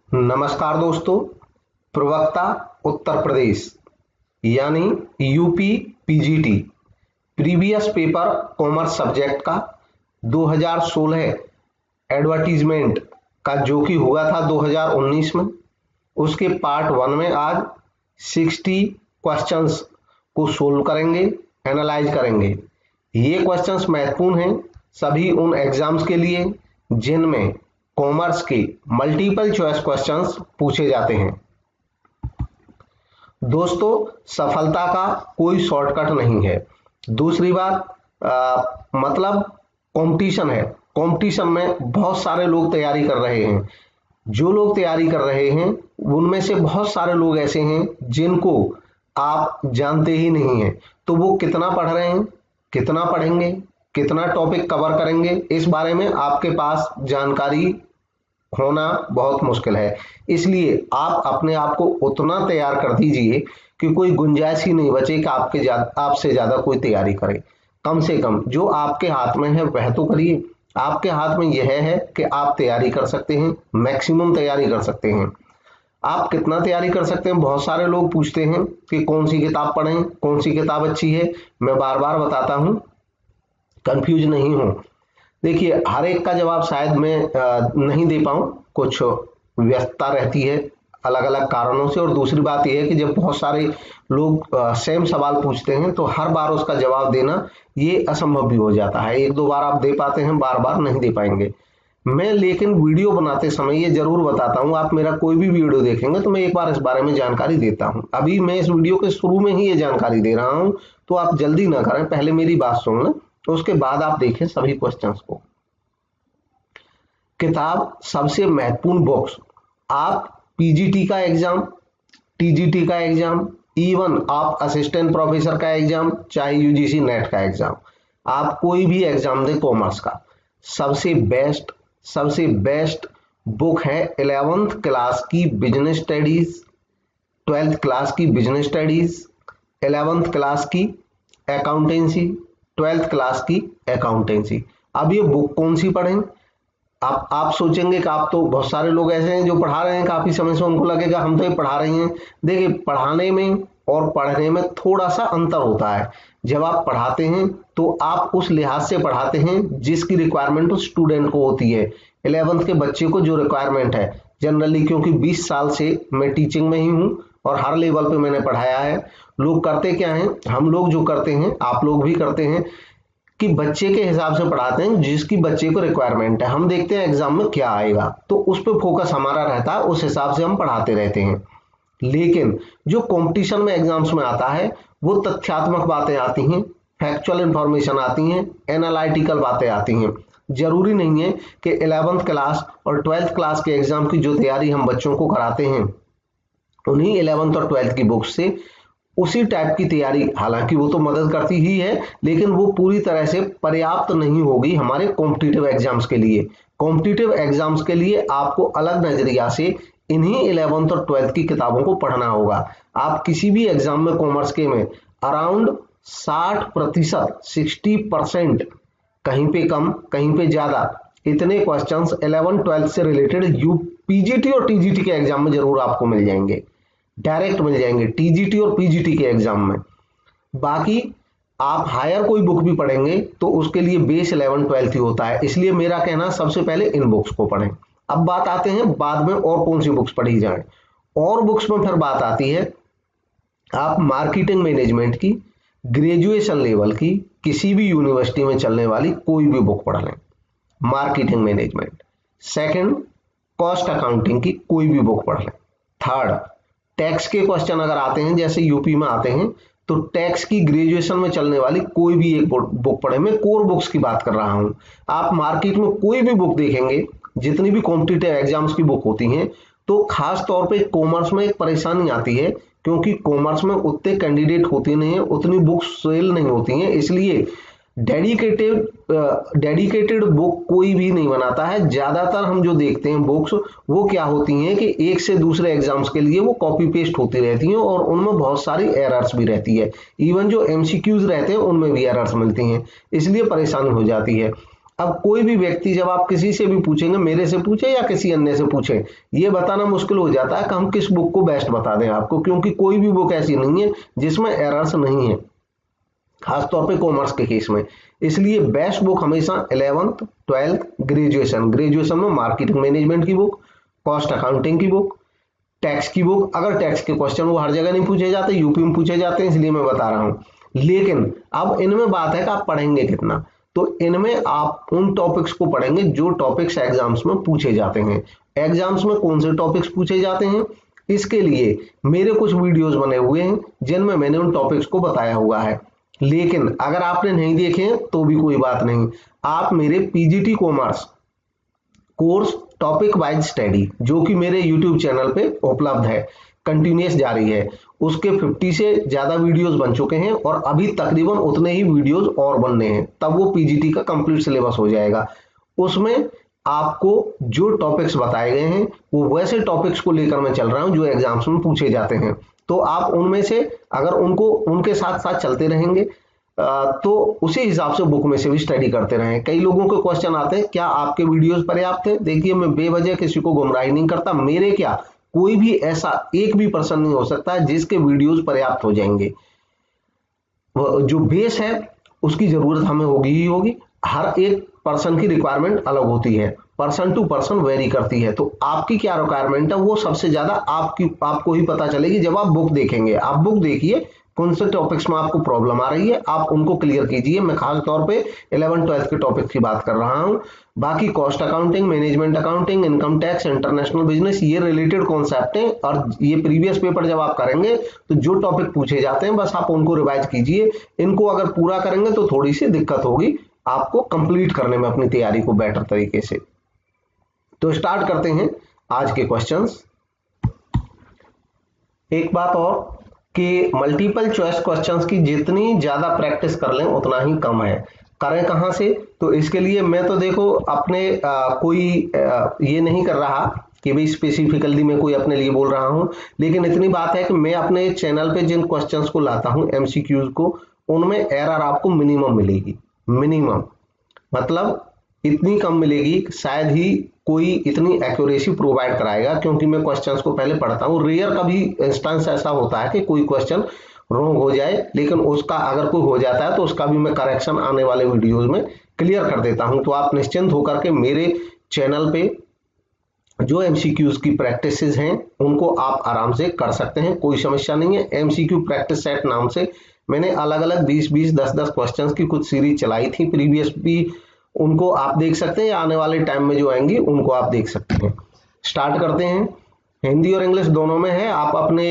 नमस्कार दोस्तों। प्रवक्ता उत्तर प्रदेश यानी UP PGT previous paper commerce subject का 2016 एडवर्टीजमेंट का जो कि हुआ था 2019 में, उसके पार्ट 1 में आज 60 क्वेश्चंस को सोल्व करेंगे, एनालाइज करेंगे। ये क्वेश्चंस महत्वपूर्ण हैं सभी उन एग्जाम्स के लिए जिनमें कॉमर्स के मल्टीपल चॉइस क्वेश्चंस पूछे जाते हैं। दोस्तों, सफलता का कोई शॉर्टकट नहीं है। दूसरी बात मतलब कंपटीशन है। कंपटीशन में बहुत सारे लोग तैयारी कर रहे हैं। जो लोग तैयारी कर रहे हैं उनमें से बहुत सारे लोग ऐसे हैं जिनको आप जानते ही नहीं हैं। तो वो कितना पढ़ रहे हैं, कितना पढ़ेंगे, कितना टॉपिक कवर करेंगे, इस बारे में आपके पास जानकारी होना बहुत मुश्किल है। इसलिए आप अपने आप को उतना तैयार कर दीजिए कि कोई गुंजाइश ही नहीं बचे कि आपसे ज्यादा कोई तैयारी करे। कम से कम जो आपके हाथ में है वह तो करिए। आपके हाथ में यह है कि आप तैयारी कर सकते हैं, मैक्सिमम तैयारी कर सकते हैं। आप कितना तैयारी कर सकते हैं? बहुत सारे लोग पूछते हैं कि कौन सी किताब पढ़ें, कौन सी किताब अच्छी है। मैं बार बार बताता हूं, कंफ्यूज नहीं हो। देखिए, हर एक का जवाब शायद मैं नहीं दे पाऊं, कुछ व्यस्तता रहती है अलग अलग कारणों से। और दूसरी बात यह है कि जब बहुत सारे लोग सेम सवाल पूछते हैं तो हर बार उसका जवाब देना ये असंभव भी हो जाता है। एक दो बार आप दे पाते हैं, बार बार नहीं दे पाएंगे। मैं लेकिन वीडियो बनाते समय ये जरूर बताता हूं, आप मेरा कोई भी वीडियो देखेंगे तो मैं एक बार इस बारे में जानकारी देता हूं। अभी मैं इस वीडियो के शुरू में ही ये जानकारी दे रहा हूं, तो आप जल्दी ना करें, पहले मेरी बात सुन लें, तो उसके बाद आप देखें सभी क्वेश्चंस को। किताब सबसे महत्वपूर्ण बुक्स, आप पीजीटी का एग्जाम, टीजीटी का एग्जाम, इवन आप असिस्टेंट प्रोफेसर का एग्जाम, चाहे यूजीसी नेट का एग्जाम, आप कोई भी एग्जाम दें कॉमर्स का, सबसे बेस्ट बुक है 11th क्लास की बिजनेस स्टडीज, 12th क्लास की बिजनेस स्टडीज, 11th क्लास की अकाउंटेंसी, 12th क्लास की अकाउंटेंसी। अब ये बुक कौन सी पढ़ें? आप सोचेंगे कि आप तो बहुत सारे लोग ऐसे हैं जो पढ़ा रहे हैं काफी समय से, उनको लगेगा हम तो ये पढ़ा रहे हैं। देखिए, पढ़ाने में और पढ़ने में थोड़ा सा अंतर होता है। जब आप पढ़ाते हैं तो आप उस लिहाज से पढ़ाते हैं जिसकी रिक्वायरमेंट उस स्टूडेंट को होती है। 11th के बच्चे को जो रिक्वायरमेंट है जनरली, क्योंकि 20 साल से मैं टीचिंग में ही हूं और हर लेवल पे मैंने पढ़ाया है। लोग करते क्या है, हम लोग जो करते हैं, आप लोग भी करते हैं कि बच्चे के हिसाब से पढ़ाते हैं जिसकी बच्चे को रिक्वायरमेंट है। हम देखते हैं एग्जाम में क्या आएगा तो उस पर फोकस हमारा रहता है, उस हिसाब से हम पढ़ाते रहते हैं। लेकिन जो कंपटीशन में एग्जाम्स में आता है वो तथ्यात्मक बातें आती हैं, फैक्चुअल इंफॉर्मेशन आती हैं, एनालिटिकल बातें आती हैं। जरूरी नहीं है कि 11th क्लास और 12th क्लास के एग्जाम की जो तैयारी हम बच्चों को कराते हैं उन्हीं 11th और 12th की बुक से उसी टाइप की तैयारी, हालांकि वो तो मदद करती ही है, लेकिन वो पूरी तरह से पर्याप्त नहीं होगी हमारे कॉम्पिटिटिव एग्जाम्स के लिए। कॉम्पिटिटिव एग्जाम्स के लिए आपको अलग नजरिया से इन्हीं 11th और 12th की किताबों को पढ़ना होगा। आप किसी भी एग्जाम में कॉमर्स के में अराउंड 60%, 60%, कहीं पे कम कहीं पे ज्यादा, इतने क्वेश्चंस 11 12 से रिलेटेड पीजीटी और टीजीटी के एग्जाम में जरूर आपको मिल जाएंगे, डायरेक्ट मिल जाएंगे टीजीटी और पीजीटी के एग्जाम में। बाकी आप हायर कोई बुक भी पढ़ेंगे तो उसके लिए बेस 11 12 ही होता है। इसलिए मेरा कहना सबसे पहले इन बुक्स को पढ़ें। अब बात आते हैं बाद में और कौन सी बुक्स पढ़ी जाए। और बुक्स में फिर बात आती है आप मार्केटिंग मैनेजमेंट की, ग्रेजुएशन लेवल की, किसी भी यूनिवर्सिटी में चलने वाली कोई भी बुक पढ़ लें, marketing management. Second, cost accounting की कोई भी बुक पढ़ लें। थर्ड, टैक्स के क्वेश्चन अगर आते हैं जैसे यूपी में आते हैं तो टैक्स की ग्रेजुएशन में चलने वाली कोई भी एक बुक पढ़े। मैं कोर बुक्स की बात कर रहा हूं। आप मार्केट में कोई भी बुक देखेंगे, जितनी भी कॉम्पिटिटिव एग्जाम्स की बुक होती हैं, तो खास तौर पे कॉमर्स में एक परेशानी आती है क्योंकि कॉमर्स में उतने कैंडिडेट होते नहीं है, उतनी बुक्स सेल नहीं होती हैं। इसलिए डेडिकेटेड बुक कोई भी नहीं बनाता है। ज्यादातर हम जो देखते हैं बुक्स वो क्या होती हैं कि एक से दूसरे एग्जाम्स के लिए वो कॉपी पेस्ट होती रहती हैं और उनमें बहुत सारी एरर्स भी रहती है। इवन जो एमसीक्यूज रहते हैं उनमें भी एरर्स मिलती हैं, इसलिए परेशानी हो जाती है। अब कोई भी व्यक्ति जब आप किसी से भी पूछेंगे, मेरे से पूछे या किसी अन्य से पूछे, ये बताना मुश्किल हो जाता है कि हम किस बुक को बेस्ट बता दें आपको, क्योंकि कोई भी बुक ऐसी नहीं है जिसमें एरर्स नहीं है, खासतौर पे कॉमर्स के केस में। इसलिए बेस्ट बुक हमेशा 11th 12th ग्रेजुएशन में मार्केटिंग मैनेजमेंट की बुक, कॉस्ट अकाउंटिंग की बुक, टैक्स की बुक। अगर टैक्स के क्वेश्चन वो हर जगह नहीं पूछे जाते, यूपी में पूछे जाते हैं, इसलिए मैं बता रहा हूं। लेकिन अब इनमें बात है कि आप पढ़ेंगे कितना। तो इनमें आप उन टॉपिक्स को पढ़ेंगे जो टॉपिक्स एग्जाम्स में पूछे जाते हैं। एग्जाम्स में कौन से टॉपिक्स पूछे जाते हैं, इसके लिए मेरे कुछ वीडियोस बने हुए हैं जिनमें मैंने उन टॉपिक्स को बताया हुआ है। लेकिन अगर आपने नहीं देखे तो भी कोई बात नहीं, आप मेरे PGT commerce course topic wise study, जो कि मेरे यूट्यूब चैनल पे उपलब्ध है, कंटिन्यूस जारी है, उसके 50 से ज्यादा वीडियोस बन चुके हैं और अभी तकरीबन उतने ही वीडियोस और बनने हैं, तब वो पीजीटी का कंप्लीट सिलेबस हो जाएगा। उसमें आपको जो टॉपिक्स बताए गए हैं वो वैसे टॉपिक्स को लेकर मैं चल रहा हूं जो एग्जाम्स में पूछे जाते हैं। तो आप उनमें से अगर उनको उनके साथ साथ चलते रहेंगे तो उसी हिसाब से बुक में से भी स्टडी करते रहें। कई लोगों के क्वेश्चन आते हैं, क्या आपके वीडियोस पर्याप्त है? देखिए, मैं बेवजह किसी को गुमराह नहीं करता। मेरे क्या, कोई भी ऐसा एक भी पर्सन नहीं हो सकता जिसके वीडियोस पर्याप्त हो जाएंगे। जो बेस है उसकी जरूरत हमें होगी ही होगी। हर एक पर्सन की रिक्वायरमेंट अलग होती है, पर्सन टू पर्सन वेरी करती है। तो आपकी क्या रिक्वायरमेंट है वो सबसे ज्यादा आपको ही पता चलेगी जब आप बुक देखेंगे। आप बुक देखिए, कौन से टॉपिक्स में आपको प्रॉब्लम आ रही है, आप उनको क्लियर कीजिए। मैं खास तौर पे 11 12 के टॉपिक्स की बात कर रहा हूं। बाकी cost accounting, management accounting, income tax, international business, ये रिलेटेड कॉन्सेप्ट हैं और ये प्रीवियस पेपर जब आप करेंगे तो जो टॉपिक पूछे जाते हैं बस आप उनको रिवाइज कीजिए। इनको अगर पूरा करेंगे तो थोड़ी सी दिक्कत होगी आपको कंप्लीट करने में अपनी तैयारी को बेटर तरीके से। तो स्टार्ट करते हैं आज के क्वेश्चंस। एक बात और कि मल्टीपल चॉइस क्वेश्चंस की जितनी ज्यादा प्रैक्टिस कर लें उतना ही कम है। करें कहां से? तो इसके लिए मैं तो देखो अपने कोई ये नहीं कर रहा कि भाई स्पेसिफिकली मैं कोई अपने लिए बोल रहा हूं, लेकिन इतनी बात है कि मैं अपने चैनल पे जिन क्वेश्चंस को लाता हूं एमसीक्यूज को, उनमें एरर आपको मिनिमम मिलेगी। मिनिमम मतलब इतनी कम मिलेगी, शायद ही कोई इतनी एक्यूरेसी प्रोवाइड कराएगा, क्योंकि मैं क्वेश्चंस को पहले पढ़ता हूं। रेयर कभी इंस्टेंस ऐसा होता है कि कोई क्वेश्चन रॉन्ग हो जाए, लेकिन उसका अगर कोई हो जाता है तो उसका भी मैं करेक्शन आने वाले वीडियोस में क्लियर कर देता हूं। तो आप निश्चिंत होकर के मेरे चैनल पे जो एमसीक्यूज की प्रैक्टिसेस हैं उनको आप आराम से कर सकते हैं, कोई समस्या नहीं है। एमसीक्यू प्रैक्टिस सेट नाम से मैंने अलग अलग 20-20 10-10 क्वेश्चंस की कुछ सीरीज चलाई थी प्रीवियस भी, उनको आप देख सकते हैं, या आने वाले टाइम में जो आएंगी उनको आप देख सकते हैं। स्टार्ट करते हैं। हिंदी और इंग्लिश दोनों में है, आप अपने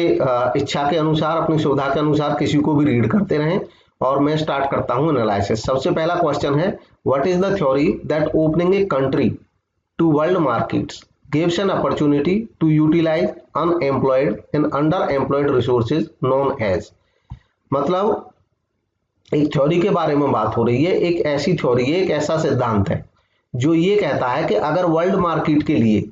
इच्छा के अनुसार, अपनी सुविधा के अनुसार किसी को भी रीड करते रहें। और मैं स्टार्ट करता हूं एनालिसिस। सबसे पहला क्वेश्चन है, what is the theory that opening a country to world markets gives an opportunity to utilize unemployed and underemployed resources known as। मतलब एक थ्योरी के बारे में बात हो रही है। एक ऐसी थ्योरी है, एक ऐसा सिद्धांत है जो ये कहता है कि अगर वर्ल्ड मार्केट के लिए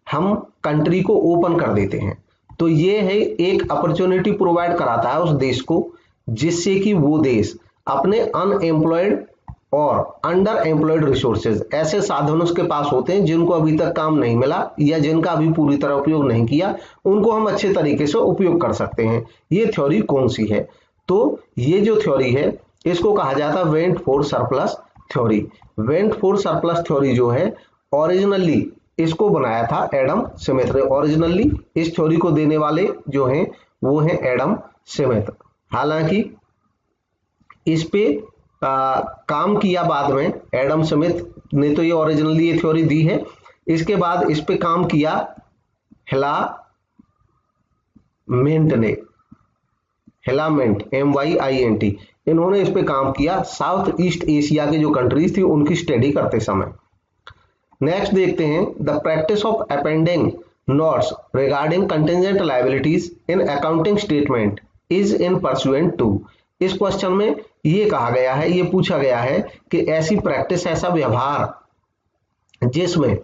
हम कंट्री को ओपन कर देते हैं तो ये है एक अपॉर्चुनिटी प्रोवाइड कराता है उस देश को, जिससे कि वो देश अपने अनएम्प्लॉयड और अंडर एम्प्लॉयड रिसोर्सेज, ऐसे साधन उसके पास होते हैं जिनको अभी तक काम नहीं मिला या जिनका अभी पूरी तरह उपयोग नहीं किया, उनको हम अच्छे तरीके से उपयोग कर सकते हैं। ये थ्योरी कौन सी है? तो ये जो थ्योरी है इसको कहा जाता है went for surplus theory. Went for surplus theory जो है, ओरिजिनली इसको बनाया था एडम स्मिथ ने। ओरिजिनली इस थ्योरी को देने वाले जो हैं वो हैं एडम स्मिथ। हालांकि इस पे काम किया बाद में एडम स्मिथ ने, तो ये ओरिजिनली ये थ्योरी दी है। इसके बाद इस पे काम किया हिलामेंट ने, हिलामेंट MYINT, इन्होंने इस पे काम किया साउथ ईस्ट एशिया के जो कंट्रीज थी उनकी स्टडी करते समय। नेक्स्ट देखते हैं, the practice of appending notes regarding contingent liabilities in accounting statement is in pursuant to. इस क्वेश्चन में ये कहा गया है, ये पूछा गया है कि ऐसी प्रैक्टिस, ऐसा व्यवहार जिसमें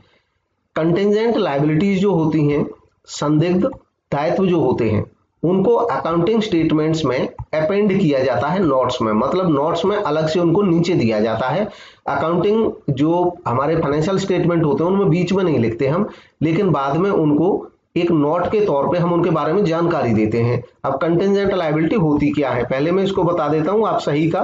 कंटिंजेंट लायबिलिटीज जो होती हैं, संदिग्ध दायित्व जो होते हैं, उनको अकाउंटिंग स्टेटमेंट्स में अपेंड किया जाता है नोट्स में, मतलब नोट्स में अलग से उनको नीचे दिया जाता है। अकाउंटिंग जो हमारे फाइनेंशियल स्टेटमेंट होते हैं उनमें बीच में नहीं लिखते हम, लेकिन बाद में उनको एक नोट के तौर पे हम उनके बारे में जानकारी देते हैं। अब कंटिंजेंट लायबिलिटी होती क्या है, पहले मैं इसको बता देता हूं, आप सही का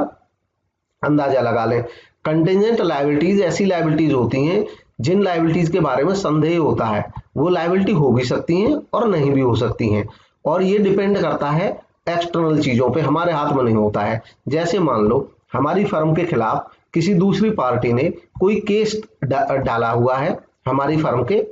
अंदाजा लगा लें। कंटिंजेंट लायबिलिटीज ऐसी लायबिलिटीज होती हैं जिन लायबिलिटीज के बारे में संदेह होता है। वो लायबिलिटी हो भी सकती हैं और नहीं भी हो सकती हैं, और ये डिपेंड करता है एक्सटर्नल चीजों पे, हमारे हाथ में नहीं होता है। जैसे मान लो हमारी फर्म के खिलाफ किसी दूसरी पार्टी ने कोई केस डाला हुआ है हमारी फर्म के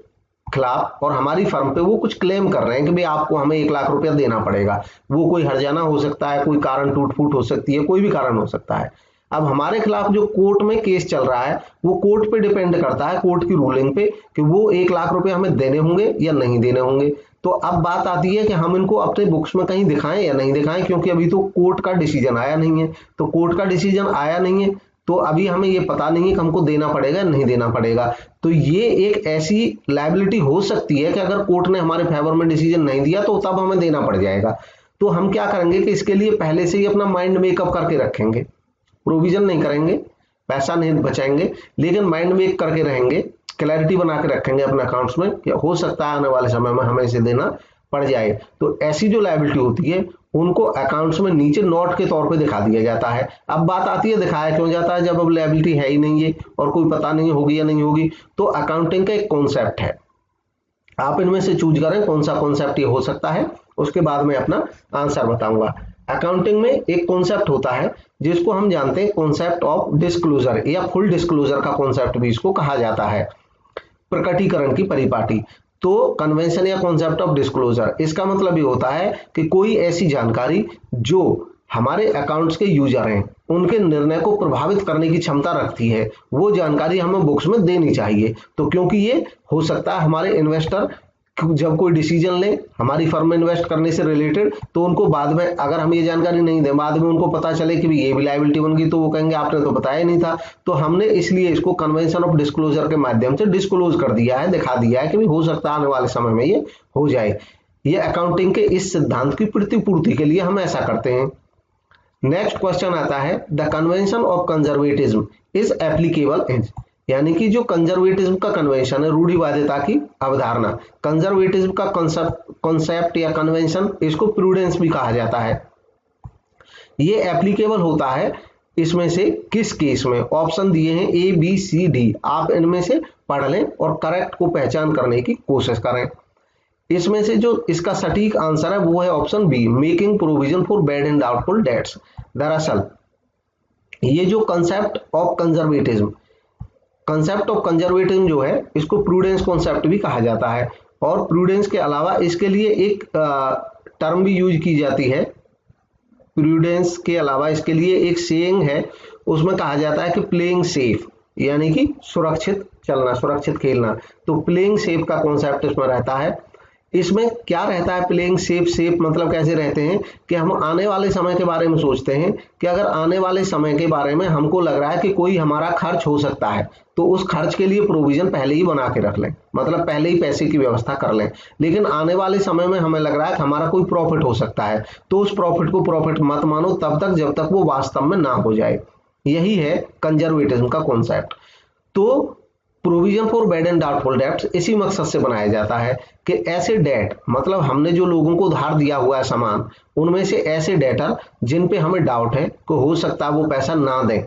खिलाफ, और हमारी फर्म पे वो कुछ क्लेम कर रहे हैं कि भाई आपको हमें 1 लाख रुपया देना पड़ेगा। वो कोई हर्जाना हो सकता है, कोई कारण टूट फूट हो सकती है, कोई भी कारण हो सकता है। अब हमारे खिलाफ जो कोर्ट में केस चल रहा है वो कोर्ट पे डिपेंड करता है, कोर्ट की रूलिंग पे, कि वो 1 लाख रुपए हमें देने होंगे या नहीं देने होंगे। तो अब बात आती है कि हम इनको अपने बुक्स में कहीं दिखाएं या नहीं दिखाएं, क्योंकि अभी तो कोर्ट का डिसीजन आया नहीं है। तो कोर्ट का डिसीजन आया नहीं है तो अभी हमें ये पता नहीं है कि हमको देना पड़ेगा या नहीं देना पड़ेगा। तो ये एक ऐसी लायबिलिटी हो सकती है कि अगर कोर्ट ने हमारे फेवर में डिसीजन नहीं दिया तो तब हमें देना पड़ जाएगा। तो हम क्या करेंगे कि इसके लिए पहले से ही अपना माइंड मेकअप करके रखेंगे, प्रोविजन नहीं करेंगे, पैसा नहीं बचाएंगे, लेकिन माइंड मेक करके रहेंगे, क्लैरिटी बना के रखेंगे अपने अकाउंट्स में कि हो सकता है आने वाले समय में हमें इसे देना पड़ जाए। तो ऐसी जो लायबिलिटी होती है उनको अकाउंट्स में नीचे नोट के तौर पे दिखा दिया जाता है। अब बात आती है दिखाया क्यों जाता है, जब अब लायबिलिटी है ही नहीं है और कोई पता नहीं होगी या नहीं होगी। तो अकाउंटिंग का एक कॉन्सेप्ट है, आप इनमें से चूज करें कौन सा कॉन्सेप्ट ये हो सकता है, उसके बाद मैं अपना आंसर बताऊंगा। अकाउंटिंग में एक कॉन्सेप्ट होता है जिसको हम जानते हैं कॉन्सेप्ट ऑफ डिस्क्लोजर, या फुल डिस्क्लोजर का कॉन्सेप्ट भी इसको कहा जाता है, प्रकटीकरण की परिपाटी। तो कन्वेंशन या कॉन्सेप्ट ऑफ डिस्क्लोजर, इसका मतलब ये होता है कि कोई ऐसी जानकारी जो हमारे अकाउंट्स के यूजर हैं उनके निर्णय को प्रभावित करने की क्षमता रखती है, वो जानकारी हमें बुक्स में देनी चाहिए। तो क्योंकि ये हो सकता है हमारे इन्वेस्टर जब कोई डिसीजन ले हमारी फर्म में इन्वेस्ट करने से रिलेटेड, तो उनको बाद में अगर हम ये जानकारी नहीं दें, बाद में उनको पता चले कि ये भी लायबिलिटी बन गई, तो वो कहेंगे आपने तो बताया नहीं था। तो हमने इसलिए इसको कन्वेंशन ऑफ डिस्क्लोजर के माध्यम से डिस्क्लोज कर दिया है, दिखा दिया है कि हो सकता है आने वाले समय में ये हो जाए। ये अकाउंटिंग के इस सिद्धांत की प्रतिपूर्ति के लिए हम ऐसा करते हैं। नेक्स्ट क्वेश्चन आता है, the convention of conservatism is applicable is, यानी कि जो कंजर्वेटिज्म का कन्वेंशन है, रूढ़िवादिता की अवधारणा, कंजर्वेटिज्म का कॉन्सेप्ट या कन्वेंशन, इसको प्रूडेंस भी कहा जाता है। ये एप्लीकेबल होता है इसमें से किस केस में? ऑप्शन दिए हैं ए बी सी डी, आप इनमें से पढ़ लें और करेक्ट को पहचान करने की कोशिश करें। इसमें से जो इसका सटीक आंसर है वो है option B, making provision for bad and doubtful debts. दरअसल ये जो concept of conservatism, concept of conservatism जो है इसको प्रूडेंस कॉन्सेप्ट भी कहा जाता है, और प्रूडेंस के अलावा इसके लिए एक टर्म भी यूज की जाती है। प्रूडेंस के अलावा इसके लिए एक सेइंग है, उसमें कहा जाता है कि प्लेइंग सेफ, यानी कि सुरक्षित चलना, सुरक्षित खेलना। तो प्लेइंग सेफ का कॉन्सेप्ट इसमें रहता है। इसमें क्या रहता है प्लेइंग सेफ? सेफ मतलब कैसे रहते हैं कि हम आने वाले समय के बारे में सोचते हैं कि अगर आने वाले समय के बारे में हमको लग रहा है कि कोई हमारा खर्च हो सकता है, तो उस खर्च के लिए प्रोविजन पहले ही बना के रख लें, मतलब पहले ही पैसे की व्यवस्था कर लें। लेकिन आने वाले समय में हमें लग रहा है कि हमारा कोई प्रॉफिट हो सकता है, तो उस प्रॉफिट को प्रॉफिट मत मानो तब तक जब तक वो वास्तव में ना हो जाए। यही है कंजर्वेटिज्म का कॉन्सेप्ट। तो provision for bad and doubtful dates इसी मकसद से बनाया जाता है कि ऐसे डेट, मतलब हमने जो लोगों को उधार दिया हुआ है सामान, उनमें से ऐसे डेटर जिन पे हमें डाउट है कि हो सकता है वो पैसा ना दें,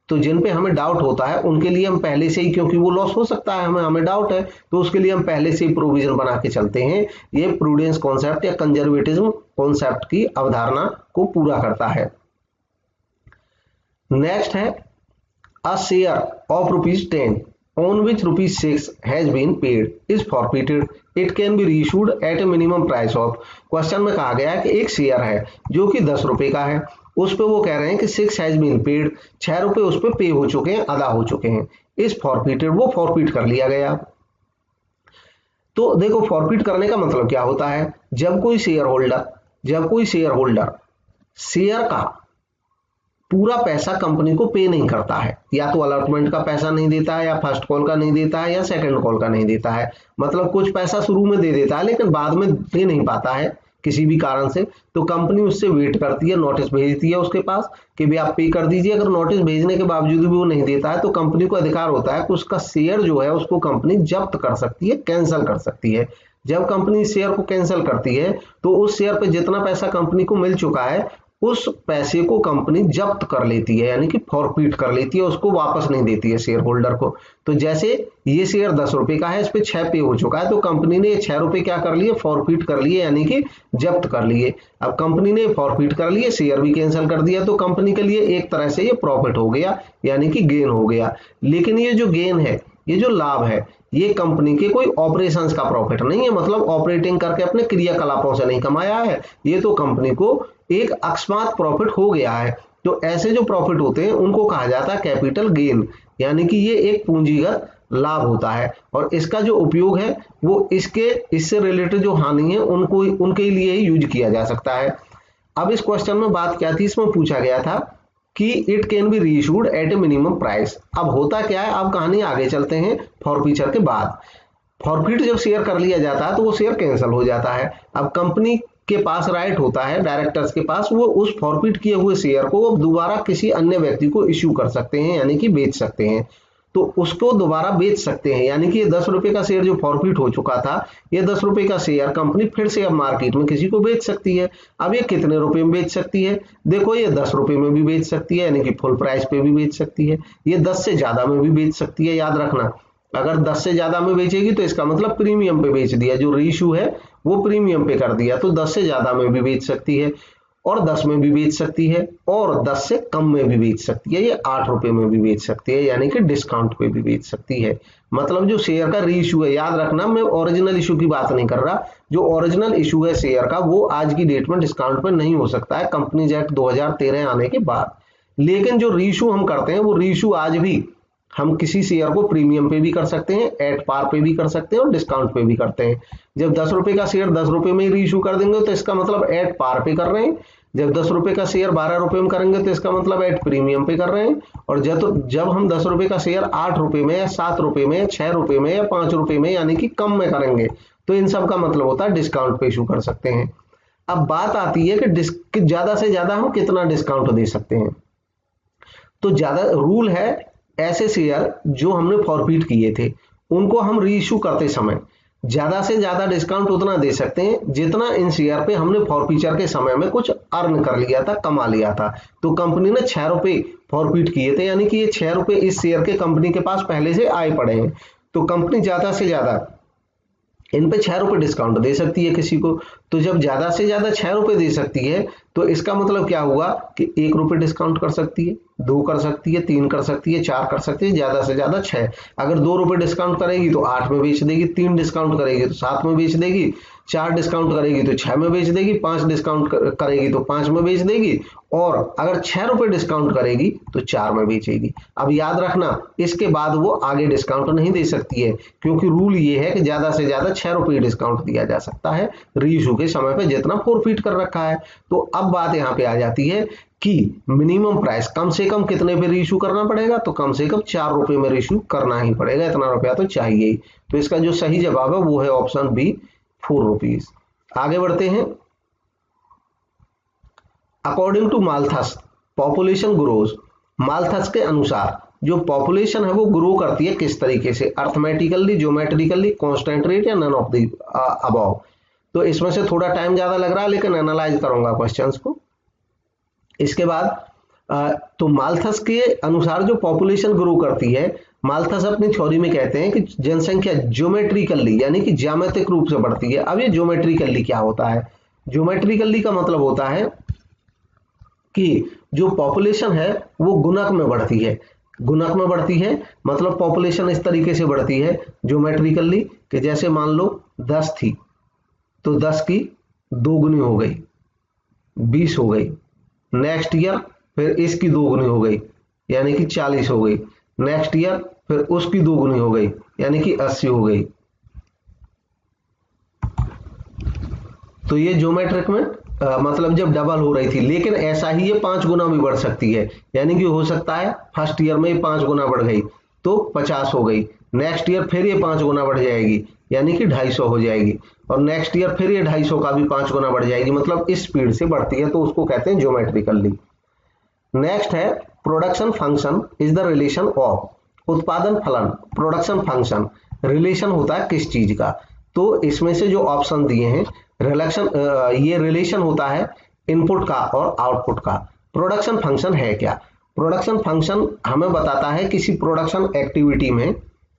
तो जिन पे हमें डाउट होता है उनके लिए हम पहले से ही, क्योंकि वो लॉस हो सकता है, हमें डाउट है, तो उसके लिए हम पहले से ही प्रोविजन बना के चलते हैं। ये प्रूडेंस कॉन्सेप्ट या कंजर्वेटिज्म कॉन्सेप्ट की अवधारणा को पूरा करता है। नेक्स्ट है, a share of ₹10 on which ₹6 has been paid is forfeited, it can be reissued at a minimum price of। Question में कहा गया है कि एक शेयर है जो कि 10 रुपए का है, उस पे वो कह रहे हैं कि 6 has been paid, 6 रुपए उस पे पे हो चुके हैं, अदा हो चुके हैं। इस फॉरफिटेड, वो फॉरफिट कर लिया गया। तो देखो फॉरफिट करने का मतलब क्या होता है, जब कोई शेयर होल्डर शेयर का पूरा पैसा कंपनी को पे नहीं करता है, या तो अलॉटमेंट का पैसा नहीं देता है, या फर्स्ट कॉल का नहीं देता है, या सेकंड कॉल का नहीं देता है, मतलब कुछ पैसा शुरू में दे देता है लेकिन बाद में दे नहीं पाता है किसी भी कारण से, तो कंपनी उससे वेट करती है, नोटिस भेजती है उसके पास कि भाई आप पे कर दीजिए। अगर नोटिस भेजने के बावजूद भी वो नहीं देता है तो कंपनी को अधिकार होता है कि उसका शेयर जो है उसको कंपनी जब्त कर सकती है, कैंसिल कर सकती है। जब कंपनी शेयर को कैंसिल करती है तो उस शेयर पे जितना पैसा कंपनी को मिल चुका है उस पैसे को कंपनी जब्त कर लेती है, यानी कि फॉरफिट कर लेती है, उसको वापस नहीं देती है शेयर होल्डर को। तो जैसे ये शेयर 10 रुपए का है, इस पे 6 पे हो चुका है, तो कंपनी ने 6 रुपए क्या कर लिए, फॉरफिट कर लिए, यानी कि जब्त कर लिए। अब कंपनी ने फॉरफिट कर लिए, शेयर भी कैंसिल कर दिया, तो कंपनी के लिए एक तरह से ये प्रॉफिट हो गया, यानी कि गेन हो गया। लेकिन ये जो गेन है, ये जो लाभ है, ये कंपनी के कोई ऑपरेशंस का प्रॉफिट नहीं है, मतलब ऑपरेटिंग करके अपने क्रियाकलापों से नहीं कमाया है, ये तो कंपनी को एक अकस्मात प्रॉफिट हो गया है। तो ऐसे जो प्रॉफिट होते हैं उनको कहा जाता है कैपिटल गेन, यानी कि ये एक पूंजीगत लाभ होता है और इसका जो उपयोग है वो इससे रिलेटेड जो हानि है उनके लिए ही यूज किया जा सकता है। अब इस क्वेश्चन में बात क्या थी, इसमें पूछा गया था कि it can be reissued at a minimum price. अब होता क्या है, अब कहानी आगे चलते हैं। फॉरफीचर के बाद फॉरफिट जब शेयर कर लिया जाता है तो वो शेयर कैंसिल हो जाता है। अब कंपनी के पास राइट होता है, डायरेक्टर्स के पास, वो उस फॉरफिट किए हुए शेयर को दोबारा किसी अन्य व्यक्ति को इश्यू कर सकते हैं, यानी कि बेच सकते हैं। तो उसको दोबारा बेच सकते हैं, यानी कि ये 10 रुपए का शेयर जो फॉरफिट हो चुका था, ये 10 रुपए का शेयर कंपनी फिर से अब मार्केट में किसी को बेच सकती है। अब ये कितने रुपए में बेच सकती है, देखो ये 10 रुपए में भी बेच सकती है, यानी कि फुल प्राइस पे भी बेच सकती है। ये 10 से ज्यादा में भी बेच सकती है। याद रखना, अगर 10 से ज्यादा में बेचेगी तो इसका मतलब प्रीमियम पे बेच दिया, जो रीइश्यू है वो प्रीमियम पे कर दिया। तो 10 से ज्यादा में भी बेच सकती है और 10 में भी बेच सकती है और 10 से कम में भी बेच सकती है। ये 8 रुपए में भी बेच सकती है, यानी कि डिस्काउंट पे भी बेच सकती है। मतलब जो शेयर का रीइश्यू है, याद रखना मैं ओरिजिनल इशू की बात नहीं कर रहा, जो ओरिजिनल इशू है शेयर का वो आज की डेट में डिस्काउंट पे नहीं हो सकता है कंपनीज एक्ट 2013 आने के बाद। लेकिन जो रीइश्यू हम करते हैं वो रीइश्यू आज भी हम किसी शेयर को प्रीमियम पे भी कर सकते हैं, एट पार पे भी कर सकते हैं और डिस्काउंट पे भी करते हैं। जब 10 रुपए का शेयर 10 रुपए में ही रीइश्यू कर देंगे तो इसका मतलब एट पार पे कर रहे हैं। जब 10 रुपए का शेयर 12 रुपए में करेंगे तो इसका मतलब एट प्रीमियम पे कर रहे हैं। और जब हम 10 रुपए का शेयर 8 रुपए में या 7 रुपए में या 6 रुपए में या 5 रुपए में, यानी कि कम में करेंगे, तो इन सब का मतलब होता है डिस्काउंट पे इशू कर सकते हैं। अब बात आती है कि ज्यादा से ज्यादा हम कितना डिस्काउंट दे सकते हैं। तो ज्यादा रूल है, ऐसे शेयर जो हमने फॉरफिट किए थे उनको हम रीइश्यू करते समय ज्यादा से ज्यादा डिस्काउंट उतना दे सकते हैं जितना इन शेयर पे हमने फॉरफीचर के समय में कुछ अर्न कर लिया था, कमा लिया था। तो कंपनी ने 6 रुपए फॉरफिट किए थे, यानी कि ये 6 रुपए इस शेयर के कंपनी के पास पहले से आए पड़े हैं। तो कंपनी ज्यादा से ज्यादा इन पे 6 रुपए डिस्काउंट दे सकती है किसी को। तो जब ज्यादा से ज्यादा 6 रुपए दे सकती है तो इसका मतलब क्या हुआ कि 1 रुपए डिस्काउंट कर सकती है, 2 कर सकती है, 3 कर सकती है, 4 कर सकती है, ज्यादा से ज्यादा 6। अगर 2 रुपए डिस्काउंट करेगी तो 8 में बेच देगी, 3 डिस्काउंट करेगी तो 7 में बेच देगी, 4 डिस्काउंट करेगी तो 6 में बेच देगी, 5 डिस्काउंट करेगी तो 5 में बेच देगी, और अगर 6 रुपए डिस्काउंट करेगी तो 4 में बेचेगी। अब याद रखना, इसके बाद वो आगे डिस्काउंट नहीं दे सकती है, क्योंकि रूल ये है कि ज्यादा से ज्यादा 6 रुपए डिस्काउंट दिया जा सकता है रीइश्यू के समय पे जितना फॉरफिट कर रखा है। तो अब बात यहाँ पे आ जाती है कि मिनिमम प्राइस कम से कम कितने पे रीइश्यू करना पड़ेगा, तो कम से कम 4 रुपए में रीइश्यू करना ही पड़ेगा, इतना रुपया तो चाहिए ही। तो इसका जो सही जवाब है वो है ऑप्शन बी, 4 रुपीज। आगे बढ़ते हैं। According to Malthus population grows, Malthus के अनुसार जो पॉपुलेशन है वो ग्रो करती है किस तरीके से, अर्थमेटिकली, ज्योमेट्रिकली, कांस्टेंट रेट या नन ऑफ द अबव। तो इसमें से थोड़ा टाइम ज्यादा लग रहा है लेकिन एनालाइज करूंगा क्वेश्चंस को। इसके बाद तो माल्थस के अनुसार जो पॉपुलेशन ग्रो करती है, माल्थस अपनी थ्योरी में कहते हैं कि जनसंख्या ज्योमेट्रिकली यानी कि ज्यामितिक रूप से बढ़ती है। अब ये ज्योमेट्रिकली क्या होता है, ज्योमेट्रिकली का मतलब होता है कि जो पॉपुलेशन है वो गुणक में बढ़ती है। गुणक में बढ़ती है मतलब पॉपुलेशन इस तरीके से बढ़ती है ज्योमेट्रिकली कि जैसे मान लो 10 थी तो 10 की 2 गुनी हो गई, 20 हो गई। नेक्स्ट ईयर फिर इसकी 2 गुनी हो गई यानी कि 40 हो गई। नेक्स्ट ईयर फिर उसकी 2 गुनी हो गई यानी कि 80 हो गई। तो ये ज्योमेट्रिक में मतलब जब डबल हो रही थी, लेकिन ऐसा ही ये 5 गुना भी बढ़ सकती है, यानी कि हो सकता है फर्स्ट ईयर में ये 5 गुना बढ़ गई तो 50 हो गई, नेक्स्ट ईयर फिर ये 5 गुना बढ़ जाएगी यानी कि 250 हो जाएगी, और नेक्स्ट ईयर फिर ये 250 का भी 5 गुना बढ़ जाएगी, मतलब इस स्पीड से बढ़ती है, तो उसको कहते हैं ज्योमेट्रिकली। नेक्स्ट है production function is the relation of, उत्पादन फलन प्रोडक्शन फंक्शन रिलेशन होता है किस चीज का, तो इसमें से जो ऑप्शन दिए हैं रिलेशन, ये रिलेशन होता है इनपुट का और आउटपुट का। प्रोडक्शन फंक्शन है क्या? प्रोडक्शन फंक्शन हमें बताता है किसी प्रोडक्शन एक्टिविटी में,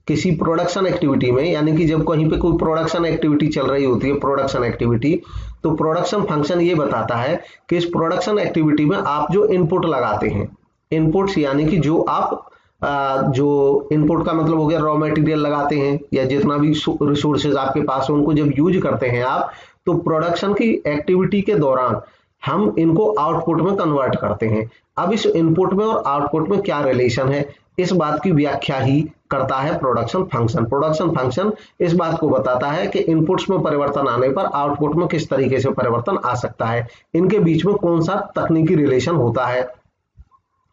किसी प्रोडक्शन एक्टिविटी में, यानी कि जब कहीं पे कोई प्रोडक्शन एक्टिविटी चल रही होती है प्रोडक्शन एक्टिविटी, तो प्रोडक्शन फंक्शन ये बताता है कि इस प्रोडक्शन एक्टिविटी में आप जो इनपुट लगाते हैं, इनपुट्स यानी कि जो आप जो इनपुट का मतलब हो गया रॉ मटेरियल लगाते हैं या जितना भी रिसोर्सेज आपके पास है उनको जब यूज करते हैं आप, तो प्रोडक्शन की एक्टिविटी के दौरान हम इनको आउटपुट में कन्वर्ट करते हैं। अब इस इनपुट में और आउटपुट में क्या रिलेशन है, इस बात की व्याख्या ही करता है प्रोडक्शन फंक्शन। प्रोडक्शन फंक्शन इस बात को बताता है कि इनपुट्स में परिवर्तन आने पर आउटपुट में किस तरीके से परिवर्तन आ सकता है, इनके बीच में कौन सा तकनीकी रिलेशन होता है।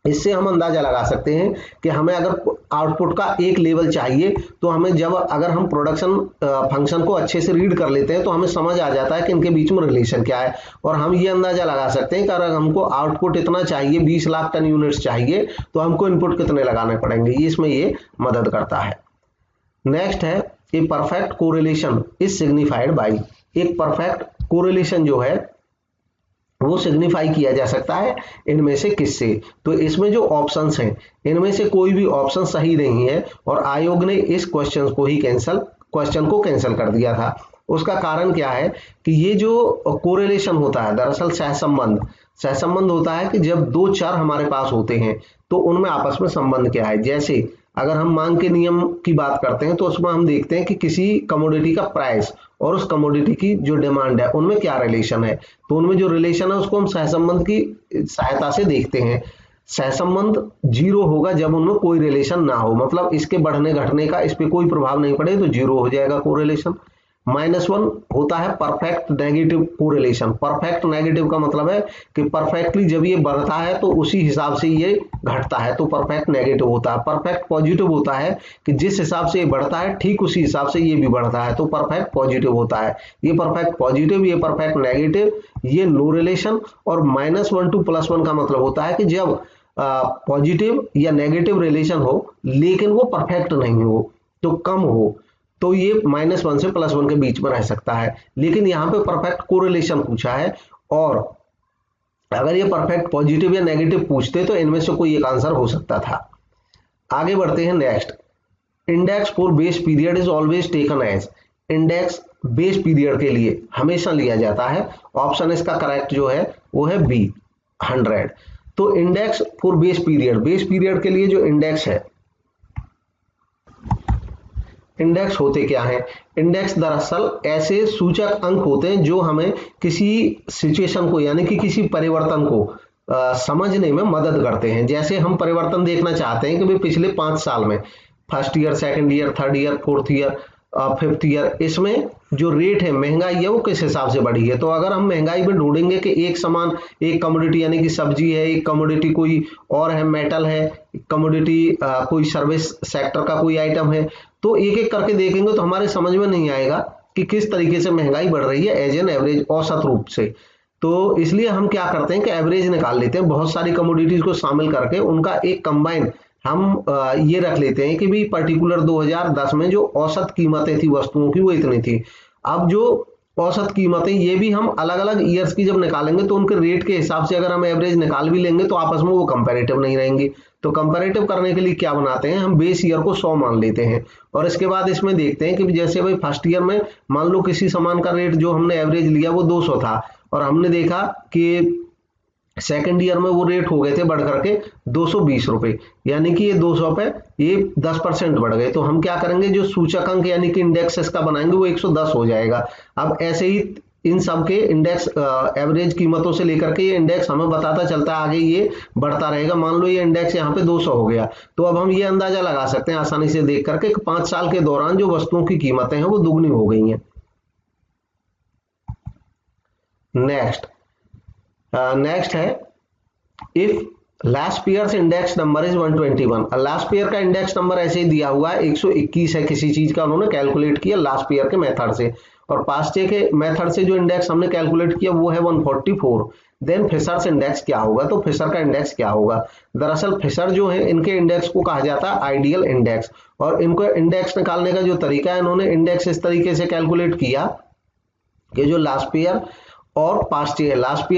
इससे हम अंदाजा लगा सकते हैं कि हमें अगर आउटपुट का एक लेवल चाहिए, तो हमें जब अगर हम प्रोडक्शन फंक्शन को अच्छे से रीड कर लेते हैं तो हमें समझ आ जाता है कि इनके बीच में रिलेशन क्या है, और हम ये अंदाजा लगा सकते हैं कि अगर हमको आउटपुट इतना चाहिए, 20 लाख टन यूनिट्स चाहिए, तो हमको इनपुट कितने लगाने पड़ेंगे, इसमें ये मदद करता है। नेक्स्ट है a perfect correlation is signified by, एक परफेक्ट कोरिलेशन जो है वो सिग्निफाई किया जा सकता है इनमें से किससे, तो इसमें जो ऑप्शंस हैं इनमें से कोई भी ऑप्शन सही नहीं है, और आयोग ने इस क्वेश्चन को कैंसिल कर दिया था। उसका कारण क्या है कि ये जो कोरिलेशन होता है, दरअसल सहसंबंध होता है कि जब दो चर हमारे पास होते हैं तो उनमें आपस में संबंध क्या है। जैसे अगर हम मांग के नियम की बात करते हैं तो उसमें हम देखते हैं कि किसी कमोडिटी का प्राइस और उस कमोडिटी की जो डिमांड है उनमें क्या रिलेशन है, तो उनमें जो रिलेशन है उसको हम सहसंबंध की सहायता से देखते हैं। सहसंबंध 0 होगा जब उनमें कोई रिलेशन ना हो, मतलब इसके बढ़ने घटने का इस पे कोई प्रभाव नहीं पड़े, तो 0 हो जाएगा कोरिलेशन। -1 होता है perfect negative correlation. Perfect negative का मतलब है कि परफेक्टली जब ये बढ़ता है तो उसी हिसाब से ये घटता है, तो परफेक्ट नेगेटिव होता है। परफेक्ट पॉजिटिव होता है कि जिस हिसाब से ये बढ़ता है ठीक उसी हिसाब से ये भी बढ़ता है, तो परफेक्ट पॉजिटिव होता है। ये परफेक्ट पॉजिटिव, ये परफेक्ट नेगेटिव, ये नो रिलेशन। और -1 to +1 का मतलब होता है कि जब पॉजिटिव या नेगेटिव रिलेशन हो लेकिन वो परफेक्ट नहीं हो, तो कम हो, तो ये -1 से +1 के बीच में रह सकता है। लेकिन यहाँ पे परफेक्ट कोरिलेशन पूछा है, और अगर ये परफेक्ट पॉजिटिव या नेगेटिव पूछते तो इनमें से कोई एक आंसर हो सकता था। आगे बढ़ते हैं। Next, index for base period is always taken as, index base period के लिए हमेशा लिया जाता है। ऑप्शन इसका करेक्ट जो है वो है बी, 100। तो इंडेक्स फॉर बेस पीरियड के लिए जो इंडेक्स है, इंडेक्स होते क्या हैं? इंडेक्स दरअसल ऐसे सूचक अंक होते हैं जो हमें किसी सिचुएशन को यानी कि किसी परिवर्तन को समझने में मदद करते हैं। जैसे हम परिवर्तन देखना चाहते हैं कि भाई पिछले 5 साल में, first year, second year, third year, fourth year, fifth year, इसमें जो रेट है, महंगाई है, वो किस हिसाब से बढ़ी है। तो अगर हम महंगाई में ढूंढेंगे कि एक समान एक कमोडिटी यानी कि सब्जी है, एक कमोडिटी कोई और है, मेटल है, कमोडिटी कोई सर्विस सेक्टर का कोई आइटम है, तो एक एक करके देखेंगे तो हमारे समझ में नहीं आएगा कि किस तरीके से महंगाई बढ़ रही है एज एन एवरेज, औसत रूप से। तो इसलिए हम क्या करते हैं कि एवरेज निकाल लेते हैं, बहुत सारी कमोडिटीज को शामिल करके उनका एक कंबाइन हम ये रख लेते हैं कि भी पर्टिकुलर 2010 में जो औसत कीमतें थी वस्तुओं की वो इतनी थी। अब जो औसत कीमतें ये भी हम अलग अलग ईयर्स की जब निकालेंगे तो उनके रेट के हिसाब से अगर हम एवरेज निकाल भी लेंगे तो आपस में वो कंपैरेटिव नहीं रहेंगी। तो कंपैरेटिव करने के लिए क्या बनाते हैं, हम बेस ईयर को 100 मान लेते हैं, और इसके बाद इसमें देखते हैं कि जैसे भाई फर्स्ट ईयर में मान लो किसी सामान का रेट जो हमने एवरेज लिया वो 200 था, और हमने देखा कि सेकंड ईयर में वो रेट हो गए थे बढ़ करके 220 रुपए, यानी कि ये 200 पे ये 10% बढ़ गए। तो हम क्या करेंगे, जो सूचक अंक यानी कि इंडेक्स इसका बनाएंगे वो 110 हो जाएगा। अब ऐसे ही इन सब के इंडेक्स एवरेज कीमतों से लेकर के ये इंडेक्स हमें बताता चलता है, आगे ये बढ़ता रहेगा। मान लो ये इंडेक्स यहाँ पे 200 हो गया, तो अब हम ये अंदाजा लगा सकते हैं आसानी से देख करके 5 साल के दौरान जो वस्तुओं की कीमतें हैं वो दुगनी हो गई हैं। नेक्स्ट है, if last year index number is 121। Last year का इंडेक्स नंबर ऐसे ही दिया हुआ है 121 है किसी चीज का, उन्होंने कैलकुलेट किया लास्ट ईयर के मेथड से, और पास्ट ईयर के मेथड से जो इंडेक्स हमने कैलकुलेट किया वो है 144। देन फिशर्स इंडेक्स क्या होगा, तो फिशर का इंडेक्स क्या होगा, दरअसल फिशर जो है इनके इंडेक्स को कहा जाता है आइडियल इंडेक्स, और इनको इंडेक्स निकालने का जो तरीका है, इन्होंने इंडेक्स इस तरीके से कैलकुलेट किया कि जो लास्ट ईयर और पास्ट ईयर, लास्ट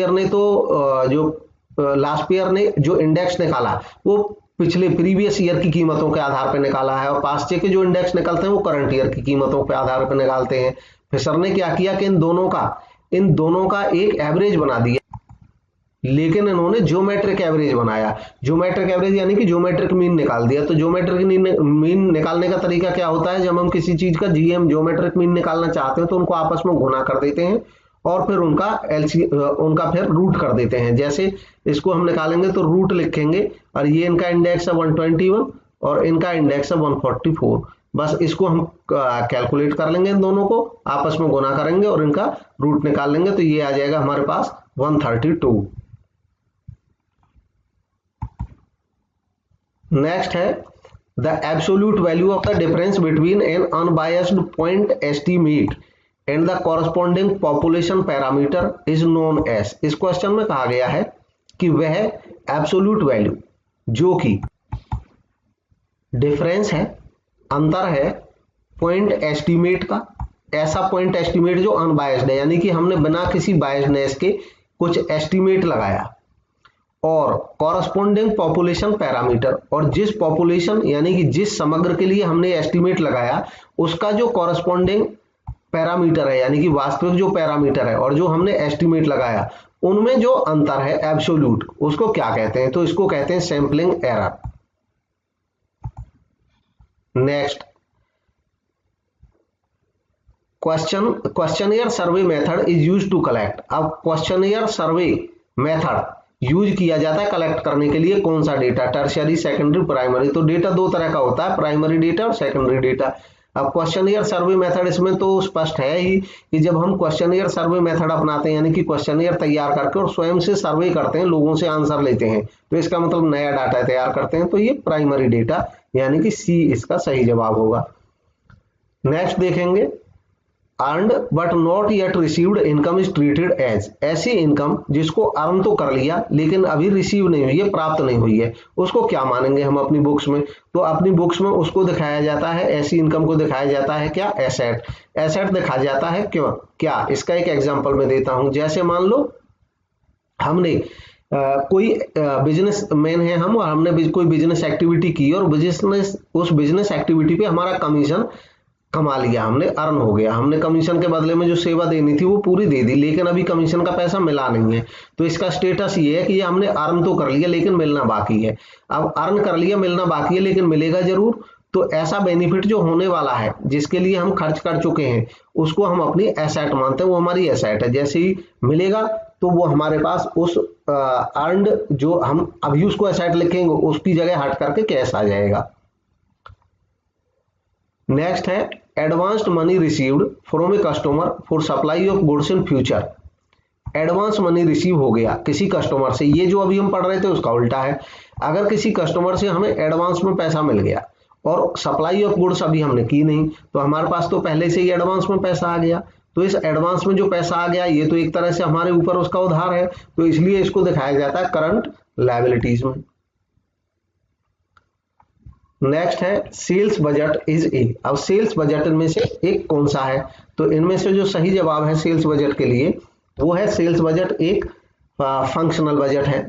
ईयर ने जो इंडेक्स निकाला वो पिछले प्रीवियस ईयर की कीमतों के आधार पर निकाला है, और पास्ट ईयर के जो इंडेक्स निकलते हैं वो करंट ईयर की कीमतों के आधार पर निकालते हैं। फिशर ने क्या किया कि इन दोनों का एक एवरेज बना दिया, लेकिन इन्होंने ज्योमेट्रिक एवरेज बनाया। ज्योमेट्रिक एवरेज यानी कि ज्योमेट्रिक मीन निकाल दिया। तो ज्योमेट्रिक मीन निकालने का तरीका क्या होता है, जब हम किसी चीज का जीएम ज्योमेट्रिक मीन निकालना चाहते हैं तो उनको आपस में गुना कर देते हैं और फिर उनका फिर रूट कर देते हैं। जैसे इसको हम निकालेंगे तो रूट लिखेंगे, और ये इनका इंडेक्स है 121 और इनका इंडेक्स है 144। बस इसको हम कैलकुलेट कर लेंगे, इन दोनों को आपस में गुना करेंगे और इनका रूट निकाल लेंगे, तो ये आ जाएगा हमारे पास 132। नेक्स्ट है the absolute value of the difference between an unbiased point estimate and the corresponding population parameter is known as. इस क्वेश्चन में कहा गया है कि वह एब्सोल्यूट वैल्यू जो कि डिफरेंस है, अंतर है पॉइंट एस्टीमेट का, ऐसा पॉइंट एस्टीमेट जो अनबायस्ड है, यानी कि हमने बिना किसी बायसनेस के कुछ एस्टीमेट लगाया, और कॉरस्पॉन्डिंग पॉपुलेशन पैरामीटर, और जिस पॉपुलेशन यानी कि जिस समग्र के लिए हमने एस्टीमेट लगाया उसका जो कॉरस्पॉन्डिंग पैरामीटर है, यानी कि वास्तविक जो पैरामीटर है और जो हमने एस्टीमेट लगाया उनमें जो अंतर है एब्सोल्यूट, उसको क्या कहते हैं, तो इसको कहते हैं sampling error. Next questionnaire survey method is used to collect. अब क्वेश्चनियर सर्वे मेथड यूज किया जाता है कलेक्ट करने के लिए कौन सा डेटा, टर्शियरी, सेकेंडरी, प्राइमरी। तो डेटा दो तरह का होता है, प्राइमरी डेटा और सेकेंडरी डेटा। अब क्वेश्चनियर सर्वे मेथड इसमें तो स्पष्ट है ही कि जब हम क्वेश्चनियर सर्वे मेथड अपनाते हैं, यानी कि क्वेश्चनियर तैयार करके और स्वयं से सर्वे करते हैं, लोगों से आंसर लेते हैं, तो इसका मतलब नया डाटा तैयार करते हैं, तो ये प्राइमरी डेटा यानी कि सी इसका सही जवाब होगा। नेक्स्ट देखेंगे earned but not yet received income is treated as. ऐसी इनकम जिसको अर्न तो कर लिया लेकिन अभी रिसीव नहीं हुई है, प्राप्त नहीं हुई है, उसको क्या मानेंगे हम अपनी बुक्स में, तो अपनी बुक्स में उसको दिखाया जाता है, ऐसी इनकम को दिखाया जाता है क्या, एसेट। एसेट दिखाया जाता है क्यों, क्या, इसका एक एग्जांपल मैं देता हूं। जैसे मान लो हमने कोई बिजनेस मैन है हम, और हमने कोई बिजनेस एक्टिविटी की और उस बिजनेस एक्टिविटी पे हमारा कमीशन कमा लिया, हमने अर्न हो गया, हमने कमीशन के बदले में जो सेवा देनी थी वो पूरी दे दी, लेकिन अभी कमीशन का पैसा मिला नहीं है। तो इसका स्टेटस ये है कि ये हमने अर्न तो कर लिया लेकिन मिलना बाकी है। अब अर्न कर लिया, मिलना बाकी है, लेकिन मिलेगा जरूर। तो ऐसा बेनिफिट जो होने वाला है, जिसके लिए हम खर्च कर चुके हैं, उसको हम अपनी एसेट मानते हैं, वो हमारी एसेट है। जैसे ही मिलेगा तो वो हमारे पास उस अर्नड जो हम अभी उसको एसेट लिखेंगे उसकी जगह हट करके कैश आ जाएगा। नेक्स्ट है advanced money received from a customer for supply of goods in future. Advance money receive हो गया किसी कस्टमर से, ये जो अभी हम पढ़ रहे थे उसका उल्टा है। अगर किसी कस्टमर से हमें एडवांस में पैसा मिल गया और सप्लाई ऑफ गुड्स अभी हमने की नहीं, तो हमारे पास तो पहले से ही एडवांस में पैसा आ गया। तो इस एडवांस में जो पैसा आ गया ये तो एक तरह से हमारे ऊपर उसका उधार है, तो इसलिए इसको दिखाया जाता है करंट लायबिलिटीज में। नेक्स्ट है सेल्स बजट इज ए। अब सेल्स बजट में से एक कौन सा है, तो इनमें से जो सही जवाब है सेल्स बजट के लिए वो है सेल्स बजट एक फंक्शनल बजट है।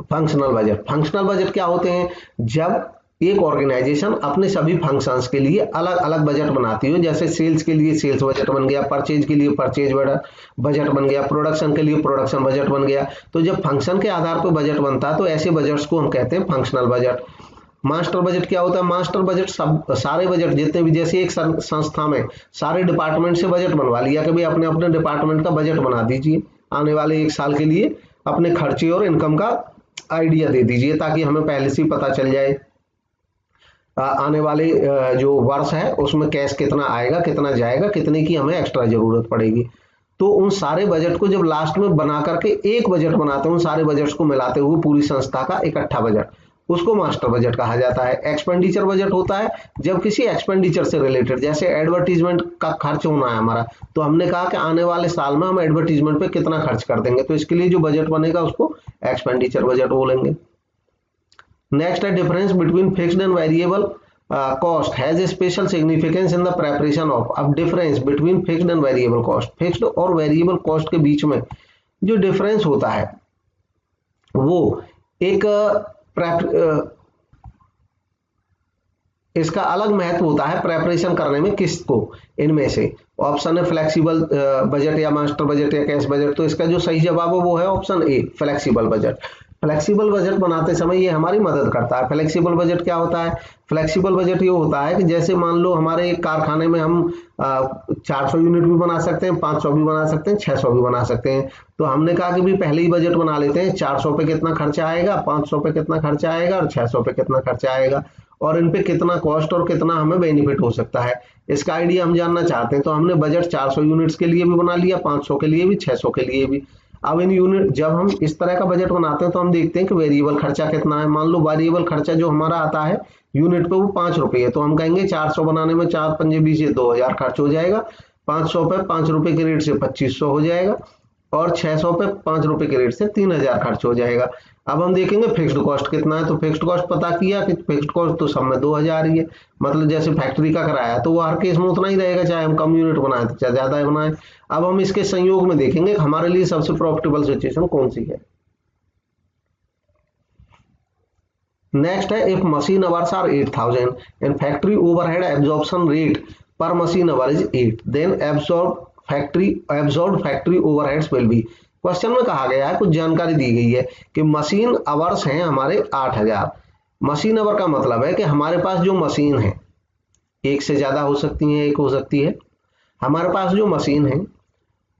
फंक्शनल बजट क्या होते हैं, जब एक ऑर्गेनाइजेशन अपने सभी फंक्शंस के लिए अलग अलग बजट बनाती हो, जैसे सेल्स के लिए सेल्स बजट बन गया, परचेज के लिए परचेज बजट बन गया, प्रोडक्शन के लिए प्रोडक्शन बजट बन गया। तो जब फंक्शन के आधार पर बजट बनता है तो ऐसे बजट्स को हम कहते हैं फंक्शनल बजट। मास्टर बजट क्या होता है, मास्टर बजट सारे बजट जितने भी, जैसे एक संस्था में सारे डिपार्टमेंट से बजट बनवा लिया कि भाई अपने अपने डिपार्टमेंट का बजट बना दीजिए, आने वाले एक साल के लिए अपने खर्चे और इनकम का आइडिया दे दीजिए, ताकि हमें पहले से ही पता चल जाए आने वाले जो वर्ष है उसमें कैश कितना आएगा, कितना जाएगा, कितने की हमें एक्स्ट्रा जरूरत पड़ेगी। तो उन सारे बजट को जब लास्ट में बना करके एक बजट बनाते हैं, उन सारे बजट्स को मिलाते हुए पूरी संस्था का इकट्ठा बजट, उसको मास्टर बजट कहा जाता है। एक्सपेंडिचर बजट होता है जब किसी एक्सपेंडिचर से रिलेटेड, जैसे एडवर्टीजमेंट का खर्च होना है हमारा, तो हमने कहा कि आने वाले साल में हम एडवर्टीजमेंट पे कितना खर्च कर देंगे, तो इसके लिए जो बजट बनेगा उसको एक्सपेंडिचर बजट बोलेंगे। नेक्स्ट है difference between fixed and variable cost has a special significance in the preparation of. अब difference between fixed and variable cost, fixed और वेरिएबल कॉस्ट के बीच में जो डिफरेंस होता है वो एक इसका अलग महत्व होता है प्रेपरेशन करने में किस्त को। इनमें से ऑप्शन है फ्लेक्सिबल बजट या मास्टर बजट या कैश बजट, तो इसका जो सही जवाब है वो है option A, flexible budget. Flexible budget बनाते समय ये हमारी मदद करता है। फ्लेक्सिबल बजट क्या होता है? फ्लेक्सिबल बजट ये होता है कि जैसे मान लो हमारे एक कारखाने में हम 400 यूनिट भी बना सकते हैं, 500 भी बना सकते हैं, 600 भी बना सकते हैं। तो हमने कहा कि भी पहले ही बजट बना लेते हैं, 400 पे कितना खर्चा आएगा, 500 पे कितना खर्चा आएगा और 600 पे कितना खर्चा आएगा, और इन पे कितना कॉस्ट और कितना हमें बेनिफिट हो सकता है, इसका आइडिया हम जानना चाहते हैं। तो हमने बजट 400 यूनिट्स के लिए भी बना लिया, 500 के लिए भी, 600 के लिए भी। अब इन यूनिट जब हम इस तरह का बजट बनाते हैं तो हम देखते हैं कि वेरिएबल खर्चा कितना है। मान लो वेरिएबल खर्चा जो हमारा आता है यूनिट पे वो 5 रुपए है, तो हम कहेंगे 400 बनाने में 4 पंजे 20 से 2000 खर्च हो जाएगा, 500 पे 5 रुपए के रेट से 2500 हो जाएगा, और 600 पे 5 रुपए के रेट से 3000 खर्च हो जाएगा। अब हम देखेंगे फिक्स्ड कॉस्ट कितना है, तो फिक्स्ड कॉस्ट पता किया कि फिक्स्ड कॉस्ट तो सब में 2000 ही है, मतलब जैसे फैक्ट्री का किराया तो वो हर केस में उतना ही रहेगा, चाहे हम कम यूनिट बनाए चाहे ज्यादा बनाए। अब हम इसके संयोग में देखेंगे हमारे लिए सबसे प्रॉफिटेबल सिचुएशन कौन सी है। नेक्स्ट है if machine hours are 8000 and factory overhead absorption rate per machine hour is 8, then absorb factory overheads will be. Question में कहा गया है, कुछ जानकारी दी गई है कि मशीन अवर्स हैं हमारे 8000। मशीन अवर का मतलब है कि हमारे पास जो मशीन है, एक से ज्यादा हो सकती है, एक हो सकती है, हमारे पास जो मशीन है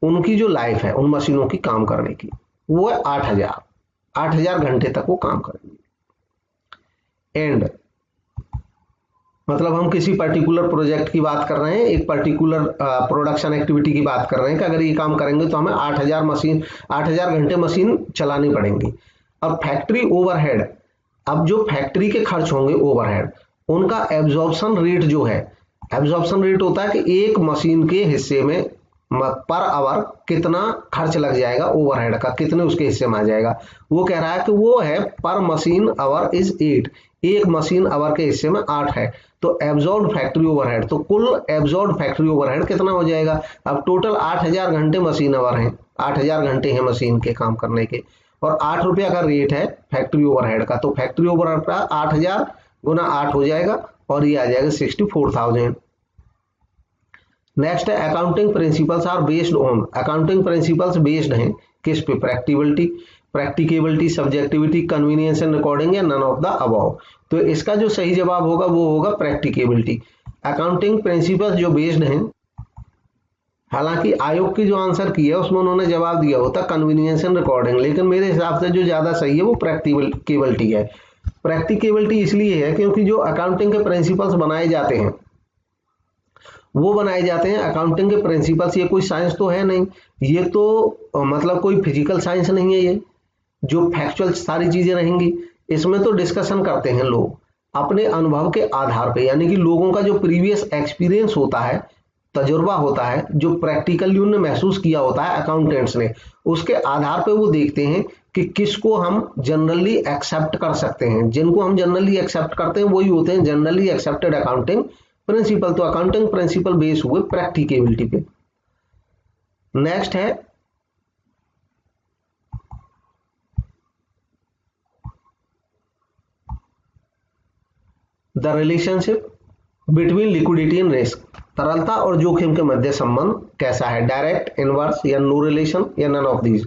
उनकी जो लाइफ है उन मशीनों की काम करने की वो है 8000 घंटे तक वो काम करेंगे। एंड मतलब हम किसी पर्टिकुलर प्रोजेक्ट की बात कर रहे हैं, एक पर्टिकुलर प्रोडक्शन एक्टिविटी की बात कर रहे हैं कि अगर ये काम करेंगे तो हमें 8000 घंटे मशीन चलानी पड़ेंगी। अब फैक्ट्री ओवरहेड, अब जो फैक्ट्री के खर्च होंगे ओवरहेड, उनका एब्जॉर्प्शन रेट जो है, एब्जॉर्प्शन रेट होता है कि एक मशीन के हिस्से में पर आवर कितना खर्च लग जाएगा ओवरहेड का, कितने उसके हिस्से में आ जाएगा। वो कह रहा है कि वो है पर मशीन आवर इज 8, एक मशीन आवर के हिस्से में 8 है, तो एब्जॉर्ब फैक्ट्री ओवरहेड, तो कुल एब्जॉर्ब फैक्ट्री ओवरहेड कितना हो जाएगा। अब टोटल 8000 घंटे मशीन आवर हैं, 8000 घंटे हैं मशीन के काम करने के, और 8 रुपया का रेट है फैक्ट्री ओवरहेड का, तो फैक्ट्री ओवरहेड का 8000 गुना 8 हो जाएगा और ये आ जाएगा 64000। नेक्स्ट है accounting principles are based on, accounting principles based हैं किस पे, practicability, subjectivity, convenience and recording या नन ऑफ द अबव। तो इसका जो सही जवाब होगा वो होगा प्रैक्टिकेबिलिटी। अकाउंटिंग प्रिंसिपल्स जो बेस्ड हैं, हालांकि आयोग की जो आंसर की है उसमें उन्होंने जवाब दिया होता कन्वीनियंस एंड रिकॉर्डिंग, लेकिन मेरे हिसाब से जो ज्यादा सही है वो प्रैक्टिकेबिलिटी है। प्रैक्टिकेबिलिटी इसलिए है क्योंकि जो अकाउंटिंग के प्रिंसिपल्स बनाए जाते हैं वो बनाए जाते हैं अकाउंटिंग के प्रिंसिपल्स, ये कोई साइंस तो है नहीं, ये तो मतलब कोई फिजिकल साइंस नहीं है, ये जो फैक्चुअल सारी चीजें रहेंगी इसमें तो डिस्कशन करते हैं लोग अपने अनुभव के आधार पे, यानी कि लोगों का जो प्रीवियस एक्सपीरियंस होता है, तजुर्बा होता है, जो प्रैक्टिकली उन्होंने महसूस किया होता है अकाउंटेंट्स ने, उसके आधार पे वो देखते हैं कि किसको हम जनरली एक्सेप्ट कर सकते हैं। जिनको हम जनरली एक्सेप्ट करते हैं वही होते हैं जनरली एक्सेप्टेड अकाउंटिंग प्रिंसिपल। तो अकाउंटिंग प्रिंसिपल बेस हुए प्रैक्टिकेबिलिटी पे। नेक्स्ट है the relationship between liquidity and risk, तरलता और जोखिम के मध्य संबंध कैसा है, डायरेक्ट, इनवर्स या नो रिलेशन या नन ऑफ दीज।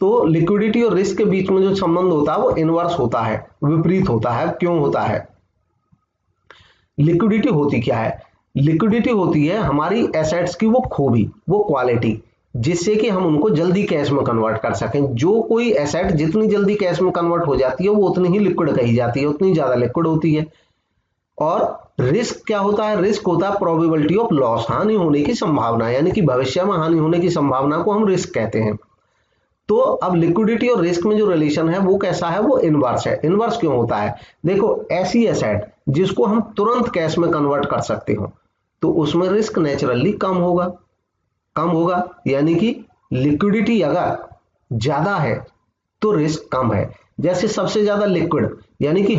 तो लिक्विडिटी और रिस्क के बीच में जो संबंध होता है वो इनवर्स होता है, विपरीत होता है। क्यों होता है? लिक्विडिटी होती क्या है? लिक्विडिटी होती है हमारी एसेट्स की वो खूबी, वो क्वालिटी, जिससे कि हम उनको जल्दी कैश में कन्वर्ट कर सकें। जो कोई एसेट जितनी जल्दी कैश में कन्वर्ट हो जाती है वो उतनी ही लिक्विड कही जाती है, उतनी ज्यादा लिक्विड होती है। और रिस्क क्या होता है? रिस्क होता है प्रोबेबिलिटी ऑफ लॉस, हानि होने की संभावना, यानी कि भविष्य में हानि होने की संभावना को हम रिस्क कहते हैं। तो अब लिक्विडिटी और रिस्क में जो रिलेशन है वो कैसा है? वो इनवर्स है। इनवर्स क्यों होता है? देखो, ऐसी एसेट जिसको हम तुरंत कैश में कन्वर्ट कर सकते हो तो उसमें रिस्क नेचुरली कम होगा, यानी कि लिक्विडिटी अगर ज्यादा है तो रिस्क कम है। जैसे सबसे ज्यादा लिक्विड यानी कि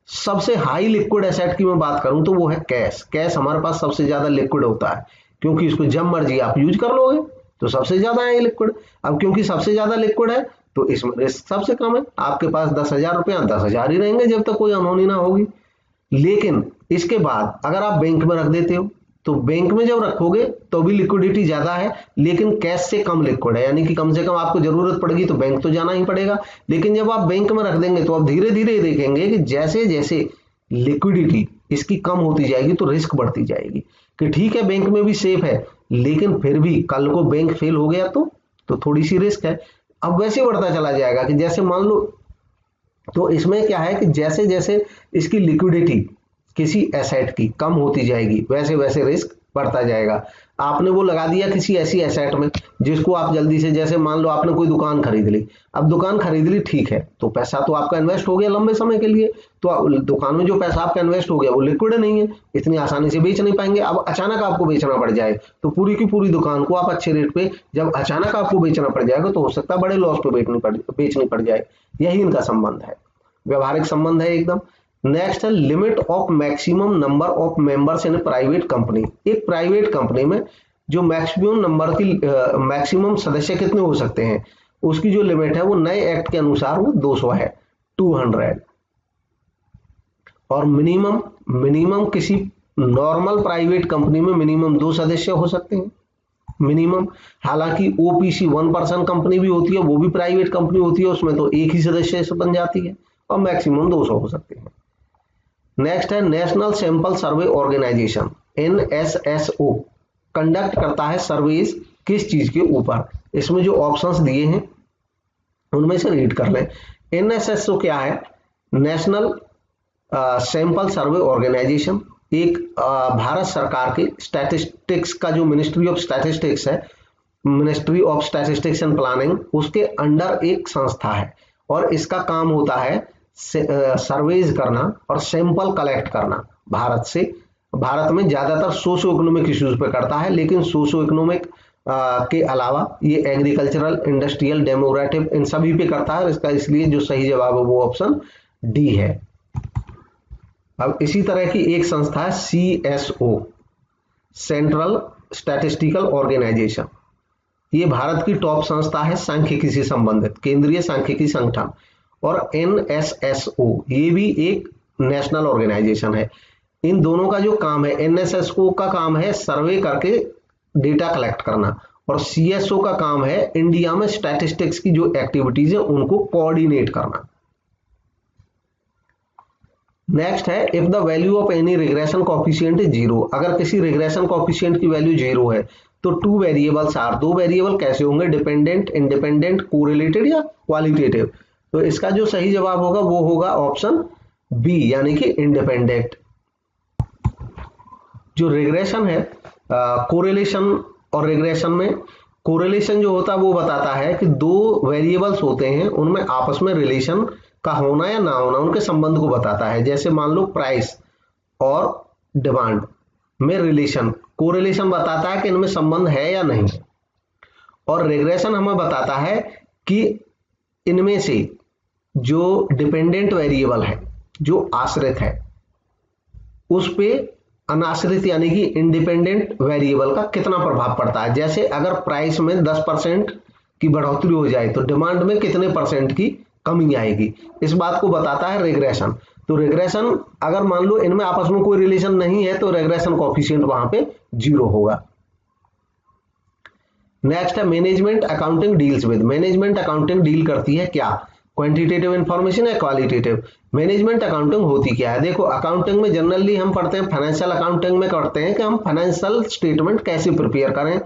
सबसे हाई लिक्विड एसेट की मैं बात करूं तो वो है कैश। कैश हमारे पास सबसे ज्यादा लिक्विड होता है, क्योंकि इसको जब मर्जी आप यूज कर लोगे, तो सबसे ज्यादा है लिक्विड। अब क्योंकि सबसे ज्यादा लिक्विड है तो इसमें रिस्क सबसे कम है। आपके पास 10,000 रुपया 10,000 ही रहेंगे जब तक कोई अनहोनी ना होगी। लेकिन इसके बाद अगर आप बैंक में रख देते हो तो बैंक में जब रखोगे तो भी लिक्विडिटी ज्यादा है, लेकिन कैश से कम लिक्विड है, यानी कि कम से कम आपको जरूरत पड़ेगी तो बैंक तो जाना ही पड़ेगा। लेकिन जब आप बैंक में रख देंगे तो आप धीरे धीरे देखेंगे कि जैसे जैसे लिक्विडिटी इसकी कम होती जाएगी तो रिस्क बढ़ती जाएगी, कि ठीक है बैंक में भी सेफ है, लेकिन फिर भी कल को बैंक फेल हो गया तो थोड़ी सी रिस्क है। अब वैसे बढ़ता चला जाएगा कि जैसे मान लो, तो इसमें क्या है कि जैसे जैसे इसकी लिक्विडिटी किसी एसेट की कम होती जाएगी वैसे वैसे रिस्क बढ़ता जाएगा। आपने वो लगा दिया किसी ऐसी एसेट में जिसको आप जल्दी से, जैसे मान लो आपने कोई दुकान खरीद ली, अब दुकान खरीद ली ठीक है, तो पैसा तो आपका इन्वेस्ट हो गया लंबे समय के लिए, तो दुकान में जो पैसा आपका इन्वेस्ट हो गया वो लिक्विड नहीं है, इतनी आसानी से बेच नहीं पाएंगे। अब अचानक आपको बेचना पड़ जाए तो पूरी की पूरी दुकान को आप अच्छे रेट पे, जब अचानक आपको बेचना पड़ जाएगा तो हो सकता है बड़े लॉस पे बेचनी पड़ जाए। यही इनका संबंध है, व्यवहारिक संबंध है एकदम। नेक्स्ट है limit of maximum number of members in private company. एक प्राइवेट कंपनी में जो मैक्सिमम नंबर की मैक्सिमम सदस्य कितने हो सकते हैं, उसकी जो लिमिट है वो नए एक्ट के अनुसार वो 200 है, 200। और मिनिमम किसी नॉर्मल प्राइवेट कंपनी में मिनिमम 2 सदस्य हो सकते हैं मिनिमम। हालांकि ओपीसी 1 पर्सन कंपनी भी होती है, वो भी प्राइवेट कंपनी होती है, उसमें तो एक ही सदस्य से बन जाती है, और मैक्सिमम 200 हो सकते हैं। नेक्स्ट है national sample survey organisation, NSSO conduct करता है सर्वेज किस चीज के ऊपर। इसमें जो ऑप्शंस दिए हैं उनमें से रीड कर लें। NSSO क्या है? नेशनल सैंपल सर्वे ऑर्गेनाइजेशन एक भारत सरकार के स्टैटिस्टिक्स का जो मिनिस्ट्री ऑफ स्टैटिस्टिक्स है, ministry of statistics and planning, उसके अंडर एक संस्था है, और इसका काम होता है सर्वेज करना और सैंपल कलेक्ट करना भारत से। भारत में ज्यादातर सोशो इकोनॉमिक इश्यूज पे करता है, लेकिन सोशो इकोनॉमिक के अलावा ये एग्रीकल्चरल, इंडस्ट्रियल, डेमोग्राफिक, इन सभी पे करता है। इसका इसलिए जो सही जवाब है वो ऑप्शन डी है। अब इसी तरह की एक संस्था है CSO, सेंट्रल स्टैटिस्टिकल ऑर्गेनाइजेशन। ये भारत की टॉप संस्था है सांख्यिकी से संबंधित, केंद्रीय सांख्यिकी संगठन। और NSSO ये भी एक नेशनल ऑर्गेनाइजेशन है। इन दोनों का जो काम है, NSSO का काम है सर्वे करके डेटा कलेक्ट करना, और CSO का काम है इंडिया में स्टैटिस्टिक्स की जो एक्टिविटीज है उनको कोऑर्डिनेट करना। नेक्स्ट है if the value of any regression coefficient is 0, अगर किसी रिग्रेशन कोएफिशिएंट की वैल्यू 0 है तो 2 वेरिएबल्स आर, 2 वेरिएबल कैसे होंगे? डिपेंडेंट, इंडिपेंडेंट, कोरिलेटेड या क्वालिटेटिव। तो इसका जो सही जवाब होगा वो होगा ऑप्शन बी, यानी कि इंडिपेंडेंट। जो रिग्रेशन है, कोरिलेशन और रिग्रेशन में, कोरिलेशन जो होता है वो बताता है कि 2 वेरिएबल्स होते हैं उनमें आपस में रिलेशन का होना या ना होना, उनके संबंध को बताता है। जैसे मान लो प्राइस और डिमांड में रिलेशन, कोरिलेशन बताता है कि इनमें संबंध है या नहीं, और रिग्रेशन हमें बताता है कि इनमें से जो डिपेंडेंट वेरिएबल है, जो आश्रित है, उस पे अनाश्रित यानी कि इंडिपेंडेंट वेरिएबल का कितना प्रभाव पड़ता है। जैसे अगर प्राइस में 10% की बढ़ोतरी हो जाए तो डिमांड में कितने % की कमी आएगी, इस बात को बताता है रिग्रेशन। तो रिग्रेशन अगर मान लो इनमें आपस में कोई रिलेशन नहीं है तो रिग्रेशन कोएफिशिएंट वहां पे 0 होगा। नेक्स्ट है management accounting deals with, management accounting deal करती है क्या? क्वांटिटेटिव इंफॉर्मेशन या क्वालिटेटिव? मैनेजमेंट अकाउंटिंग होती क्या है? देखो, अकाउंटिंग में जनरली हम पढ़ते हैं, फाइनेंशियल अकाउंटिंग में करते हैं कि हम फाइनेंशियल स्टेटमेंट कैसे प्रिपेयर करें,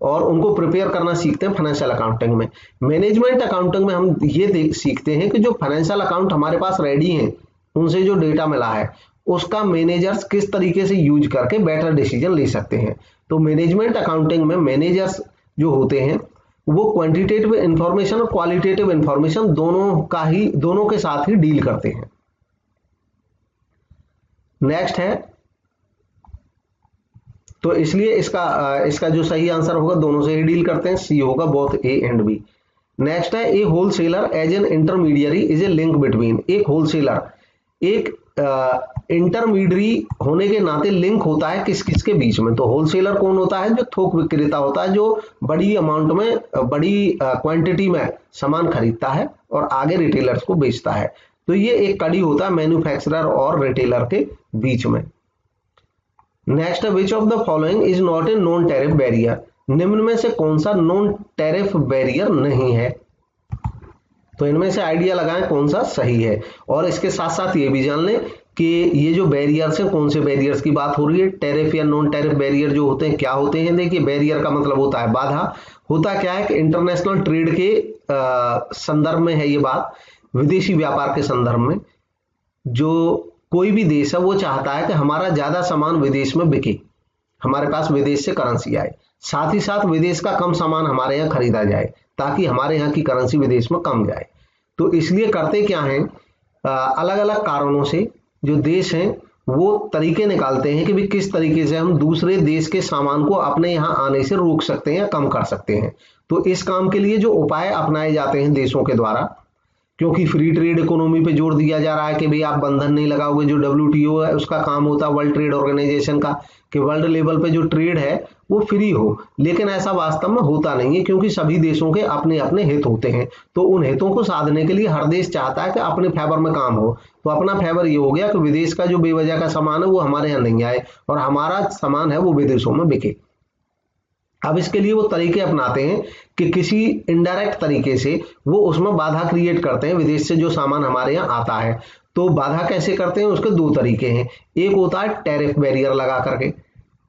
और उनको प्रिपेयर करना सीखते हैं फाइनेंशियल अकाउंटिंग में। मैनेजमेंट अकाउंटिंग में हम ये सीखते हैं कि जो फाइनेंशियल अकाउंट हमारे पास रेडी हैं, उनसे जो डेटा मिला है उसका मैनेजर्स किस तरीके से यूज करके बेटर डिसीजन ले सकते हैं। तो मैनेजमेंट अकाउंटिंग में मैनेजर्स जो होते हैं वो क्वांटिटेटिव इंफॉर्मेशन और क्वालिटेटिव इंफॉर्मेशन दोनों के साथ ही डील करते हैं। नेक्स्ट है, तो इसलिए इसका जो सही आंसर होगा दोनों से ही डील करते हैं, सी होगा both A and B. Next है, a wholesaler as an intermediary is a link between. एक होलसेलर एक इंटरमीडियरी होने के नाते लिंक होता है किस किस के बीच में। तो होलसेलर कौन होता है? जो थोक विक्रेता होता है, जो बड़ी अमाउंट में बड़ी क्वांटिटी में सामान खरीदता है और आगे रिटेलर्स को बेचता है। तो ये एक कड़ी होता है मैन्युफैक्चरर और रिटेलर के बीच में। Next, which of the following is not a non tariff barrier. निम्न में से कौन सा नॉन टैरिफ बैरियर नहीं है? तो इनमें से आइडिया लगाएं कौन सा सही है। और इसके साथ साथ ये भी जान लें कि ये जो बैरियर्स हैं, कौन से बैरियर्स की बात हो रही है। टैरिफ या नॉन टैरिफ बैरियर जो होते हैं क्या होते हैं? देखिए, बैरियर का मतलब होता है बाधा। होता क्या है कि इंटरनेशनल ट्रेड के संदर्भ में है ये बात, विदेशी व्यापार के संदर्भ में जो कोई भी देश है वो चाहता है कि हमारा ज्यादा सामान विदेश में बिके, हमारे पास विदेश से करेंसी आए, साथ ही साथ विदेश का कम सामान हमारे यहाँ खरीदा जाए ताकि हमारे यहाँ की करेंसी विदेश में कम जाए। तो इसलिए करते क्या हैं, अलग अलग कारणों से जो देश हैं वो तरीके निकालते हैं कि भी किस तरीके से हम दूसरे देश के सामान को अपने यहाँ आने से रोक सकते हैं या कम कर सकते हैं। तो इस काम के लिए जो उपाय अपनाए जाते हैं देशों के द्वारा, क्योंकि फ्री ट्रेड इकोनॉमी पे जोर दिया जा रहा है कि भाई आप बंधन नहीं लगाओगे। जो WTO है उसका काम होता है, वर्ल्ड ट्रेड ऑर्गेनाइजेशन का, कि वर्ल्ड लेवल पे जो ट्रेड है वो फ्री हो। लेकिन ऐसा वास्तव में होता नहीं है, क्योंकि सभी देशों के अपने अपने हित होते हैं। तो उन हितों को साधने के लिए हर देश चाहता है कि अपने फेवर में काम हो। तो अपना फेवर ये हो गया कि विदेश का जो बेवजह का सामान है वो हमारे यहाँ नहीं आए और हमारा सामान है वो विदेशों में बिके। अब इसके लिए वो तरीके अपनाते हैं कि किसी इनडायरेक्ट तरीके से वो उसमें बाधा क्रिएट करते हैं विदेश से जो सामान हमारे यहाँ आता है। तो बाधा कैसे करते हैं, उसके दो तरीके हैं। एक होता है टैरिफ बैरियर लगा करके।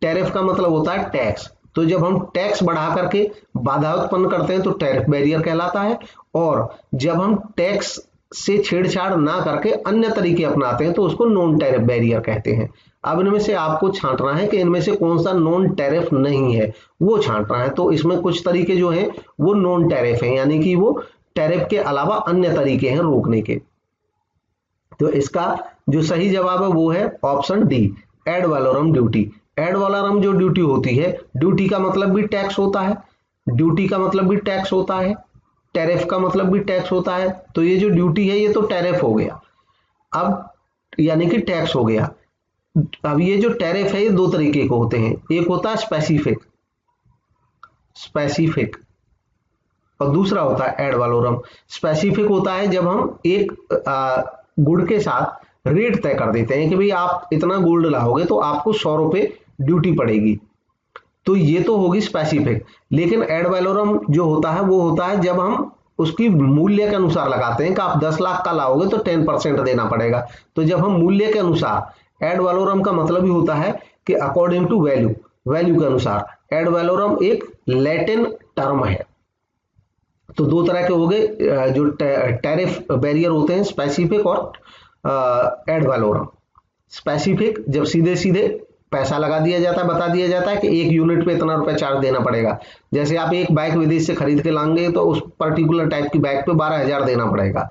टैरिफ का मतलब होता है टैक्स। तो जब हम टैक्स बढ़ा करके बाधा उत्पन्न करते हैं तो टैरिफ बैरियर कहलाता है। और जब हम टैक्स से छेड़छाड़ ना करके अन्य तरीके अपनाते हैं तो उसको नॉन टैरिफ बैरियर कहते हैं। अब इनमें से आपको छांटना है कि इनमें से कौन सा नॉन टैरिफ नहीं है, वो छांटना है। तो इसमें कुछ तरीके जो हैं वो नॉन टैरिफ हैं, यानी कि वो टैरिफ के अलावा अन्य तरीके हैं रोकने के। तो इसका जो सही जवाब है वो है option D, ad valorem duty. Ad valorem जो ड्यूटी होती है, ड्यूटी का मतलब भी टैक्स होता है, ड्यूटी का मतलब भी टैक्स होता है, टैरिफ का मतलब भी टैक्स होता है। तो ये जो ड्यूटी है ये तो टैरिफ हो गया, अब यानी कि टैक्स हो गया। अब ये जो टैरिफ है ये दो तरीके के होते हैं, एक होता है स्पेसिफिक और दूसरा होता है एड वैलोरम। स्पेसिफिक होता है जब हम एक गुड के साथ रेट तय कर देते हैं कि भाई आप इतना गोल्ड लाओगे तो आपको 100 रुपए ड्यूटी पड़ेगी, तो ये तो होगी स्पेसिफिक। लेकिन एड वैलोरम जो होता है वो होता है जब हम उसकी मूल्य के अनुसार लगाते हैं कि आप 10 लाख का लाओगे तो 10% देना पड़ेगा। तो जब हम मूल्य के अनुसार, एड वैलोरम का मतलब ही होता है कि अकॉर्डिंग टू वैल्यू, वैल्यू के अनुसार। एड वैलोरम एक लैटिन टर्म है। तो दो तरह के हो गए जो टैरिफ बैरियर होते हैं, स्पेसिफिक और एड वैलोरम। स्पेसिफिक जब सीधे सीधे पैसा लगा दिया जाता है, बता दिया जाता है कि एक यूनिट पे इतना रुपया चार्ज देना पड़ेगा। जैसे आप एक बाइक विदेश से खरीद के लाएंगे तो उस पर्टिकुलर टाइप की बाइक पे 12,000 देना पड़ेगा।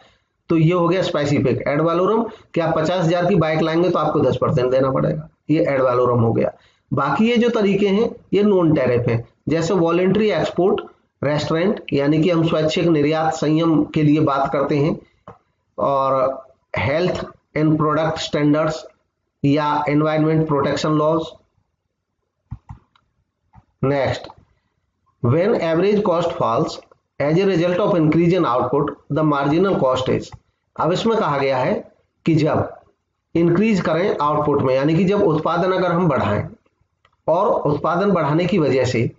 तो ये हो गया स्पेसिफिक। एड वैलोरम कि आप 50,000 की बाइक लाएंगे तो आपको 10% देना पड़ेगा, ये एड वैलोरम हो गया। बाकी ये जो तरीके हैं ये नॉन टैरिफ है, जैसे वॉलेंट्री एक्सपोर्ट रेस्टोरेंट, यानी कि हम स्वैच्छिक निर्यात संयम के लिए बात करते हैं, और हेल्थ एंड प्रोडक्ट स्टैंडर्ड्स या environment protection laws. Next, when average cost falls as a result of increase in output the marginal cost is. अब इसमें कहा गया है कि जब इंक्रीज करें आउटपुट में, यानी कि जब उत्पादन अगर हम बढ़ाएं और उत्पादन बढ़ाने की वजह से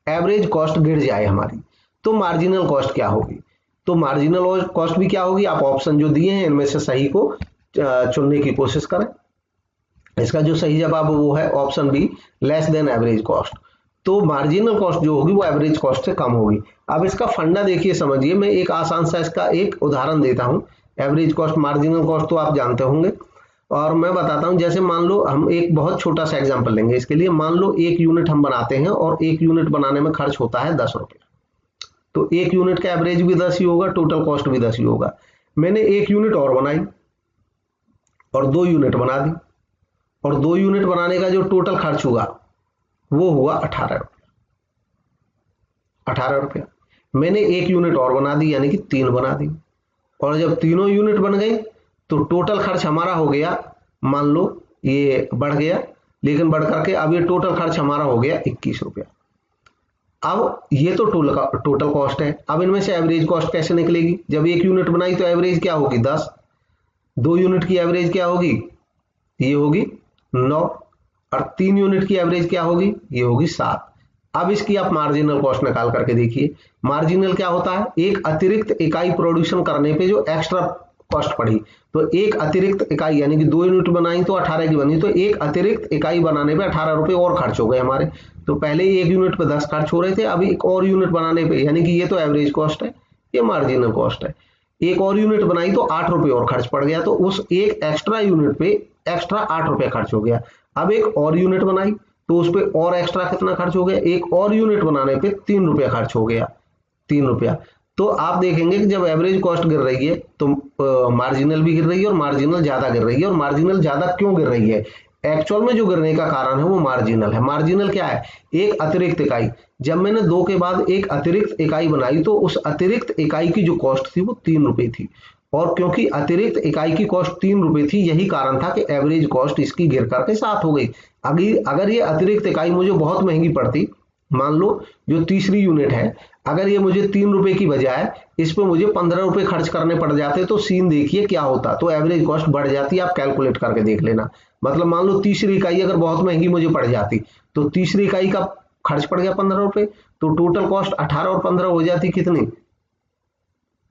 एवरेज कॉस्ट गिर जाए हमारी, तो मार्जिनल कॉस्ट क्या होगी। तो मार्जिनल कॉस्ट भी क्या होगी, आप ऑप्शन जो दिए हैं इनमें से सही को चुनने की कोशिश करें। इसका जो सही जवाब वो है option B, less than average cost. तो मार्जिनल कॉस्ट जो होगी वो एवरेज कॉस्ट से कम होगी। अब इसका फंडा देखिए, समझिए, मैं एक आसान सा इसका एक उदाहरण देता हूं। एवरेज कॉस्ट, मार्जिनल कॉस्ट तो आप जानते होंगे। और मैं बताता हूं, जैसे मान लो हम एक बहुत छोटा सा एग्जांपल लेंगे इसके लिए। मान लो 1 यूनिट हम बनाते हैं और 1 यूनिट बनाने में खर्च होता है 10 रुपये, तो 1 यूनिट का एवरेज भी 10 ही होगा, टोटल कॉस्ट भी 10 ही होगा। मैंने 1 यूनिट और बनाई और 2 यूनिट बना दी, और 2 यूनिट बनाने का जो टोटल खर्च हुआ वो हुआ 18 रुपये। 18 रुपया। मैंने 1 यूनिट और बना दी यानी कि 3 बना दी, और जब तीनों यूनिट बन गई तो टोटल खर्च हमारा हो गया, मान लो ये बढ़ गया, लेकिन बढ़ करके अब ये टोटल खर्च हमारा हो गया 21 रुपया। अब ये तो टोटल कॉस्ट है। अब इनमें से एवरेज कॉस्ट कैसे निकलेगी? जब 1 यूनिट बनाई तो एवरेज क्या होगी? 10। 2 यूनिट की एवरेज क्या होगी? ये होगी 9। और 3 यूनिट की एवरेज क्या होगी? ये होगी 7। अब इसकी आप मार्जिनल कॉस्ट निकाल करके देखिए। मार्जिनल क्या होता है? एक अतिरिक्त इकाई प्रोड्यूशन करने पे जो एक्स्ट्रा कॉस्ट पड़ी, तो एक अतिरिक्त इकाई यानी कि 2 यूनिट बनाई तो 18 की बनी, तो एक अतिरिक्त इकाई बनाने पे 18 रुपए और खर्च हो गए हमारे। तो पहले 1 यूनिट पे 10 खर्च हो रहे थे, अब एक और यूनिट बनाने पे, यानी कि ये तो एवरेज कॉस्ट है, ये मार्जिनल कॉस्ट है। एक और यूनिट बनाई तो 8 रुपए और खर्च पड़ गया, तो उस एक एक्स्ट्रा यूनिट पे एक्स्ट्रा 8 रुपए खर्च हो गया। अब एक और यूनिट बनाई तो उस पर और एक्स्ट्रा कितना खर्च हो गया? एक और यूनिट बनाने पे 3 रुपया खर्च हो गया, 3 रुपया। तो आप देखेंगे कि जब एवरेज कॉस्ट गिर रही है तो मार्जिनल भी गिर रही है, और मार्जिनल ज्यादा गिर रही है। और मार्जिनल ज्यादा क्यों गिर रही है? एक्चुअल में जो गिरने का कारण है वो मार्जिनल है। मार्जिनल क्या है? एक अतिरिक्त इकाई। जब मैंने 2 के बाद एक अतिरिक्त इकाई बनाई तो उस अतिरिक्त इकाई की जो कॉस्ट थी वो 3 रुपए थी, और क्योंकि अतिरिक्त इकाई की कॉस्ट 3 रुपए थी, यही कारण था कि एवरेज कॉस्ट इसकी गिर करके 7 हो गई। अगर ये अतिरिक्त इकाई मुझे बहुत महंगी पड़ती, मान लो जो तीसरी यूनिट है, अगर ये मुझे 3 रुपए की बजाय इस पे मुझे 15 रुपए खर्च करने पड़ जाते तो सीन देखिए क्या होता, तो एवरेज कॉस्ट बढ़ जाती। आप कैलकुलेट करके देख लेना। मतलब मान लो तीसरी इकाई अगर बहुत महंगी मुझे पड़ जाती, तो तीसरी इकाई का खर्च पड़ गया 15 रुपए, तो टोटल कॉस्ट 18 और 15 हो जाती कितनी?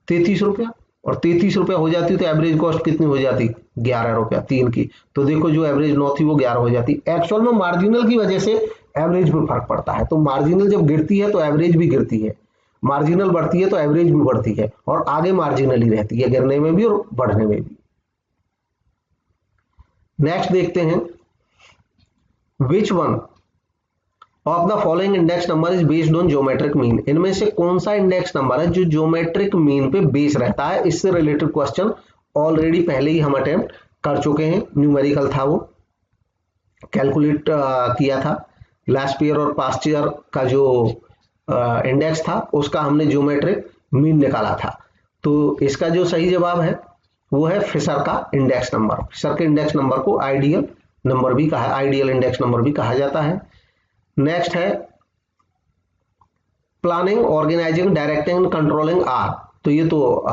33 रुपया। और 33 रुपया हो जाती तो एवरेज कॉस्ट कितनी हो जाती? 11 रुपया 3 की। तो देखो जो एवरेज 9 थी वो 11 हो जाती। एक्चुअल में मार्जिनल की वजह से एवरेज में फर्क पड़ता है। तो मार्जिनल जब गिरती है तो एवरेज भी गिरती है, मार्जिनल बढ़ती है तो एवरेज भी बढ़ती है, और आगे मार्जिनल ही रहती है, गिरने में भी और बढ़ने में भी। नेक्स्ट देखते हैं, which one of the following index number is based on geometric mean. इनमें से कौन सा इंडेक्स नंबर है जो ज्योमेट्रिक मीन पे बेस रहता है? इससे रिलेटेड क्वेश्चन ऑलरेडी पहले ही हम अटेम्प्ट कर चुके हैं। न्यूमेरिकल था, वो कैलकुलेट किया था। लास्पियर और पास्चर का जो इंडेक्स था उसका हमने ज्योमेट्रिक मीन निकाला था। तो इसका जो सही जवाब है वो है फिशर का इंडेक्स नंबर। फिशर के इंडेक्स नंबर को आइडियल नंबर भी कहा, आइडियल इंडेक्स नंबर भी कहा जाता है। नेक्स्ट है planning, organising, directing and controlling are. तो ये तो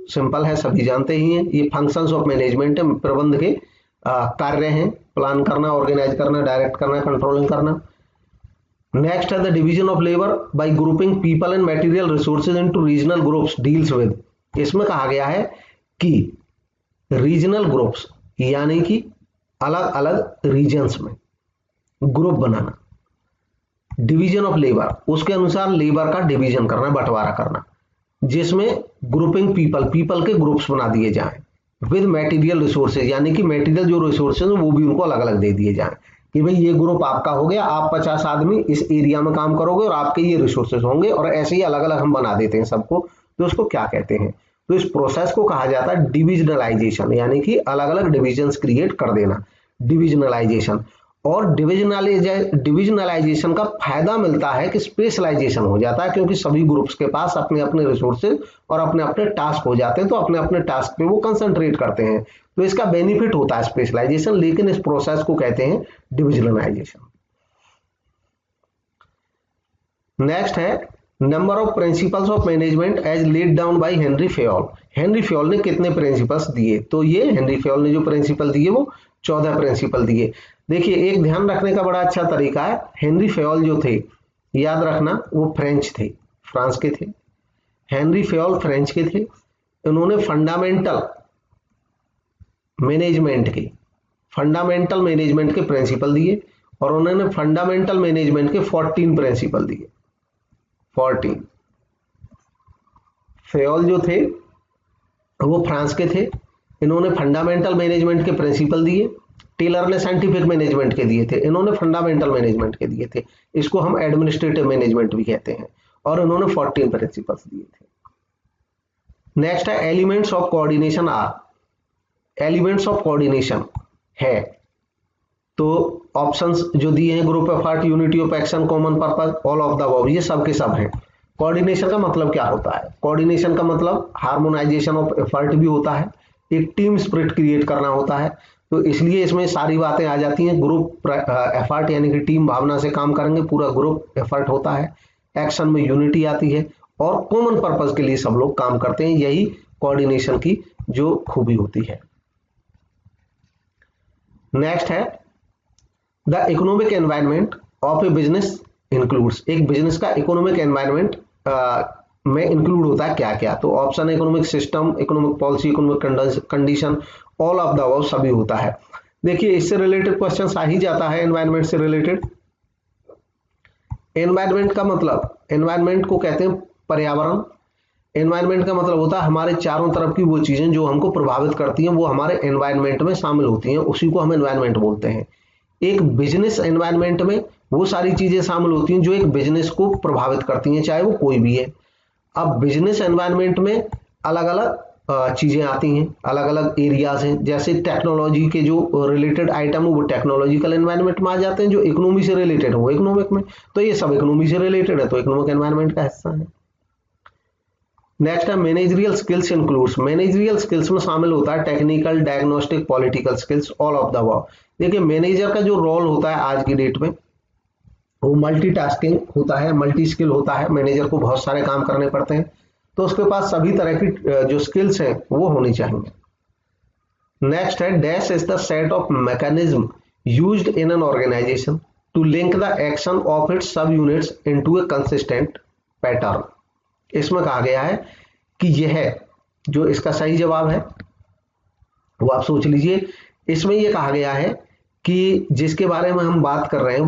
सिंपल है, सभी जानते ही हैं। ये फंक्शंस ऑफ मैनेजमेंट है, प्रबंध के कार्य हैं। प्लान करना, ऑर्गेनाइज करना, डायरेक्ट करना, कंट्रोलिंग करना। नेक्स्ट है the division of labour by grouping people and material resources into regional groups deals with. इसमें कहा गया है कि रीजनल ग्रुप्स यानी कि अलग अलग रीजन्स में group banana. Division of labour, उसके अनुसार लेबर का डिवीजन करना, बंटवारा करना, जिसमें ग्रुपिंग पीपल के ग्रुप्स बना दिए जाएं विद मटेरियल रिसोर्सेज, यानी कि मटेरियल जो रिसोर्सेज वो भी उनको अलग अलग दे दिए जाएं कि भाई ये ग्रुप आपका हो गया, आप 50 आदमी इस एरिया में काम करोगे और आपके ये रिसोर्सेज होंगे, और ऐसे ही अलग अलग हम बना देते हैं सबको। तो उसको क्या कहते हैं? तो इस प्रोसेस को कहा जाता है डिविजनलाइजेशन, यानी कि अलग अलग डिविजन्स क्रिएट कर देना, डिविजनलाइजेशन। और डिविजनलाइजेशन का फायदा मिलता है कि स्पेशलाइजेशन हो जाता है, क्योंकि सभी ग्रुप्स के पास अपने अपने रिसोर्सेज और अपने अपने टास्क हो जाते हैं, तो अपने अपने टास्क पे वो कंसंट्रेट करते हैं। तो इसका बेनिफिट होता है स्पेशलाइजेशन, लेकिन इस प्रोसेस को कहते हैं डिविजनलाइजेशन। नेक्स्ट है number of principles of management as laid down by Henry Fayol. Henry Fayol ने कितने प्रिंसिपल्स दिए? तो ये हेनरी फेयोल ने जो प्रिंसिपल दिए वो 14 प्रिंसिपल दिए। देखिए एक ध्यान रखने का बड़ा अच्छा तरीका है, हेनरी फेयोल जो थे, याद रखना वो फ्रेंच थे, फ्रांस के थे। हेनरी फेयोल फ्रेंच के थे। उन्होंने फंडामेंटल मैनेजमेंट के प्रिंसिपल दिए, और उन्होंने फंडामेंटल मैनेजमेंट के 14 प्रिंसिपल दिए। 14। फेयोल जो थे वो फ्रांस के थे, इन्होंने फंडामेंटल मैनेजमेंट के प्रिंसिपल दिए, टेलर ने साइंटिफिक मैनेजमेंट के दिए थे, इन्होंने फंडामेंटल मैनेजमेंट के दिए थे, इसको हम एडमिनिस्ट्रेटिव मैनेजमेंट भी कहते हैं, और इन्होंने 14 प्रिंसिपल्स दिए थे। नेक्स्ट है elements of coordination are. Elements of coordination है तो ऑप्शंस जो दिए हैं, group effort, unity of action, common purpose, all of the above, ये सब के सब हैं। कोऑर्डिनेशन का मतलब क्या होता है? कोऑर्डिनेशन का मतलब हार्मोनाइजेशन ऑफ एफर्ट भी होता है, एक टीम स्पिरिट क्रिएट करना होता है, तो इसलिए इसमें सारी बातें आ जाती हैं। ग्रुप एफर्ट यानी कि टीम भावना से काम करेंगे, पूरा ग्रुप एफर्ट होता है। एक्शन में यूनिटी आती है, और कॉमन पर्पस के लिए सब लोग काम करते हैं, यही कोऑर्डिनेशन की जो खूबी होती है। नेक्स्ट है the economic environment of A business includes. एक बिजनेस का इकोनॉमिक एनवायरनमेंट में इंक्लूड होता है क्या क्या? तो ऑप्शन है economic system, economic policy, economic condition, all of the above, सभी होता है। देखिए इससे रिलेटेड क्वेश्चन आ ही जाता है, एनवायरनमेंट से रिलेटेड। एनवायरनमेंट का मतलब, एनवायरनमेंट को कहते हैं पर्यावरण। एनवायरनमेंट का मतलब होता है हमारे चारों तरफ की वो चीजें जो हमको प्रभावित करती हैं, वो हमारे एनवायरनमेंट में शामिल होती हैं, उसी को हम एनवायरनमेंट बोलते हैं। एक बिजनेस एनवायरनमेंट में वो सारी चीजें शामिल होती हैं जो एक बिजनेस को प्रभावित करती हैं, चाहे वो कोई भी है। अब बिजनेस एनवायरनमेंट में अलग अलग चीजें आती हैं, अलग अलग एरियाज हैं। जैसे टेक्नोलॉजी के जो रिलेटेड आइटम है वो टेक्नोलॉजिकल एनवायरनमेंट में आ जाते हैं, जो इकोनॉमी से रिलेटेड है वो इकोनॉमिक में, तो ये सब इकोनॉमी से रिलेटेड है, तो इकोनॉमिक एनवायरनमेंट का हिस्सा है। नेक्स्ट है managerial skills includes. Managerial skills में शामिल होता है technical, diagnostic, political skills, all of the above. देखिए मैनेजर का जो रोल होता है आज की डेट में, वो मल्टीटास्किंग होता है, मल्टी स्किल होता है। मैनेजर को बहुत सारे काम करने पड़ते हैं, तो उसके पास सभी तरह की जो स्किल्स हैं वो होनी चाहिए। नेक्स्ट है dash is the set of mechanism used in an organisation to link the action of its sub units into a consistent pattern. इसमें कहा गया है कि यह जो इसका सही जवाब है वो आप सोच लीजिए। इसमें यह कहा गया है कि जिसके बारे में हम बात कर रहे हैं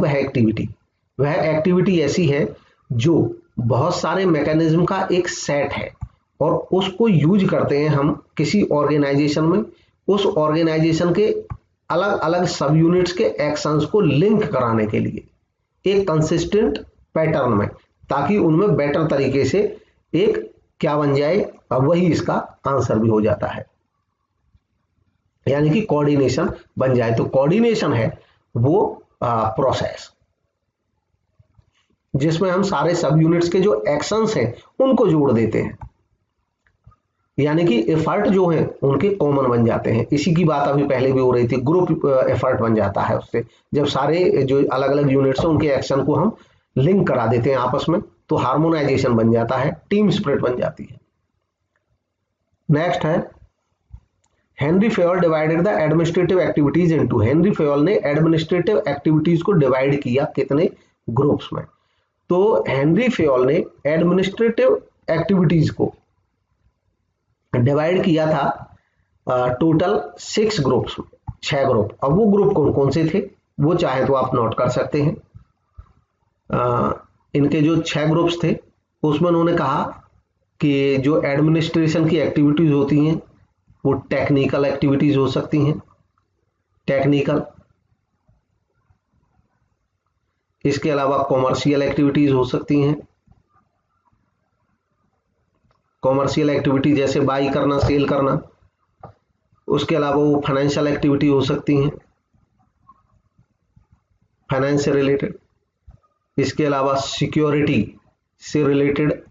वह एक्टिविटी ऐसी है जो बहुत सारे मैकेनिज्म का एक सेट है, और उसको यूज करते हैं हम किसी ऑर्गेनाइजेशन में, उस ऑर्गेनाइजेशन के अलग अलग सब यूनिट्स के एक्शंस को लिंक कराने के लिए एक कंसिस्टेंट पैटर्न में, ताकि उनमें बेटर तरीके से एक क्या बन जाए, अब वही इसका आंसर भी हो जाता है, यानी कि कोऑर्डिनेशन बन जाए। तो कोऑर्डिनेशन है वो प्रोसेस जिसमें हम सारे सब यूनिट्स के जो एक्शंस हैं उनको जोड़ देते हैं, यानी कि एफर्ट जो है उनके कॉमन बन जाते हैं। इसी की बात अभी पहले भी हो रही थी, ग्रुप एफर्ट बन जाता है उससे, जब सारे जो अलग अलग यूनिट्स हैं उनके एक्शन को हम लिंक करा देते हैं आपस में, तो हार्मोनाइजेशन बन जाता है, टीम स्पिरिट बन जाती है। नेक्स्ट है Henry Fayol divided the administrative activities into. Henry Fayol ने एडमिनिस्ट्रेटिव एक्टिविटीज को डिवाइड किया कितने ग्रुप्स में? तो हेनरी फेयोल ने एडमिनिस्ट्रेटिव एक्टिविटीज को डिवाइड किया था टोटल 6 ग्रुप्स में, 6 ग्रुप। अब वो ग्रुप कौन कौन से थे वो चाहे तो आप नोट कर सकते हैं। इनके जो 6 ग्रुप्स थे उसमें उन्होंने कहा कि जो एडमिनिस्ट्रेशन की एक्टिविटीज होती हैं वो टेक्निकल एक्टिविटीज हो सकती हैं, टेक्निकल। इसके अलावा कॉमर्शियल एक्टिविटीज हो सकती हैं, कॉमर्शियल एक्टिविटी जैसे बाई करना, सेल करना। उसके अलावा वो फाइनेंशियल एक्टिविटी हो सकती हैं, फाइनेंस से रिलेटेड। इसके अलावा सिक्योरिटी से रिलेटेड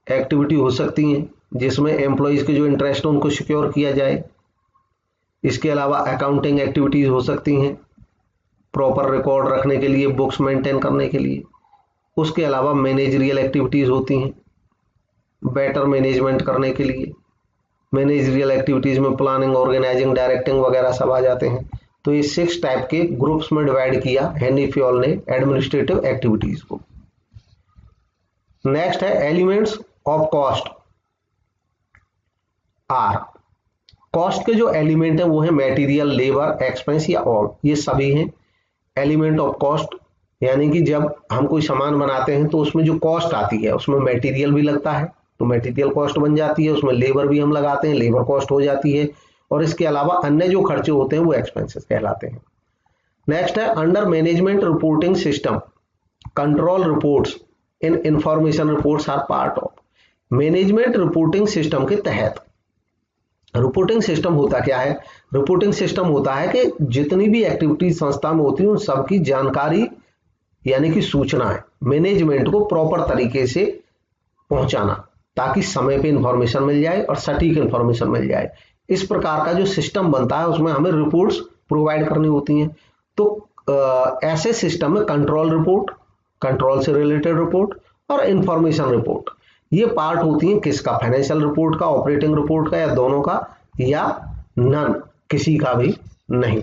एक्टिविटी हो सकती हैं, जिसमें एम्प्लॉइज के जो इंटरेस्ट है उनको सिक्योर किया जाए। इसके अलावा अकाउंटिंग एक्टिविटीज हो सकती हैं, प्रॉपर रिकॉर्ड रखने के लिए, बुक्स मेंटेन करने के लिए। उसके अलावा मैनेजरियल एक्टिविटीज होती हैं, बेटर मैनेजमेंट करने के लिए। मैनेजरियल एक्टिविटीज में प्लानिंग, ऑर्गेनाइजिंग, डायरेक्टिंग वगैरह सब आ जाते हैं। तो ये 6 टाइप के ग्रुप्स में डिवाइड किया हेनरी फेयोल ने एडमिनिस्ट्रेटिव एक्टिविटीज को। नेक्स्ट है elements of cost are. Cost के जो एलिमेंट है वो है मटेरियल, लेबर, एक्सपेंस या ऑल, ये सभी हैं एलिमेंट ऑफ कॉस्ट। यानी कि जब हम कोई सामान बनाते हैं तो उसमें जो कॉस्ट आती है उसमें मटेरियल भी लगता है, तो मटेरियल कॉस्ट बन जाती है, उसमें लेबर भी हम लगाते हैं, लेबर कॉस्ट हो जाती है, और इसके अलावा अन्य जो खर्चे होते हैं वो एक्सपेंसेस कहलाते हैं। नेक्स्ट है under management reporting system control reports in information reports are part of. Management reporting system के तहत रिपोर्टिंग सिस्टम होता क्या है? रिपोर्टिंग सिस्टम होता है कि जितनी भी एक्टिविटीज संस्था में होती है उन सबकी जानकारी यानी कि सूचनाएं मैनेजमेंट को प्रॉपर तरीके से पहुंचाना, ताकि समय पे इंफॉर्मेशन मिल जाए और सटीक इंफॉर्मेशन मिल जाए। इस प्रकार का जो सिस्टम बनता है उसमें हमें रिपोर्ट्स प्रोवाइड करनी होती हैं। तो ऐसे सिस्टम में कंट्रोल रिपोर्ट, कंट्रोल से रिलेटेड रिपोर्ट और इंफॉर्मेशन रिपोर्ट, ये पार्ट होती हैं किसका? फाइनेंशियल रिपोर्ट का, ऑपरेटिंग रिपोर्ट का, या दोनों का, या नन, किसी का भी नहीं।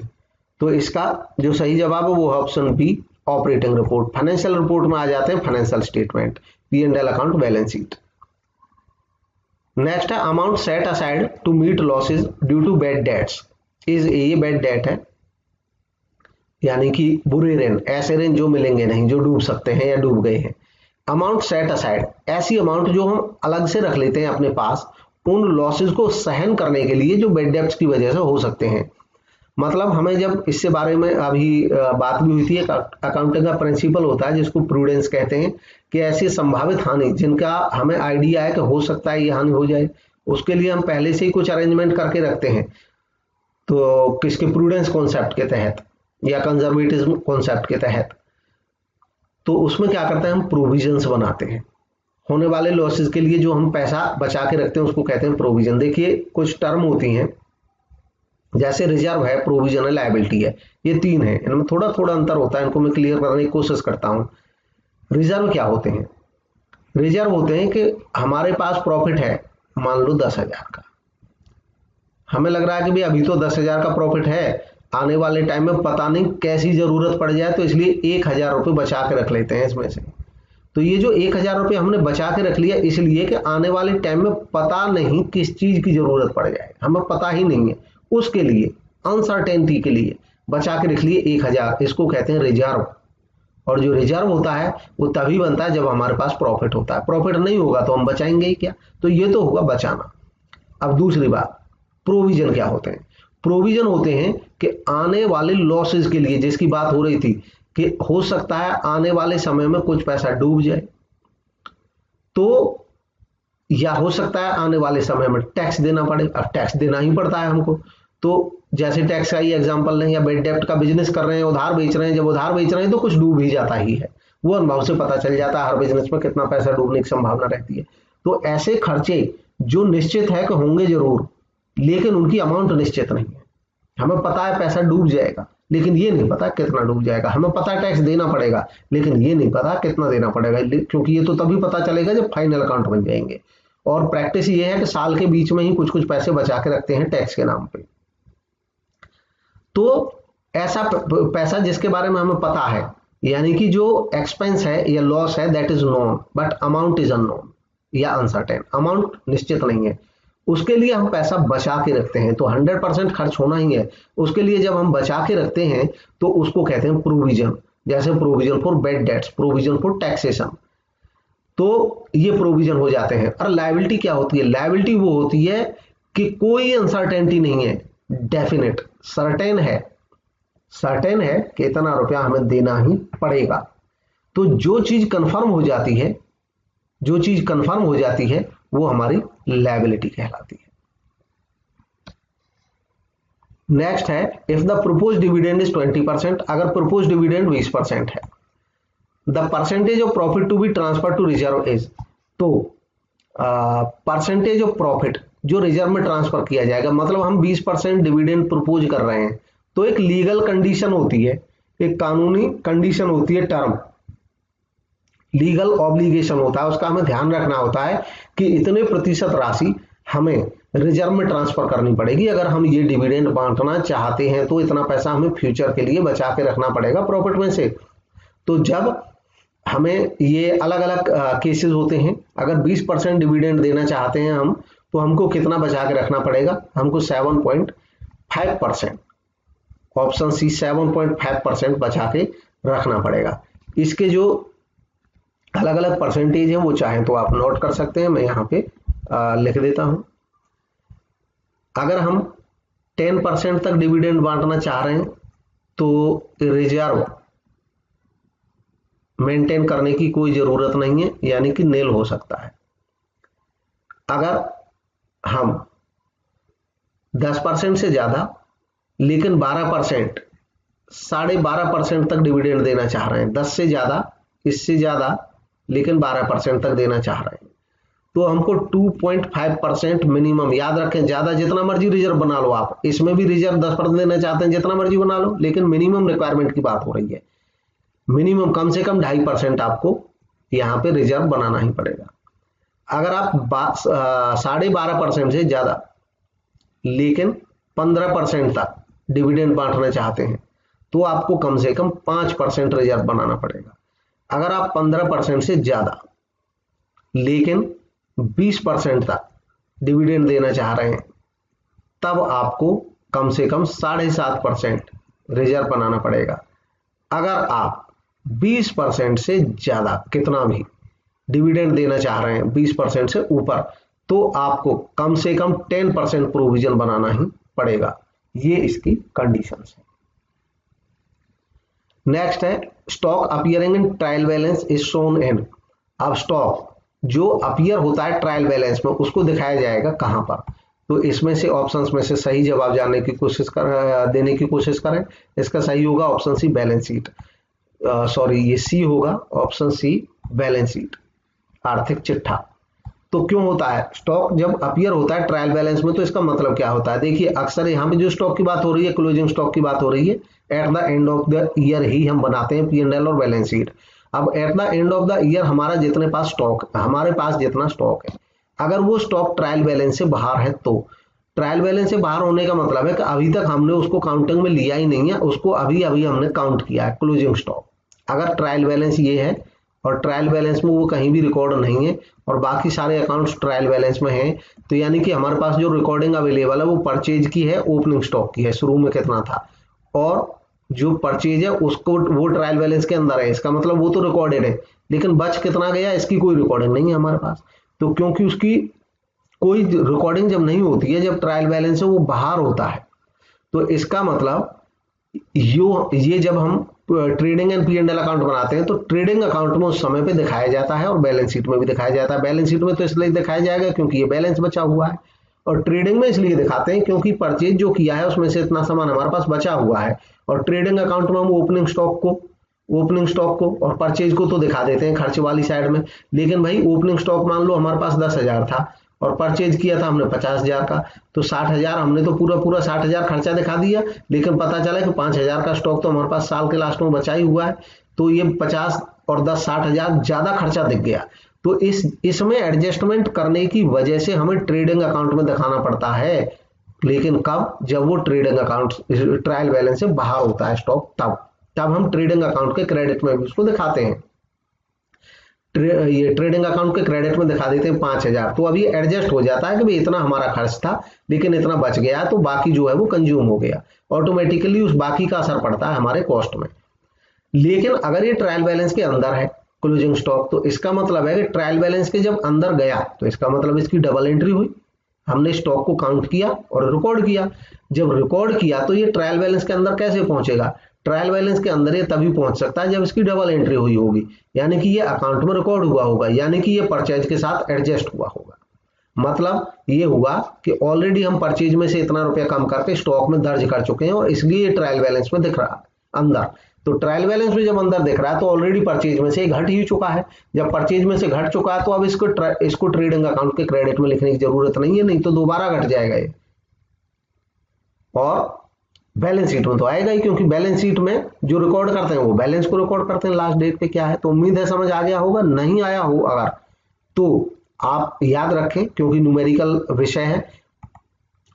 तो इसका जो सही जवाब है वो option B, operating report. Financial report में आ जाते हैं financial statement, P&L account, balance sheet. Next है amount set aside to meet losses due to bad debts is, ये बैड डेट है यानी कि बुरे ऋण, ऐसे ऋण जो मिलेंगे नहीं, जो डूब सकते हैं या डूब गए हैं। अमाउंट सेट असाइड, ऐसी अमाउंट जो हम अलग से रख लेते हैं अपने पास उन लॉसेज को सहन करने के लिए जो बैड डेट्स की वजह से हो सकते हैं। मतलब हमें जब इससे बारे में अभी बात भी हुई थी, एक अकाउंटिंग का प्रिंसिपल होता है जिसको प्रूडेंस कहते हैं, कि ऐसी संभावित हानि जिनका हमें आइडिया है कि हो सकता है ये हानि हो जाए, उसके लिए हम पहले से ही कुछ अरेंजमेंट करके रखते हैं। तो किसके? प्रूडेंस कॉन्सेप्ट के तहत या कंजर्वेटिज्म कॉन्सेप्ट के तहत। तो उसमें क्या करते हैं, हम प्रोविजंस बनाते हैं होने वाले लॉसेज के लिए, जो हम पैसा बचा के रखते हैं उसको कहते हैं प्रोविजन। देखिए कुछ टर्म होती हैं, जैसे रिजर्व है, प्रोविजन है, लायबिलिटी है, ये तीन है, इनमें थोड़ा थोड़ा अंतर होता है, इनको मैं क्लियर करने की कोशिश करता हूं। रिजर्व क्या होते हैं? रिजर्व होते हैं कि हमारे पास प्रॉफिट है, मान लो 10,000 का, हमें लग रहा है कि भाई अभी तो 10,000 का प्रॉफिट है, आने वाले टाइम में पता नहीं कैसी जरूरत पड़ जाए, तो इसलिए 1,000 रुपये बचा के रख लेते हैं इसमें से। तो ये जो 1,000 रुपये हमने बचा के रख लिया इसलिए कि आने वाले टाइम में पता नहीं किस चीज की जरूरत पड़ जाए, हमें पता ही नहीं है, उसके लिए अनसर्टेनिटी के लिए बचा के रख लिए 1,000, इसको कहते हैं रिजर्व। और जो रिजर्व होता है वो तभी बनता है जब हमारे पास प्रॉफिट होता है, प्रॉफिट नहीं होगा तो हम बचाएंगे ही क्या? तो ये तो होगा बचाना। अब दूसरी बात, प्रोविजन क्या होते हैं? प्रोविजन होते हैं कि आने वाले लॉसेज के लिए, जिसकी बात हो रही थी कि हो सकता है आने वाले समय में कुछ पैसा डूब जाए, तो या हो सकता है आने वाले समय में टैक्स देना पड़े, अब टैक्स देना ही पड़ता है हमको। तो जैसे टैक्स का ही एग्जांपल लें, या बेड डेप्ट का बिजनेस कर रहे हैं, उधार बेच रहे हैं, जब उधार बेच रहे हैं तो कुछ डूब ही जाता ही है, वो अनुभव से पता चल जाता है हर बिजनेस में कितना पैसा डूबने की संभावना रहती है। तो ऐसे खर्चे जो निश्चित है कि होंगे जरूर, लेकिन उनकी अमाउंट निश्चित नहीं है, हमें पता है पैसा डूब जाएगा लेकिन ये नहीं पता कितना डूब जाएगा, हमें पता है टैक्स देना पड़ेगा लेकिन ये नहीं पता कितना देना पड़ेगा, क्योंकि ये तो तभी पता चलेगा जब फाइनल अकाउंट बन जाएंगे। और प्रैक्टिस ये है कि साल के बीच में ही कुछ कुछ पैसे बचा के रखते हैं टैक्स के नाम पे। तो ऐसा पैसा जिसके बारे में हमें पता है, यानी कि जो एक्सपेंस है या लॉस है that is known but amount is unknown या अनसर्टेन, अमाउंट निश्चित नहीं है, उसके लिए हम पैसा बचा के रखते हैं। तो 100% खर्च होना ही है, उसके लिए जब हम बचा के रखते हैं तो उसको कहते हैं प्रोविजन। जैसे provision for bad debts, provision for taxation, तो ये प्रोविजन हो जाते हैं। और लायबिलिटी क्या होती है? लायबिलिटी वो होती है कि कोई अनसर्टेनिटी नहीं है, डेफिनेट सर्टेन है, सर्टेन है कि इतना रुपया हमें देना ही पड़ेगा। तो जो चीज कंफर्म हो जाती है, जो चीज कंफर्म हो जाती है वो हमारी लायबिलिटी कहलाती है। नेक्स्ट है if the propose dividend is 20%, अगर प्रपोज डिविडेंड 20% है, the percentage of profit to be transfer to reserve is, तो परसेंटेज ऑफ प्रॉफिट जो रिजर्व में ट्रांसफर किया जाएगा, मतलब हम 20% डिविडेंड प्रपोज कर रहे हैं, तो एक लीगल कंडीशन होती है, एक कानूनी कंडीशन होती है, टर्म लीगल ऑब्लिगेशन होता है, उसका हमें ध्यान रखना होता है कि इतने प्रतिशत राशि हमें रिजर्व में ट्रांसफर करनी पड़ेगी अगर हम ये डिविडेंड बांटना चाहते हैं, तो इतना पैसा हमें फ्यूचर के लिए बचा के रखना पड़ेगा प्रॉफिट में से। तो जब हमें ये अलग अलग केसेस होते हैं, अगर 20% डिविडेंड देना चाहते हैं हम, तो हमको कितना बचा के रखना पड़ेगा? हमको 7.5%, ऑप्शन सी 7.5% बचा के रखना पड़ेगा। इसके जो अलग अलग परसेंटेज है, वो चाहें तो आप नोट कर सकते हैं, मैं यहाँ पे लिख देता हूं। अगर हम 10% तक डिविडेंड बांटना चाह रहे हैं तो रिजर्व मेंटेन करने की कोई जरूरत नहीं है, यानी कि नील हो सकता है। अगर हम 10% से ज्यादा लेकिन 12%, 12.5% तक डिविडेंड देना चाह रहे हैं, 10 से ज्यादा, इससे ज्यादा लेकिन 12% तक देना चाह रहे हैं, तो हमको 2.5% मिनिमम, याद रखें ज्यादा जितना मर्जी रिजर्व बना लो आप, इसमें भी रिजर्व 10% देना चाहते हैं जितना मर्जी बना लो, लेकिन मिनिमम रिक्वायरमेंट की बात हो रही है, मिनिमम कम से कम 2.5% आपको यहां पे रिजर्व बनाना ही पड़ेगा। अगर आप 12.5% से ज्यादा लेकिन 15% तक डिविडेंड बांटना चाहते हैं तो आपको कम से कम 5% रिजर्व बनाना पड़ेगा। अगर आप 15% से ज्यादा लेकिन 20% तक डिविडेंड देना चाह रहे हैं तब आपको कम से कम 7.5% रिजर्व बनाना पड़ेगा। अगर आप 20% से ज्यादा कितना भी डिविडेंड देना चाह रहे हैं, 20% से ऊपर, तो आपको कम से कम 10% प्रोविजन बनाना ही पड़ेगा। ये इसकी कंडीशंस है। नेक्स्ट है stock appearing in trial balance is shown in. अब स्टॉक जो अपीयर होता है ट्रायल बैलेंस में उसको दिखाया जाएगा कहां पर, तो इसमें से ऑप्शंस में से सही जवाब जानने की कोशिश देने की कोशिश करें। इसका सही होगा option C balance sheet, sorry ये सी होगा, ऑप्शन सी बैलेंस शीट, आर्थिक चिट्ठा। तो क्यों होता है स्टॉक जब अपीयर होता है ट्रायल बैलेंस में, तो इसका मतलब क्या होता है, देखिए अक्सर यहाँ पे जो स्टॉक की बात हो रही है क्लोजिंग स्टॉक की बात हो रही है, at the end of the year ही हम बनाते हैं P&L और बैलेंस शीट। अब at the end of the year हमारा जितने पास स्टॉक, हमारे पास जितना स्टॉक है, अगर वो स्टॉक ट्रायल बैलेंस से बाहर है, तो ट्रायल बैलेंस से बाहर होने का मतलब है कि अभी तक हमने उसको काउंटिंग में लिया ही नहीं है, उसको अभी अभी हमने काउंट किया है क्लोजिंग स्टॉक। अगर ट्रायल बैलेंस ये है और ट्रायल बैलेंस में वो कहीं भी रिकॉर्ड नहीं है और बाकी सारे अकाउंट्स ट्रायल बैलेंस में हैं, तो यानी कि हमारे पास जो रिकॉर्डिंग अवेलेबल है वो परचेज की है, ओपनिंग स्टॉक की है, शुरू में कितना था, और जो परचेज है उसको वो ट्रायल बैलेंस के अंदर है, इसका मतलब वो तो रिकॉर्डेड है, लेकिन बच कितना गया इसकी कोई रिकॉर्डिंग नहीं है हमारे पास। तो क्योंकि उसकी कोई रिकॉर्डिंग जब नहीं होती है, जब ट्रायल बैलेंस से वो बाहर होता है, तो इसका मतलब ये जब हम ट्रेडिंग एंड P&L अकाउंट बनाते हैं तो ट्रेडिंग अकाउंट में उस समय पे दिखाया जाता है और बैलेंस शीट में भी दिखाया जाता है। बैलेंस शीट में तो इसलिए दिखाया जाएगा क्योंकि ये बैलेंस बचा हुआ है, और ट्रेडिंग में इसलिए दिखाते हैं क्योंकि परचेज जो किया है उसमें से इतना सामान हमारे पास बचा हुआ है, और ट्रेडिंग अकाउंट में हम ओपनिंग स्टॉक को और परचेज को तो दिखा देते हैं खर्च वाली साइड में। लेकिन भाई ओपनिंग स्टॉक मान लो हमारे पास 10,000 था और परचेज किया था हमने 50,000 का, तो 60,000 हमने तो पूरा 60,000 खर्चा दिखा दिया, लेकिन पता चला कि 5,000 का स्टॉक तो हमारे पास साल के लास्ट में बचा ही हुआ है, तो ये 50 और 10 60,000 ज्यादा खर्चा दिख गया। तो इसमें एडजस्टमेंट करने की वजह से हमें ट्रेडिंग अकाउंट में दिखाना पड़ता है, लेकिन कब, जब वो ट्रेडिंग अकाउंट ट्रायल बैलेंस से बाहर होता है स्टॉक, तब हम ट्रेडिंग अकाउंट के क्रेडिट में भी उसको दिखाते हैं। ये ट्रेडिंग अकाउंट के क्रेडिट में दिखा देते हैं 5,000, तो अभी एडजस्ट हो जाता है कि भाई इतना हमारा खर्च था लेकिन इतना बच गया, तो बाकी जो है वो कंज्यूम हो गया, ऑटोमेटिकली उस बाकी का असर पड़ता है हमारे कॉस्ट में। लेकिन अगर ये ट्रायल बैलेंस के अंदर है क्लोजिंग स्टॉक, तो इसका मतलब है कि ट्रायल बैलेंस के जब अंदर गया तो इसका मतलब इसकी डबल एंट्री हुई, हमने स्टॉक को काउंट किया और रिकॉर्ड किया। जब रिकॉर्ड किया तो ये ट्रायल बैलेंस के अंदर कैसे पहुंचेगा, ट्रायल बैलेंस के अंदर ये तभी पहुंच सकता है जब इसकी डबल एंट्री हुई होगी, यानी कि ये अकाउंट में रिकॉर्ड हुआ होगा, यानी कि ये परचेज के साथ एडजस्ट हुआ होगा। मतलब ये हुआ कि ऑलरेडी हम परचेज में से इतना रुपया कम करके स्टॉक में दर्ज कर चुके हैं और इसलिए ये ट्रायल बैलेंस में दिख रहा अंदर। तो ट्रायल बैलेंस में जब अंदर दिख रहा है तो ऑलरेडी परचेज में से घट ही चुका है, जब परचेज में से घट चुका है तो अब इसको ट्रेडिंग अकाउंट के क्रेडिट में लिखने की जरूरत नहीं है, नहीं तो दोबारा घट जाएगा ये, और बैलेंस शीट में तो आएगा ही, क्योंकि बैलेंस शीट में जो रिकॉर्ड करते हैं वो बैलेंस को रिकॉर्ड करते हैं लास्ट डेट पे क्या है। तो उम्मीद है समझ आ गया होगा, नहीं आया हो अगर तो आप याद रखें क्योंकि न्यूमेरिकल विषय है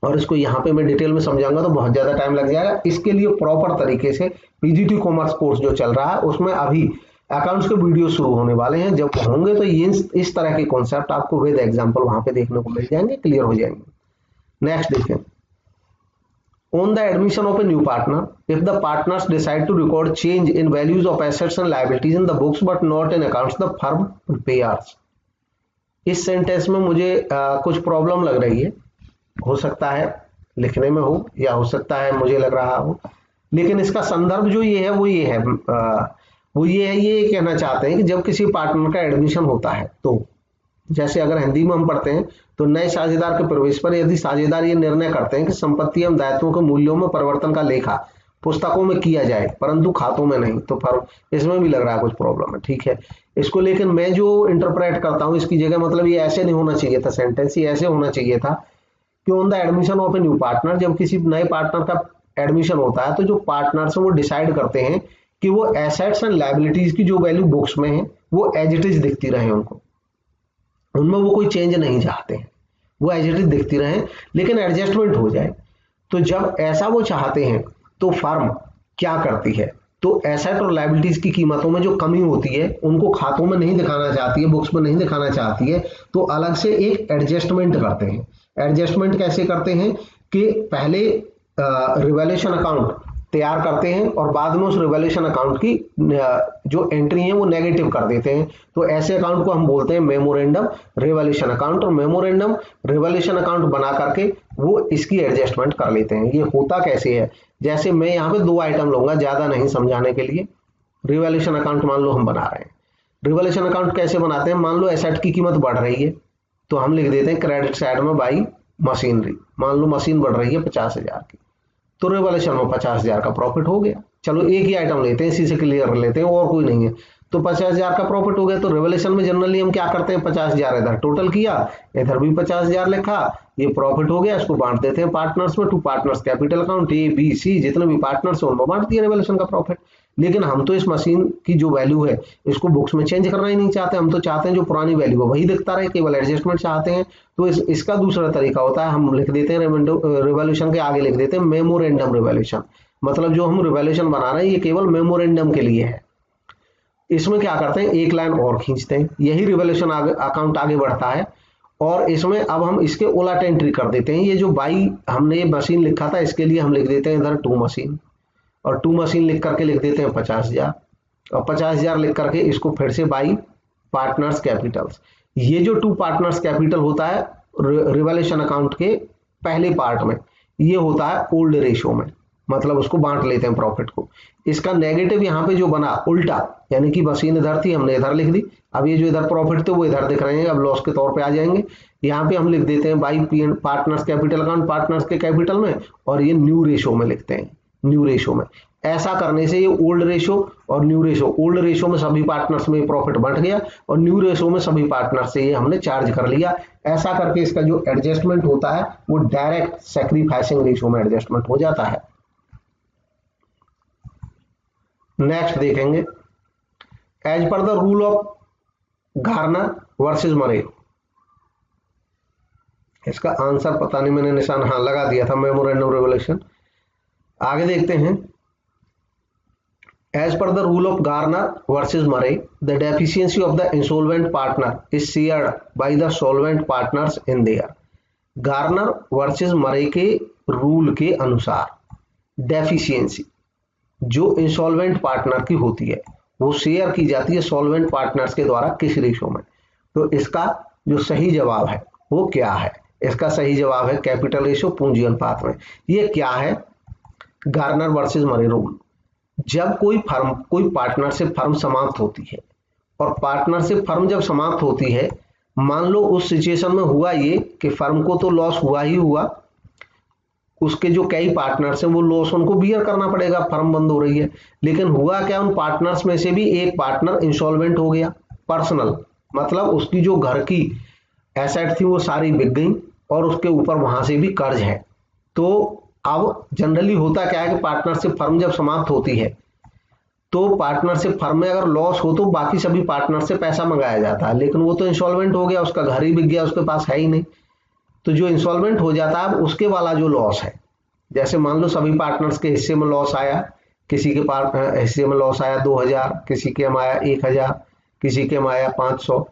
और इसको यहाँ पे मैं डिटेल में समझाऊंगा तो बहुत ज्यादा टाइम लग जाएगा। इसके लिए प्रॉपर तरीके से पीजीटी कॉमर्स कोर्स जो चल रहा है उसमें अभी अकाउंट्स के वीडियो शुरू होने वाले हैं, जब होंगे तो ये इस तरह के कॉन्सेप्ट आपको विद एग्जांपल वहां पे देखने को मिल जाएंगे, क्लियर हो जाएंगे। नेक्स्ट देखें, On the admission of a new partner, if the partners decide to record change in values of assets and liabilities in the books but not in accounts, the firm prepares. इस sentence में मुझे कुछ problem लग रही है, हो सकता है लिखने में हो या हो सकता है मुझे लग रहा हो, लेकिन इसका संदर्भ जो ये है वो ये है, ये कहना चाहते हैं कि जब किसी पार्टनर का एडमिशन होता है तो जैसे अगर हिंदी में हम पढ़ते हैं तो नए साझेदार के प्रवेश पर यदि साझेदार ये निर्णय करते हैं कि संपत्ति एवं दायित्वों के मूल्यों में परिवर्तन का लेखा पुस्तकों में किया जाए परंतु खातों में नहीं, तो फर्म इसमें भी लग रहा है कुछ प्रॉब्लम है, ठीक है इसको, लेकिन मैं जो इंटरप्रेट करता हूं इसकी जगह मतलब ये ऐसे नहीं होना चाहिए था, सेंटेंस ही ऐसे होना चाहिए था कि on the admission of a new partner, जब किसी नए पार्टनर का एडमिशन होता है तो जो पार्टनर्स वो डिसाइड करते हैं कि वो एसेट्स एंड लायबिलिटीज की जो वैल्यू बुक्स में है वो एज इट इज दिखती रहे, उनको उनमें वो कोई चेंज नहीं चाहते हैं, वो एज इट इज दिखती रहे लेकिन एडजस्टमेंट हो जाए। तो जब ऐसा वो चाहते हैं तो फर्म क्या करती है, तो एसेट और लायबिलिटीज की कीमतों में जो कमी होती है उनको खातों में नहीं दिखाना चाहती है, बुक्स में नहीं दिखाना चाहती है, तो अलग से एक एडजस्टमेंट करते हैं। एडजस्टमेंट कैसे करते हैं कि पहले रिवैल्यूएशन अकाउंट तैयार करते हैं और बाद में उस रिवैल्यूएशन अकाउंट की जो एंट्री है वो नेगेटिव कर देते हैं, तो ऐसे अकाउंट को हम बोलते हैं मेमोरेंडम रिवैल्यूएशन अकाउंट, और मेमोरेंडम रिवैल्यूएशन अकाउंट बना करके वो इसकी एडजस्टमेंट कर लेते हैं। ये होता कैसे है, जैसे मैं यहाँ पे 2 आइटम लूंगा ज्यादा नहीं समझाने के लिए। रिवैल्यूएशन अकाउंट मान लो हम बना रहे हैं, रिवैल्यूएशन अकाउंट कैसे बनाते हैं, मान लो एसेट की कीमत बढ़ रही है तो हम लिख देते हैं क्रेडिट साइड में बाई मशीनरी, मान लो मशीन बढ़ रही है 50,000 की, तो रिवैल्यूएशन में 50,000 का प्रॉफिट हो गया। चलो एक ही आइटम लेते हैं, इसी से क्लियर कर लेते हैं और कोई नहीं है, तो 50,000 का प्रॉफिट हो गया। तो रिवैल्यूएशन में जनरली हम क्या करते हैं, 50,000 इधर टोटल किया, इधर भी 50,000 लिखा, ये प्रॉफिट हो गया, इसको बांट देते हैं पार्टनर्स में, 2 partners capital account A B C, जितने भी पार्टनर्स हैं उनको बांट दिया रिवैल्यूएशन का प्रॉफिट। लेकिन हम तो इस मशीन की जो वैल्यू है इसको बुक्स में चेंज करना ही नहीं चाहते, हम तो चाहते हैं जो पुरानी वैल्यू है वही दिखता रहे, केवल एडजस्टमेंट चाहते हैं। तो इसका दूसरा तरीका होता है, हम लिख देते हैं रिवैल्यूएशन के आगे लिख देते हैं मेमोरेंडम रिवैल्यूएशन, मतलब जो हम रिवैल्यूएशन बना रहे हैं ये केवल मेमोरेंडम के लिए है। इसमें क्या करते हैं, एक लाइन और खींचते हैं, यही रिवैल्यूएशन अकाउंट आगे बढ़ता है और इसमें अब हम इसके उलट एंट्री कर देते हैं। ये जो बाई हमने ये मशीन लिखा था इसके लिए हम लिख देते हैं इधर 2 मशीन, और 2 मशीन लिख करके लिख देते हैं 50,000, और 50,000 लिख करके इसको फिर से बाई पार्टनर्स कैपिटल्स। ये जो 2 पार्टनर्स कैपिटल होता है रिवैल्यूएशन अकाउंट के पहले पार्ट में, ये होता है ओल्ड रेशियो में, मतलब उसको बांट लेते हैं प्रॉफिट को। इसका नेगेटिव यहाँ पे जो बना उल्टा, यानी कि मशीन इधर थी हमने इधर लिख दी, अब ये जो इधर प्रॉफिट थे वो इधर दिख रहे हैं, अब लॉस के तौर पे आ जाएंगे। यहाँ पे हम लिख देते हैं by partners capital account partners के कैपिटल में, और ये न्यू रेशियो में लिखते हैं, न्यू रेशियो में। ऐसा करने से ये ओल्ड रेशियो और न्यू रेशियो, ओल्ड रेशियो में सभी पार्टनर्स में प्रॉफिट बढ़ गया और न्यू रेशियो में सभी पार्टनर से ये हमने चार्ज कर लिया। ऐसा करके इसका जो एडजस्टमेंट होता है वो डायरेक्ट सैक्रिफाइसिंग रेशियो में एडजस्टमेंट हो जाता है। नेक्स्ट देखेंगे, as per the rule of Garner versus Murray. इसका आंसर पता नहीं, मैंने निशान हाँ लगा दिया था, मेमोरेंडम रिवॉल्यूशन। आगे देखते हैं, as per the rule of Garner versus Murray the deficiency of the insolvent partner is shared by the solvent partners in their. Garner versus Murray के रूल के अनुसार डेफिशिएंसी जो इंसॉल्वेंट पार्टनर की होती है वो शेयर की जाती है सॉल्वेंट पार्टनर्स के द्वारा किस रेशो में। तो इसका जो सही जवाब है वो क्या है, इसका सही जवाब है कैपिटल रेशो, पूंजी अनुपात में। ये क्या है, गार्नर वर्सेस मरे रूल। जब कोई पार्टनरशिप फर्म समाप्त होती है, और पार्टनरशिप फर्म जब समाप्त होती है, मान लो उस सिचुएशन में हुआ ये कि फर्म को तो लॉस हुआ ही हुआ, उसके जो कई पार्टनर्स हैं वो लॉस उनको बियर करना पड़ेगा, फर्म बंद हो रही है। लेकिन हुआ क्या, उन पार्टनर्स में से भी एक पार्टनर इंसॉल्वेंट हो गया, पर्सनल, मतलब उसकी जो घर की एसेट थी वो सारी बिक गई और उसके ऊपर वहां से भी कर्ज है। तो अब जनरली होता क्या है कि पार्टनरशिप फर्म जब समाप्त होती है तो पार्टनरशिप फर्म में अगर लॉस हो तो बाकी सभी पार्टनर से पैसा मंगाया जाता है, लेकिन वो तो इंसॉल्वेंट हो गया, उसका घर ही बिक गया, उसके पास है ही नहीं। तो जो इंसॉल्वेंट हो जाता है उसके वाला जो लॉस है, जैसे मान लो सभी पार्टनर्स के हिस्से में लॉस आया, किसी के हिस्से में लॉस आया 2,000, किसी के में आया 1,000, किसी के में आया 500।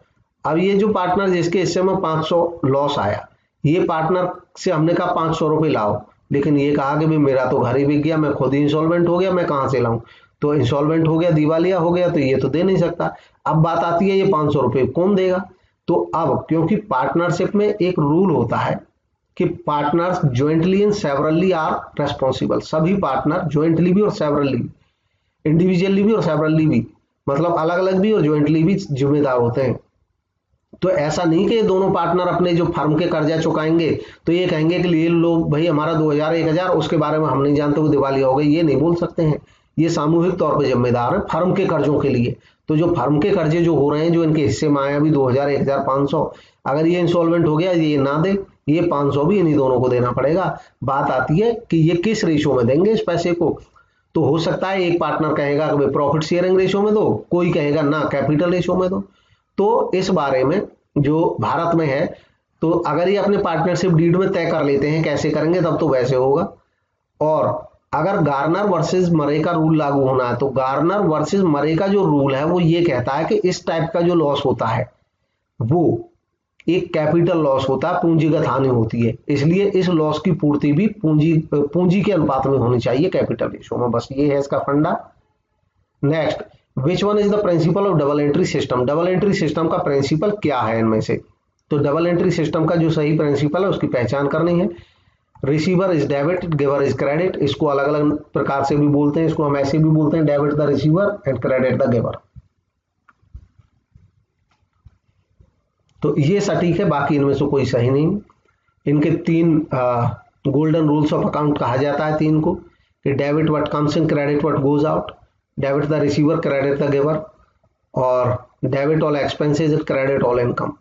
अब ये जो पार्टनर जिसके हिस्से में 500 लॉस आया, ये पार्टनर से हमने कहा 500 रुपये लाओ, लेकिन ये कहा कि भाई मेरा तो घर ही बिक गया, मैं खुद ही इंसॉल्वेंट हो गया, मैं कहाँ से लाऊं, तो इंसॉल्वेंट हो गया, दिवालिया हो गया, तो ये तो दे नहीं सकता। अब बात आती है ये 500 रुपये कौन देगा। तो अब क्योंकि पार्टनरशिप में एक रूल होता है कि partners jointly and severally are responsible, सभी पार्टनर ज्वाइंटली भी और सेवरली भी, इंडिविजुअली भी और सेवरली भी, मतलब अलग अलग भी और ज्वाइंटली भी जिम्मेदार होते हैं। तो ऐसा नहीं कि ये दोनों पार्टनर अपने जो फर्म के कर्जा चुकाएंगे तो ये कहेंगे कि ये लोग भाई हमारा 2000 1000 उसके बारे में हम नहीं जानते, वो दिवालिया हो गई, ये नहीं बोल सकते हैं। ये सामूहिक तौर पर जिम्मेदार है फर्म के कर्जों के लिए। तो जो फर्म के कर्जे जो हो रहे हैं, जो इनके हिस्से में आया अभी 2000 1500, अगर ये इंसॉल्वेंट हो गया, ये ना दे, ये 500 भी इन्हीं दोनों को देना पड़ेगा। बात आती है कि ये किस रेशो में देंगे इस पैसे को। तो हो सकता है एक पार्टनर कहेगा कि प्रॉफिट शेयरिंग रेशो में दो, कोई कहेगा ना कैपिटल रेशो में दो। तो इस बारे में जो भारत में है, तो अगर ये अपने पार्टनरशिप डीड में तय कर लेते हैं कैसे करेंगे तब तो वैसे होगा। और अगर गार्नर वर्सेस मरे का रूल लागू होना है, तो गार्नर वर्सेस मरे का जो रूल है वो ये कहता है कि इस टाइप का जो लॉस होता है वो एक कैपिटल लॉस होता है, पूंजीगत हानि होती है, इसलिए इस लॉस की पूर्ति भी पूंजी के अनुपात में होनी चाहिए, कैपिटल रेशो में। बस ये है इसका फंडा। Next, which one is the principle of double entry system. Double entry system का प्रिंसिपल क्या है इनमें से। तो डबल एंट्री सिस्टम का जो सही प्रिंसिपल है उसकी पहचान करनी है। Receiver is debit, giver is credit. इसको अलग अलग प्रकार से भी बोलते हैं, इसको हम ऐसे भी बोलते हैं, debit the receiver and credit the giver. तो ये सटीक है, बाकी इनमें से कोई सही नहीं। इनके 3 गोल्डन रूल्स ऑफ अकाउंट कहा जाता है 3 को, कि debit what comes in, credit what goes out, debit the receiver, credit the giver, और debit all expenses, credit all income.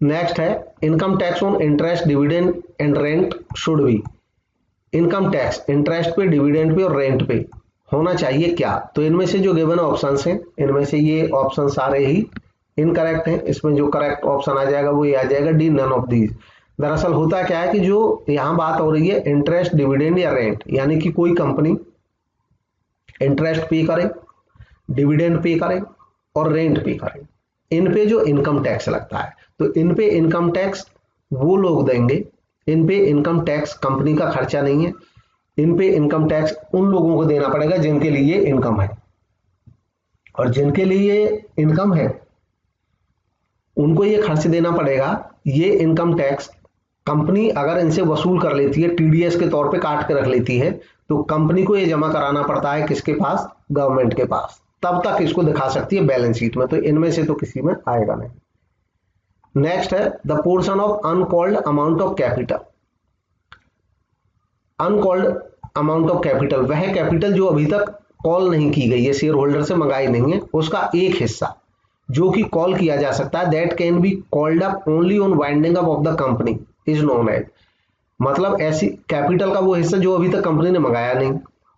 Next है income tax on interest, dividend and rent should be. Income tax interest पे, dividend पे और rent पे होना चाहिए क्या। तो इनमें से जो गिवन ऑप्शंस हैं, इनमें से ये ऑप्शन सारे ही इनकरेक्ट हैं। इसमें जो करेक्ट ऑप्शन आ जाएगा वो ये आ जाएगा डी, नन ऑफ दीज। दरअसल होता क्या है कि जो यहाँ बात हो रही है इंटरेस्ट, डिविडेंड या रेंट, यानी कि कोई कंपनी इंटरेस्ट पे करे, डिविडेंड पे करे और रेंट पे करे, इन पे जो इनकम टैक्स लगता है, तो इन पे इनकम टैक्स वो लोग देंगे, इन पे इनकम टैक्स कंपनी का खर्चा नहीं है, इन पे इनकम टैक्स उन लोगों को देना पड़ेगा जिनके लिए इनकम है, और जिनके लिए इनकम है उनको ये खर्च देना पड़ेगा। ये इनकम टैक्स कंपनी अगर इनसे वसूल कर लेती है, टीडीएस के तौर पे काट के रख लेती है, तो कंपनी को ये जमा कराना पड़ता है किसके पास, गवर्नमेंट के पास, तब तक इसको दिखा सकती है बैलेंस शीट में। तो इनमें से तो किसी में आएगा नहीं। नेक्स्ट है the portion of uncalled amount of capital. Uncalled amount of capital वह कैपिटल जो अभी तक कॉल नहीं की गई है, शेयर होल्डर से मंगाई नहीं है, उसका एक हिस्सा जो कि कॉल किया जा सकता है, that can be called up only on winding up of the company is known as. मतलब ऐसी कैपिटल का वो हिस्सा जो अभी तक कंपनी ने मंगाया नहीं,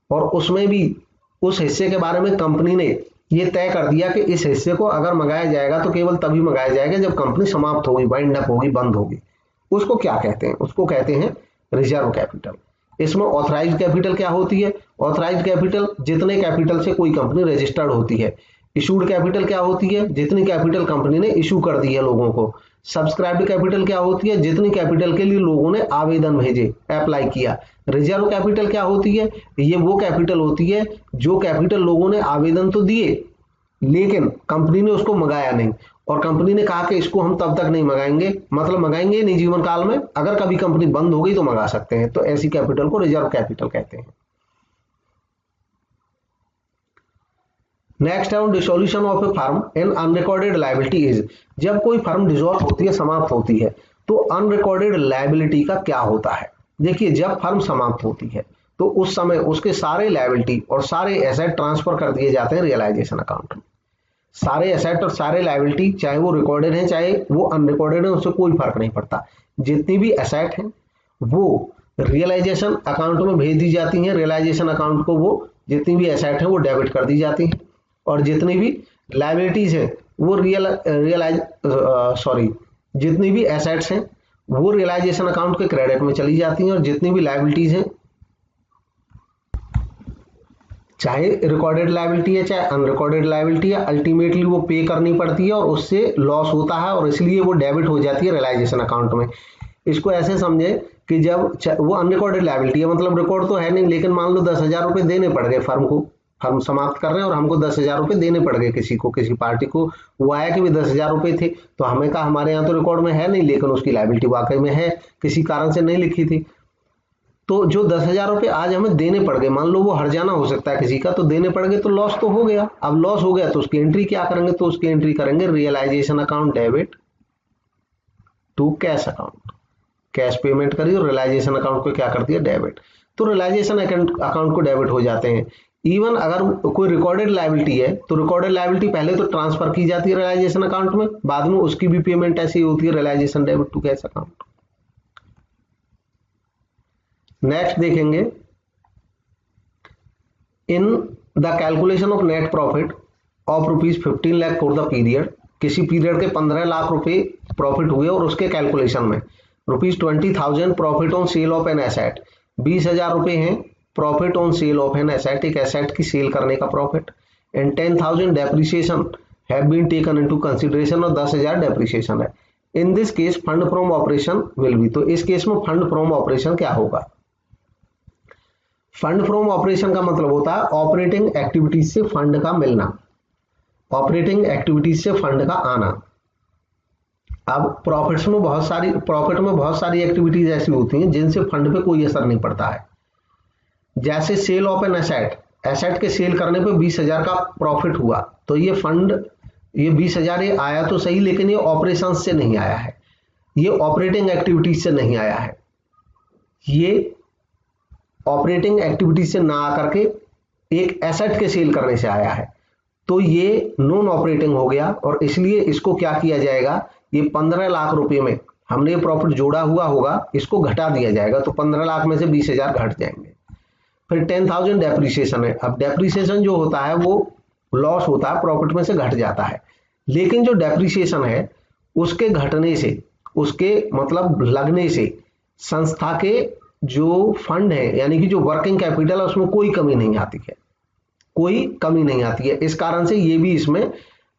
और उसमें भी उस हिस्से के बारे में कंपनी ने ये तय कर दिया कि इस हिस्से को अगर मंगाया जाएगा तो केवल तभी मंगाया जाएगा जब कंपनी समाप्त होगी, वाइंड अप होगी, बंद होगी। उसको क्या कहते हैं, उसको कहते हैं रिजर्व कैपिटल। इसमें ऑथराइज्ड कैपिटल क्या होती है, ऑथराइज्ड कैपिटल जितने कैपिटल से कोई कंपनी रजिस्टर्ड होती है। इशूड कैपिटल क्या होती है, जितनी कैपिटल कंपनी ने इशू कर दी है लोगों को। सब्सक्राइब्ड कैपिटल क्या होती है, जितनी कैपिटल के लिए लोगों ने आवेदन भेजे, अप्लाई किया। रिजर्व कैपिटल क्या होती है, ये वो कैपिटल होती है जो कैपिटल लोगों ने आवेदन तो दिए लेकिन कंपनी ने उसको मंगाया नहीं, और कंपनी ने कहा कि इसको हम तब तक नहीं मंगाएंगे, मतलब मंगाएंगे नहीं जीवन काल में, अगर कभी कंपनी बंद हो गई तो मंगा सकते हैं। तो ऐसी कैपिटल को रिजर्व कैपिटल कहते हैं। नेक्स्ट है on dissolution of a firm an unrecorded liability is. जब कोई फर्म डिसॉल्व होती है, समाप्त होती है, तो अनरिकॉर्डेड लायबिलिटी का क्या होता है। देखिए जब फर्म समाप्त होती है तो उस समय उसके सारे लायबिलिटी और सारे एसेट ट्रांसफर कर दिए जाते हैं रियलाइजेशन अकाउंट में। सारे एसेट और सारे लायबिलिटी चाहे वो रिकॉर्डेड है चाहे वो अनरिकॉर्डेड है, उससे कोई फर्क नहीं पड़ता। जितनी भी एसेट हैं वो रियलाइजेशन अकाउंट में भेज दी जाती हैं, रियलाइजेशन अकाउंट को वो जितनी भी एसेट हैं वो डेबिट कर दी जाती हैं, और जितनी भी लायबिलिटीज हैं वो जितनी भी एसेट्स हैं वो रियलाइजेशन अकाउंट के क्रेडिट में चली जाती हैं, और जितनी भी लायबिलिटीज हैं चाहे रिकॉर्डेड लायबिलिटी है चाहे अनरिकॉर्डेड लायबिलिटी है, अल्टीमेटली वो पे करनी पड़ती है और उससे लॉस होता है, और इसलिए वो डेबिट हो जाती है रियलाइजेशन अकाउंट में। इसको ऐसे समझे कि जब वो अनरिकॉर्डेड लायबिलिटी है, मतलब रिकॉर्ड तो है नहीं, लेकिन मान लो 10,000 रुपये देने पड़ गए फर्म को, फर्म समाप्त कर रहे हैं और हमको 10,000 रुपये देने पड़ गए किसी को, किसी पार्टी को। वो आया कि भी 10,000 रुपये थे, तो हमें कहा हमारे यहाँ तो रिकॉर्ड में है नहीं, लेकिन उसकी लायबिलिटी वाकई में है, किसी कारण से नहीं लिखी थी। तो जो 10,000 रुपये आज हमें देने पड़ गए, मान लो वो हर्जाना हो सकता है किसी का, तो देने पड़ गए तो लॉस तो हो गया। अब लॉस हो गया तो उसकी एंट्री क्या करेंगे, तो उसकी एंट्री करेंगे realisation account debit to cash account. Cash payment करी और रियलाइजेशन अकाउंट को क्या कर दिया, डेबिट। तो रियलाइजेशन अकाउंट को डेबिट हो जाते हैं। इवन अगर कोई रिकॉर्डेड लायबिलिटी है तो रिकॉर्डेड लायबिलिटी पहले तो ट्रांसफर की जाती है रियलाइजेशन अकाउंट में, बाद में उसकी भी पेमेंट ऐसी होती है, realisation debit to cash account. Next देखेंगे, in the calculation of net profit of ₹15 lakh for the period, किसी पीरियड के 15 लाख रुपए प्रॉफिट हुए और उसके कैलकुलेशन में ₹20,000 profit on sale of an asset, 20,000 रुपए हैं profit on sale of an asset, एक एसेट की सेल करने का profit, and 10,000 depreciation have been taken into consideration, और 10,000 डेप्रिसिएशन है। In this case fund from operation will be, तो इस केस में फंड फ्रॉम ऑपरेशन क्या होगा। फंड फ्रॉम ऑपरेशन का मतलब होता है ऑपरेटिंग एक्टिविटीज से फंड का मिलना, ऑपरेटिंग एक्टिविटीज से फंड का आना। अब प्रॉफिट में बहुत सारी एक्टिविटीज ऐसी होती हैं जिनसे फंड पे कोई असर नहीं पड़ता है। जैसे sale of an asset, asset के सेल करने पे 20,000 का प्रॉफिट हुआ, तो ये फंड, ये 20,000 ये आया तो सही, लेकिन ये ऑपरेशन से नहीं आया है, ये ऑपरेटिंग एक्टिविटीज से नहीं आया है, ये ऑपरेटिंग एक्टिविटी से ना आकर के एक एसेट के सेल करने से आया है, तो ये नॉन ऑपरेटिंग हो गया। और इसलिए इसको क्या किया जाएगा, ये 15 लाख रुपए में हमने प्रॉफिट जोड़ा हुआ होगा, इसको घटा दिया जाएगा, तो 15 लाख में से 20,000 घट जाएंगे। फिर 10,000 डेप्रिसिएशन है। अब डेप्रिसिएशन जो होता है वो लॉस होता है, प्रॉफिट में से घट जाता है, लेकिन जो डेप्रिसिएशन है उसके घटने से, उसके मतलब लगने से संस्था के जो फंड है, यानी कि जो वर्किंग कैपिटल है, उसमें कोई कमी नहीं आती है, कोई कमी नहीं आती है। इस कारण से ये भी इसमें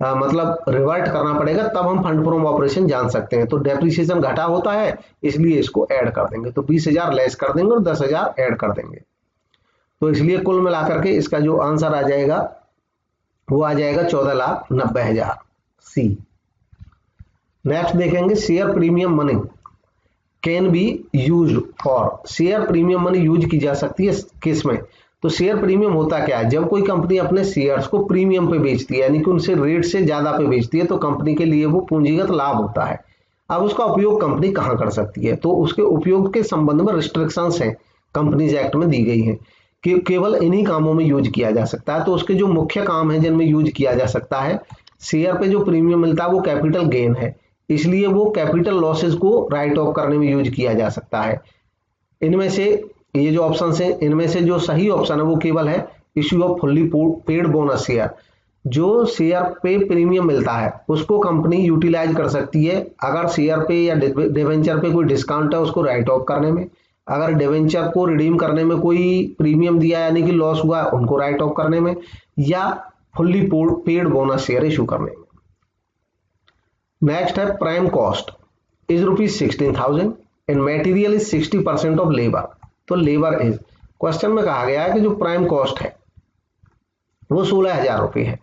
मतलब रिवर्ट करना पड़ेगा, तब हम फंड फ्रॉम ऑपरेशन जान सकते हैं। तो डेप्रिसिएशन घटा होता है, इसलिए इसको ऐड कर देंगे, तो 20,000 लेस कर देंगे और 10,000 ऐड कर देंगे। तो इसलिए कुल मिलाकर के इसका जो आंसर आ जाएगा वो आ जाएगा 14,90,000 सी। नेक्स्ट देखेंगे, share premium money can be use for, share premium money use की जा सकती है किस में। तो शेयर प्रीमियम होता क्या है, जब कोई कंपनी अपने शेयर्स को प्रीमियम पे बेचती है, यानी कि उनसे रेट से ज्यादा पे बेचती है, तो कंपनी के लिए वो पूंजीगत लाभ होता है। अब उसका उपयोग कंपनी कहाँ कर सकती है, तो उसके उपयोग के संबंध में रिस्ट्रिक्शंस हैं, कंपनीज एक्ट में दी गई है कि केवल इन्हीं कामों में यूज किया जा सकता है। तो उसके जो मुख्य काम है जिनमें यूज किया जा सकता है, शेयर पे जो प्रीमियम मिलता है वो कैपिटल गेन है, इसलिए वो कैपिटल लॉसेस को राइट ऑफ करने में यूज किया जा सकता है। इनमें से ये जो ऑप्शन है, इनमें से जो सही ऑप्शन है वो केवल है issue off fully paid bonus share. जो शेयर पे प्रीमियम मिलता है उसको कंपनी यूटिलाइज कर सकती है, अगर शेयर पे या डिवेंचर पे कोई डिस्काउंट है उसको राइट ऑफ करने में, अगर डिवेंचर को रिडीम करने में कोई प्रीमियम दिया यानी कि लॉस हुआ उनको राइट ऑफ करने में, या fully paid bonus share issue करने में। नेक्स्ट है, prime cost is ₹16,000 and material is 60% of labour. तो लेबर इज, क्वेश्चन में कहा गया है कि जो प्राइम कॉस्ट है वो 16,000 रुपये है,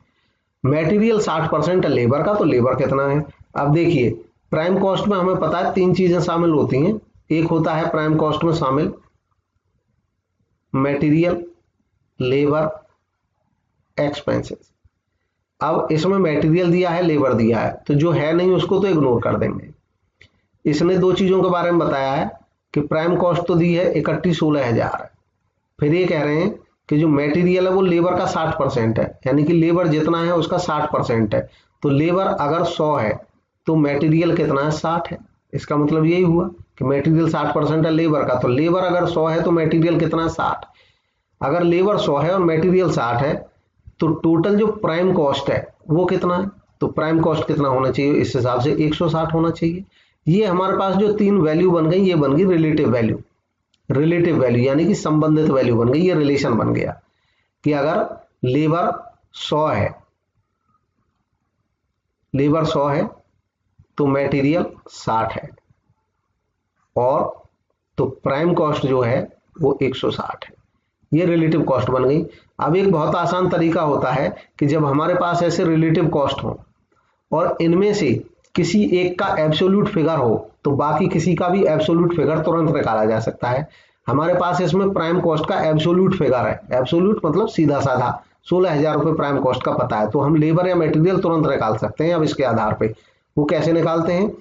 मटेरियल 60% है लेबर का, तो लेबर कितना है। अब देखिए, प्राइम कॉस्ट में हमें पता है 3 चीजें शामिल होती हैं। एक होता है प्राइम कॉस्ट में शामिल मटेरियल, लेबर, एक्सपेंसेस। अब इसमें मटेरियल दिया है, लेबर दिया है, तो जो है नहीं उसको तो इग्नोर कर देंगे। इसने 2 चीजों के बारे में बताया है कि प्राइम कॉस्ट तो दी है इकट्ठी 16,000 है, फिर ये कह रहे हैं कि जो मटेरियल है वो लेबर का 60% है, यानी कि लेबर जितना है उसका 60% है। तो लेबर अगर 100 है तो मटेरियल कितना है, 60 है। इसका मतलब यही हुआ कि मटेरियल 60% है लेबर का, तो लेबर अगर 100 है तो मटेरियल कितना है, 60। अगर लेबर 100 है और मटेरियल 60 है तो टोटल जो प्राइम कॉस्ट है वो कितना है, तो प्राइम कॉस्ट कितना होना चाहिए, इस हिसाब से 160 होना चाहिए। ये हमारे पास जो 3 वैल्यू बन गई, ये बन गई रिलेटिव वैल्यू, रिलेटिव वैल्यू यानी कि संबंधित वैल्यू बन गई। ये रिलेशन बन गया कि अगर लेबर 100 है, लेबर 100 है तो मटेरियल 60 है, और तो प्राइम कॉस्ट जो है वो 160 है। ये रिलेटिव कॉस्ट बन गई। अब एक बहुत आसान तरीका होता है कि जब हमारे पास ऐसे रिलेटिव कॉस्ट हो और इनमें से किसी एक का एब्सोल्यूट फिगर हो तो बाकी किसी का भी एब्सोल्यूट फिगर तुरंत निकाला जा सकता है। हमारे पास इसमें प्राइम कॉस्ट का एब्सोल्यूट फिगर है, एब्सोल्यूट मतलब सीधा साधा 16,000 रुपये प्राइम कॉस्ट का पता है, तो हम लेबर या मटेरियल तुरंत निकाल सकते हैं। अब इसके आधार पे वो कैसे निकालते हैं,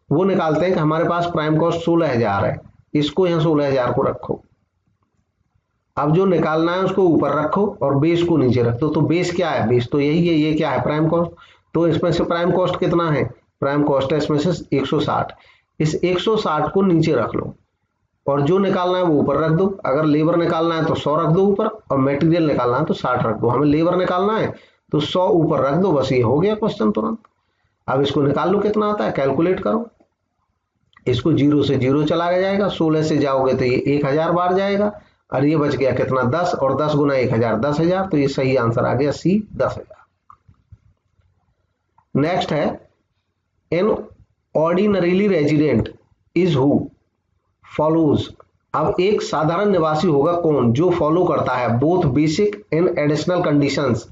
वो निकालते हैं कि हमारे पास प्राइम कॉस्ट 16,000 है, इसको यहाँ 16,000 को रखो, अब जो निकालना है उसको ऊपर रखो और बेस को नीचे रख दो। तो बेस क्या है, बेस तो यही है, ये क्या है प्राइम कॉस्ट। तो इसमें से प्राइम कॉस्ट कितना है, प्राइम कॉस्ट है इसमें से 160, इस 160 को नीचे रख लो और जो निकालना है वो ऊपर रख दो। अगर लेबर निकालना है तो 100 रख दो ऊपर और मटेरियल निकालना है तो 60 रख दो। हमें लेबर निकालना है तो 100 ऊपर रख दो, बस ये हो गया क्वेश्चन तुरंत। अब इसको निकाल लो कितना आता है, कैलकुलेट करो। इसको 0 से 0 चला जाएगा, 16 से जाओगे तो ये 1000 बार जाएगा और ये बच गया कितना 10, और 10 गुना 1000 10,000, तो ये सही आंसर आ गया सी 10,000। नेक्स्ट है an ordinarily resident is who follows. अब एक साधारण निवासी होगा कौन, जो फॉलो करता है both basic and additional conditions.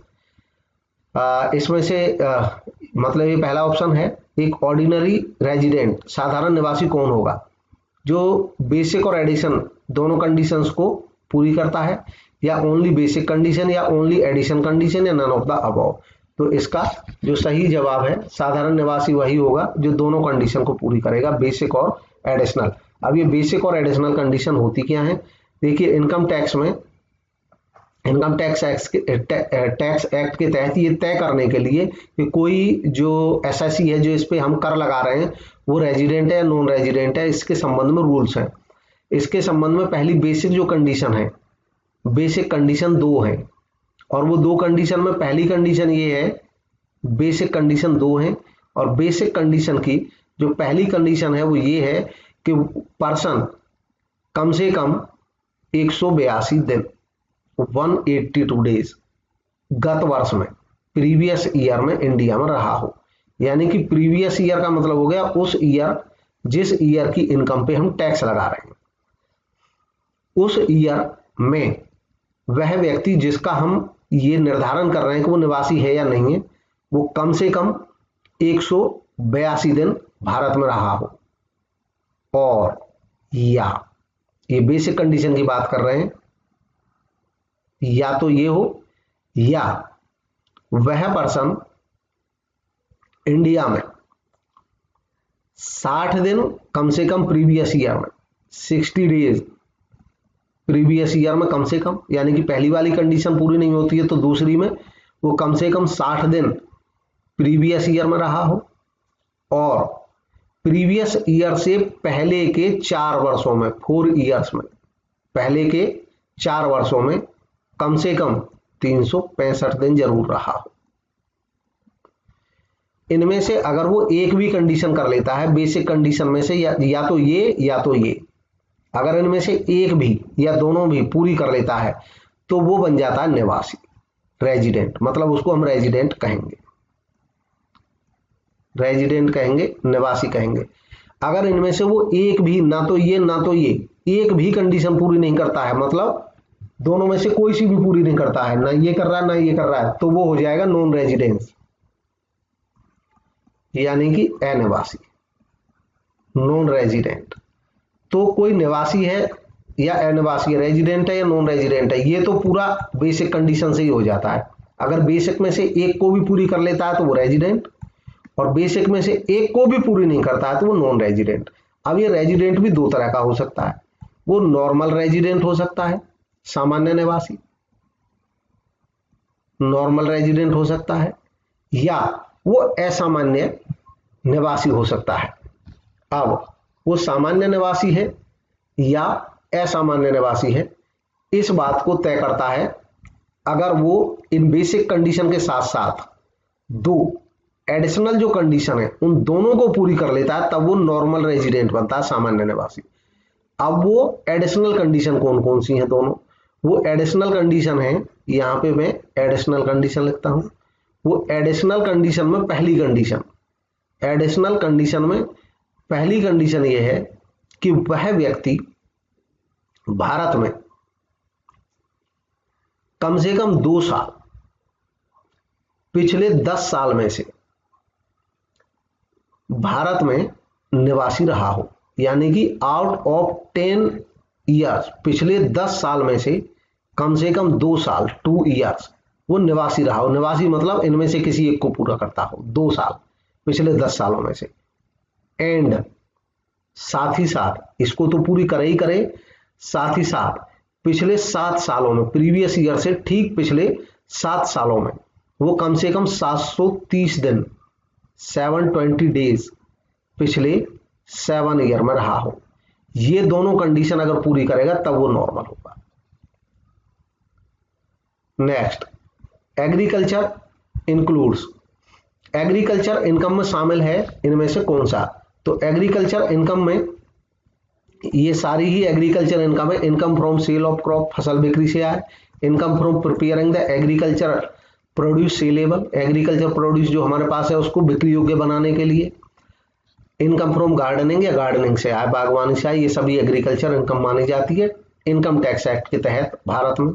इसमें से मतलब ये पहला ऑप्शन है, एक ऑर्डिनरी रेजिडेंट साधारण निवासी कौन होगा जो बेसिक और एडिशन दोनों कंडीशंस को पूरी करता है, या ओनली बेसिक कंडीशन या ओनली एडिशन कंडीशन या नन ऑफ द अबव। तो इसका जो सही जवाब है साधारण निवासी वही होगा जो दोनों कंडीशन को पूरी करेगा, बेसिक और एडिशनल। अब ये बेसिक और एडिशनल कंडीशन होती क्या है, देखिए इनकम टैक्स में, इनकम टैक्स एक्ट के तहत ये तय करने के लिए कि कोई जो एसएससी है जो इस पे हम कर लगा रहे हैं वो रेजिडेंट है या नॉन रेजिडेंट है, इसके संबंध में रूल्स हैं। इसके संबंध में पहली बेसिक जो कंडीशन है, बेसिक कंडीशन 2 है, और वो 2 कंडीशन में पहली कंडीशन ये है, बेसिक कंडीशन 2 है, और बेसिक कंडीशन की जो पहली कंडीशन है वो ये है कि पर्सन कम से कम 182 दिन 182 डेज गत वर्ष में प्रीवियस ईयर में इंडिया में रहा हो। यानी कि प्रीवियस ईयर का मतलब हो गया उस ईयर जिस ईयर की इनकम पे हम टैक्स लगा रहे हैं, उस ईयर में वह व्यक्ति जिसका हम ये निर्धारण कर रहे हैं कि वो निवासी है या नहीं है, वो कम से कम 182 दिन भारत में रहा हो, और या ये बेसिक कंडीशन की बात कर रहे हैं, या तो ये हो या वह पर्सन इंडिया में 60 दिन कम से कम प्रीवियस ईयर में, 60 डेज प्रीवियस ईयर में कम से कम, यानी कि पहली वाली कंडीशन पूरी नहीं होती है तो दूसरी में वो कम से कम 60 दिन प्रीवियस ईयर में रहा हो, और प्रीवियस ईयर से पहले के 4 वर्षों में, 4 ईयर्स में, पहले के 4 वर्षों में कम से कम 365 दिन जरूर रहा हो। इनमें से अगर वो एक भी कंडीशन कर लेता है बेसिक कंडीशन में से, या तो ये या तो ये, अगर इनमें से एक भी या दोनों भी पूरी कर लेता है तो वो बन जाता है निवासी, रेजिडेंट, मतलब उसको हम रेजिडेंट कहेंगे, रेजिडेंट कहेंगे, निवासी कहेंगे। अगर इनमें से वो एक भी, ना तो ये ना तो ये, एक भी कंडीशन पूरी नहीं करता है, मतलब दोनों में से कोई सी भी पूरी नहीं करता है, ना ये कर रहा है ना ये कर रहा है, तो वो हो जाएगा नॉन रेजिडेंस, यानी कि अनिवासी, नॉन रेजिडेंट। तो कोई निवासी है या अनिवासी है, रेजिडेंट है या नॉन रेजिडेंट है, ये तो पूरा बेसिक कंडीशन से ही हो जाता है। अगर बेसिक में से एक को भी पूरी कर लेता है तो वो रेजिडेंट, और बेसिक में से एक को भी पूरी नहीं करता है तो वो नॉन रेजिडेंट। अब ये रेजिडेंट भी 2 तरह का हो सकता है, वो नॉर्मल रेजिडेंट हो सकता है, सामान्य निवासी नॉर्मल रेजिडेंट हो सकता है, या वो असामान्य निवासी हो सकता है। अब वो सामान्य निवासी है या असामान्य निवासी है, इस बात को तय करता है अगर वो इन बेसिक कंडीशन के साथ साथ 2 एडिशनल जो कंडीशन है उन दोनों को पूरी कर लेता है, तब वो नॉर्मल रेजिडेंट बनता है, सामान्य निवासी। अब वो एडिशनल कंडीशन कौन कौन सी हैं दोनों, वो एडिशनल कंडीशन है, यहां पे मैं एडिशनल कंडीशन लिखता हूं। वो एडिशनल कंडीशन में पहली कंडीशन, एडिशनल कंडीशन में पहली कंडीशन ये है कि वह व्यक्ति भारत में कम से कम 2 साल पिछले 10 साल में से भारत में निवासी रहा हो, यानी कि आउट ऑफ 10 ईयर्स पिछले 10 साल में से कम 2 साल 2 ईयर्स वो निवासी रहा हो। निवासी मतलब इनमें से किसी एक को पूरा करता हो, 2 साल पिछले 10 सालों में से। एंड साथ ही साथ इसको तो पूरी करे ही करे, साथ ही साथ पिछले 7 सालों में, प्रीवियस ईयर से ठीक पिछले 7 सालों में वो कम से कम 730 दिन 720 डेज पिछले 7 ईयर में रहा हो। ये दोनों कंडीशन अगर पूरी करेगा तब वो नॉर्मल होगा। Next, agriculture includes, agriculture income में शामिल है इनमें से कौन सा? तो एग्रीकल्चर इनकम में ये सारी ही एग्रीकल्चर इनकम है। Income from sale of crop, फसल बिक्री से आए। Income from preparing the agriculture produce saleable, agriculture produce जो हमारे पास है उसको बिक्री योग्य बनाने के लिए। इनकम फ्रॉम गार्डनिंग या गार्डनिंग से आए, बागवानी से आए, ये सभी एग्रीकल्चर इनकम मानी जाती है इनकम टैक्स एक्ट के तहत भारत में।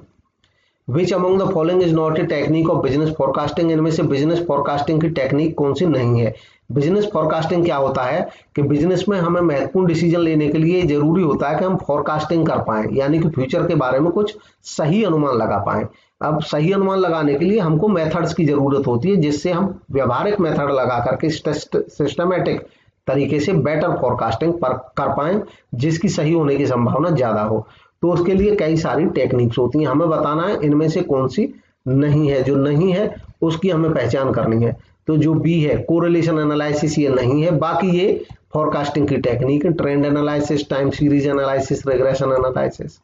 Which among the following is not a technique of business forecasting, इनमें से बिजनेस फॉरकास्टिंग की टेक्निक कौन सी नहीं है? बिजनेस फॉरकास्टिंग क्या होता है कि बिजनेस में हमें महत्वपूर्ण डिसीजन लेने के लिए जरूरी होता है कि हम फॉरकास्टिंग कर पाएं, यानी कि फ्यूचर के बारे में कुछ सही अनुमान लगा पाएं। अब सही अनुमान लगाने के लिए हमको मेथड्स की जरूरत होती है, जिससे हम व्यवहारिक मेथड लगा करके सिस्टमैटिक तरीके से बेटर फॉरकास्टिंग कर पाएं, जिसकी सही होने की संभावना ज्यादा हो। तो उसके लिए कई सारी टेक्निक्स होती हैं, हमें बताना है इनमें से कौन सी नहीं है। जो नहीं है उसकी हमें पहचान करनी है। तो जो बी है कोरिलेशन एनालिसिस, ये नहीं है। बाकी ये फॉरकास्टिंग की technique, trend analysis, time series analysis, regression analysis.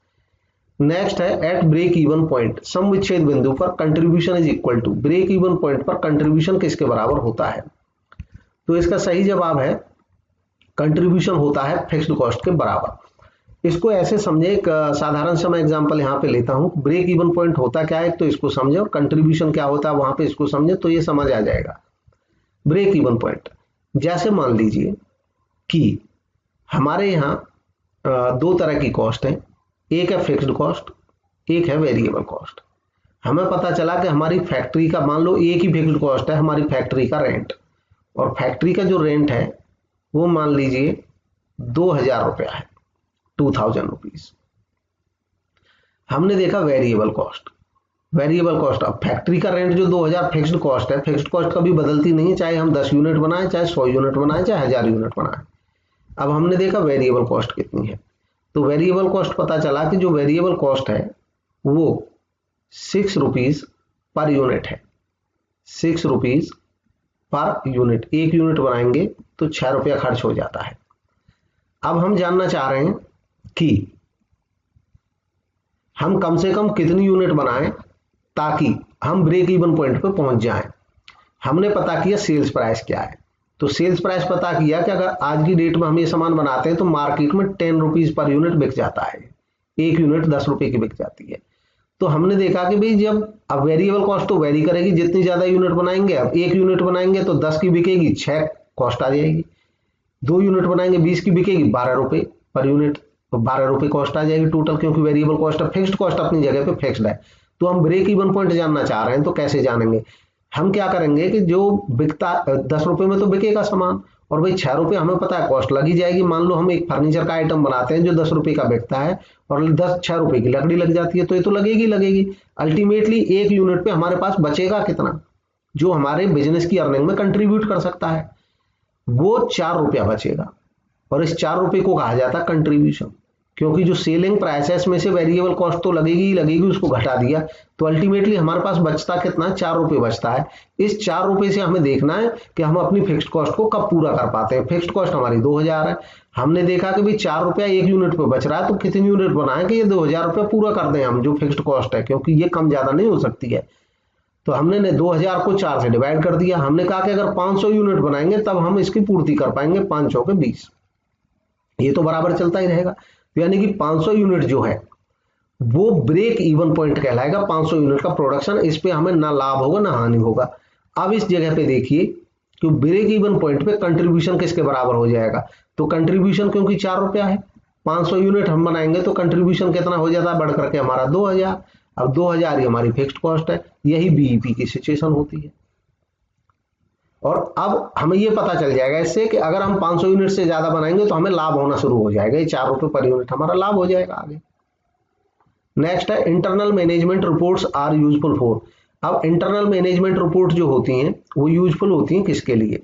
Next है एट ब्रेक इवन पॉइंट, सम विच्छेद बिंदु पर contribution is equal to, break even point पर कंट्रीब्यूशन किसके बराबर होता है? तो इसका सही जवाब है कंट्रीब्यूशन होता है फिक्स्ड कॉस्ट के बराबर। इसको ऐसे समझे, एक साधारण सा मैं एग्जांपल यहाँ पे लेता हूँ। ब्रेक इवन पॉइंट होता क्या है तो इसको समझे, और कंट्रीब्यूशन क्या होता है वहां पे इसको समझे तो ये समझ आ जाएगा। ब्रेक इवन पॉइंट, जैसे मान लीजिए कि हमारे यहाँ 2 तरह की कॉस्ट है, एक है फिक्स्ड कॉस्ट, एक है वेरिएबल कॉस्ट। हमें पता चला कि हमारी फैक्ट्री का, मान लो एक ही फिक्स्ड कॉस्ट है, हमारी फैक्ट्री का रेंट, और फैक्ट्री का जो रेंट है वो मान लीजिए 2000 रुपया है, 2000 रुपीज। हमने देखा वेरिएबल कॉस्ट, वेरिएबल कॉस्ट, अब फैक्ट्री का रेंट जो 2000 फिक्स्ड कॉस्ट है, फिक्स्ड कॉस्ट कभी बदलती नहीं है, चाहे हम 10 यूनिट बनाएं, चाहे 100 यूनिट बनाएं, चाहे 1000 यूनिट बनाएं। अब हमने देखा वेरिएबल कॉस्ट कितनी है, तो वेरिएबल कॉस्ट पता चला कि जो वेरिएबल कॉस्ट है वो 6 रुपीज पर यूनिट है, 6 रुपीज पर यूनिट। 1 यूनिट बनाएंगे तो 6 रुपया खर्च हो जाता है। अब हम जानना चाह रहे हैं कि हम कम से कम कितनी यूनिट बनाएं ताकि हम ब्रेक इवन पॉइंट पे पहुंच जाएं। हमने पता किया सेल्स प्राइस क्या है, तो सेल्स प्राइस पता किया कि अगर आज की डेट में हम ये सामान बनाते हैं तो मार्केट में 10 रुपीज पर यूनिट बिक जाता है, 1 यूनिट 10 रुपए की बिक जाती है। तो हमने देखा कि भाई जब अब वेरिएबल कॉस्ट तो वेरी करेगी, जितनी ज्यादा यूनिट बनाएंगे, अब 1 यूनिट बनाएंगे तो 10 की बिकेगी, 6 कॉस्ट आ जाएगी। 2 यूनिट बनाएंगे 20 की बिकेगी, 12 रुपए पर यूनिट, तो 12 रुपए कॉस्ट आ जाएगी टोटल, क्योंकि वेरिएबल कॉस्ट है, फिक्स्ड कॉस्ट अपनी जगह पे फिक्स्ड है। तो हम ब्रेक इवन पॉइंट जानना चाह रहे हैं, तो कैसे जानेंगे? हम क्या करेंगे कि जो बिकता 10 रुपए में तो बिकेगा सामान, और भाई 6 रुपए हमें पता है कॉस्ट लगी जाएगी। मान लो हम एक फर्नीचर का आइटम बनाते हैं जो 10 रुपए का बिकता है, और 6 रुपए की लकड़ी लग जाती है, तो ये तो लगेगी। अल्टीमेटली 1 यूनिट पे हमारे पास बचेगा कितना, जो हमारे बिजनेस की अर्निंग में कंट्रीब्यूट कर सकता है, वो 4 रुपया बचेगा। और इस 4 रुपए को कहा जाता है कंट्रीब्यूशन, क्योंकि जो सेलिंग प्राइसेस में से वेरिएबल कॉस्ट तो लगेगी, उसको घटा दिया, तो अल्टीमेटली हमारे पास बचता कितना, 4 रुपए बचता है। इस 4 रुपए से हमें देखना है कि हम अपनी फिक्स्ड कॉस्ट को कब पूरा कर पाते हैं। फिक्स्ड कॉस्ट हमारी 2000 है, हमने देखा कि भाई 4 रुपया 1 यूनिट पे बच रहा है, तो कितनी यूनिट बनाए कि ये 2000 रुपया पूरा कर दें हम, जो फिक्स्ड कॉस्ट है, क्योंकि ये कम ज्यादा नहीं हो सकती है। तो हमने 2000 को 4 से डिवाइड कर दिया। हमने कहा कि अगर 500 यूनिट बनाएंगे तब हम इसकी पूर्ति कर पाएंगे, 500 के 20, ये तो बराबर चलता ही रहेगा। यानी कि 500 यूनिट जो है वो ब्रेक इवन पॉइंट कहलाएगा। 500 यूनिट का प्रोडक्शन, इस पे हमें ना लाभ होगा ना हानि होगा। अब इस जगह पे देखिए कि ब्रेक इवन पॉइंट पे कंट्रीब्यूशन किसके बराबर हो जाएगा, तो कंट्रीब्यूशन क्योंकि 4 रुपया है, 500 यूनिट हम बनाएंगे तो कंट्रीब्यूशन कितना हो जाता है, बढ़ करके हमारा 2000। अब 2000 ही हमारी फिक्स्ड कॉस्ट है। यही बीईपी की सिचुएशन होती है। और अब हमें ये पता चल जाएगा इससे कि अगर हम 500 यूनिट से ज्यादा बनाएंगे तो हमें लाभ होना शुरू हो जाएगा, ये 4 रुपए पर यूनिट हमारा लाभ हो जाएगा आगे। नेक्स्ट है internal management reports are useful for. अब इंटरनल मैनेजमेंट रिपोर्ट जो होती हैं वो यूजफुल होती हैं किसके लिए?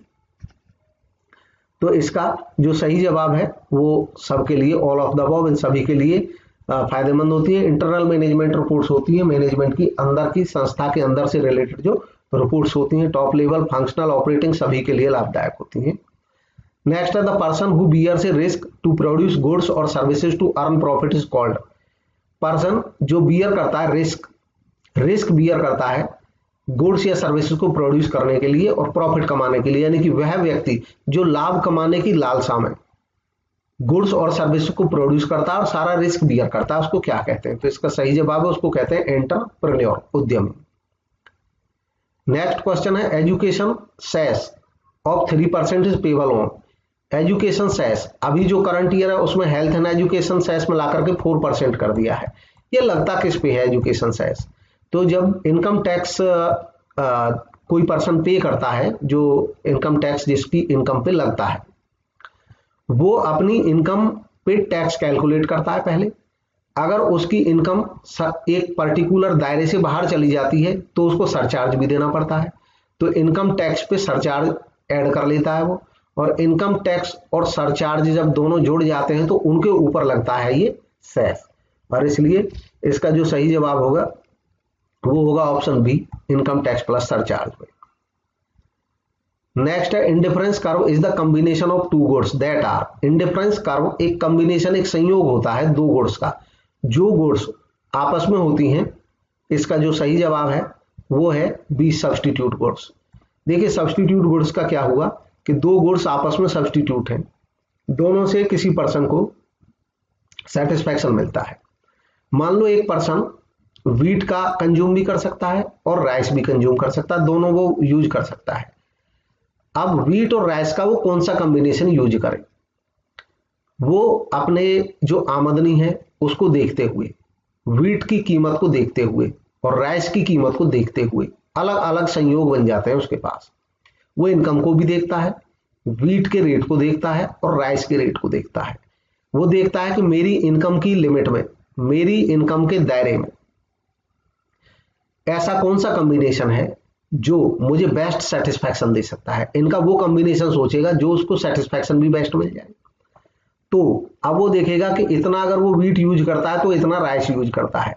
तो इसका जो सही जवाब है वो सबके लिए, ऑल ऑफ द अबव, इन सभी के लिए फायदेमंद होती है। इंटरनल मैनेजमेंट रिपोर्ट्स होती है मैनेजमेंट की अंदर की, संस्था के अंदर से रिलेटेड जो रिपोर्ट्स होती हैं, टॉप लेवल, फंक्शनल, ऑपरेटिंग, सभी के लिए लाभदायक होती हैं। नेक्स्ट है the person who bears a risk to produce goods और services to earn profit is called. Person जो बियर करता है रिस्क बियर करता है गुड्स या सर्विसेज को प्रोड्यूस करने के लिए और प्रॉफिट कमाने के लिए, यानी कि वह व्यक्ति जो लाभ कमाने की लालसा में गुड्स और सर्विसेज को प्रोड्यूस करता है और सारा रिस्क बियर करता है, उसको क्या कहते हैं? तो इसका सही जवाब है, उसको कहते हैं एंटरप्रेन्योर, उद्यमी। नेक्स्ट क्वेश्चन है education cess of 3% is payable on. Education cess अभी जो करंट ईयर है उसमें हेल्थ एंड एजुकेशन सेस में लाकर के 4% कर दिया है। ये लगता किस पे है एजुकेशन सेस? तो जब इनकम टैक्स कोई पर्सन पे करता है, जो इनकम टैक्स जिसकी इनकम पे लगता है, वो अपनी इनकम पे टैक्स कैलकुलेट करता है पहले। अगर उसकी इनकम एक पर्टिकुलर दायरे से बाहर चली जाती है तो उसको सरचार्ज भी देना पड़ता है, तो इनकम टैक्स पे सरचार्ज ऐड कर लेता है वो, और इनकम टैक्स और सरचार्ज जब दोनों जुड़ जाते हैं तो उनके ऊपर लगता है ये सेस, और इसलिए इसका जो सही जवाब होगा वो होगा option B, income tax plus surcharge में। नेक्स्ट है indifference curve is the combination of two goods that are. Indifference curve एक कॉम्बिनेशन, एक संयोग होता है दो गुड्स का, जो गुड्स आपस में होती हैं। इसका जो सही जवाब है वो है बी, सब्स्टिट्यूट गुड्स। देखिए सब्स्टिट्यूट गुड्स का क्या हुआ कि दो गुड्स आपस में सब्स्टिट्यूट हैं, दोनों से किसी पर्सन को सेटिस्फैक्शन मिलता है। मान लो एक पर्सन व्हीट का कंज्यूम भी कर सकता है और राइस भी कंज्यूम कर सकता है, दोनों वो यूज कर सकता है। अब व्हीट और राइस का वो कौन सा कॉम्बिनेशन यूज करे? वो अपने जो आमदनी है उसको देखते हुए, व्हीट की कीमत को देखते हुए और राइस की कीमत को देखते हुए अलग अलग संयोग बन जाते हैं उसके पास। वो इनकम को भी देखता है, व्हीट के रेट को देखता है और राइस के रेट को देखता है। वो देखता है कि मेरी इनकम की लिमिट में, मेरी इनकम के दायरे में ऐसा कौन सा कॉम्बिनेशन है जो मुझे बेस्ट सेटिस्फैक्शन दे सकता है। इनका वो कॉम्बिनेशन सोचेगा जो उसको सेटिस्फैक्शन भी बेस्ट मिल जाए। तो अब वो देखेगा कि इतना अगर वो व्हीट यूज करता है तो इतना राइस यूज करता है,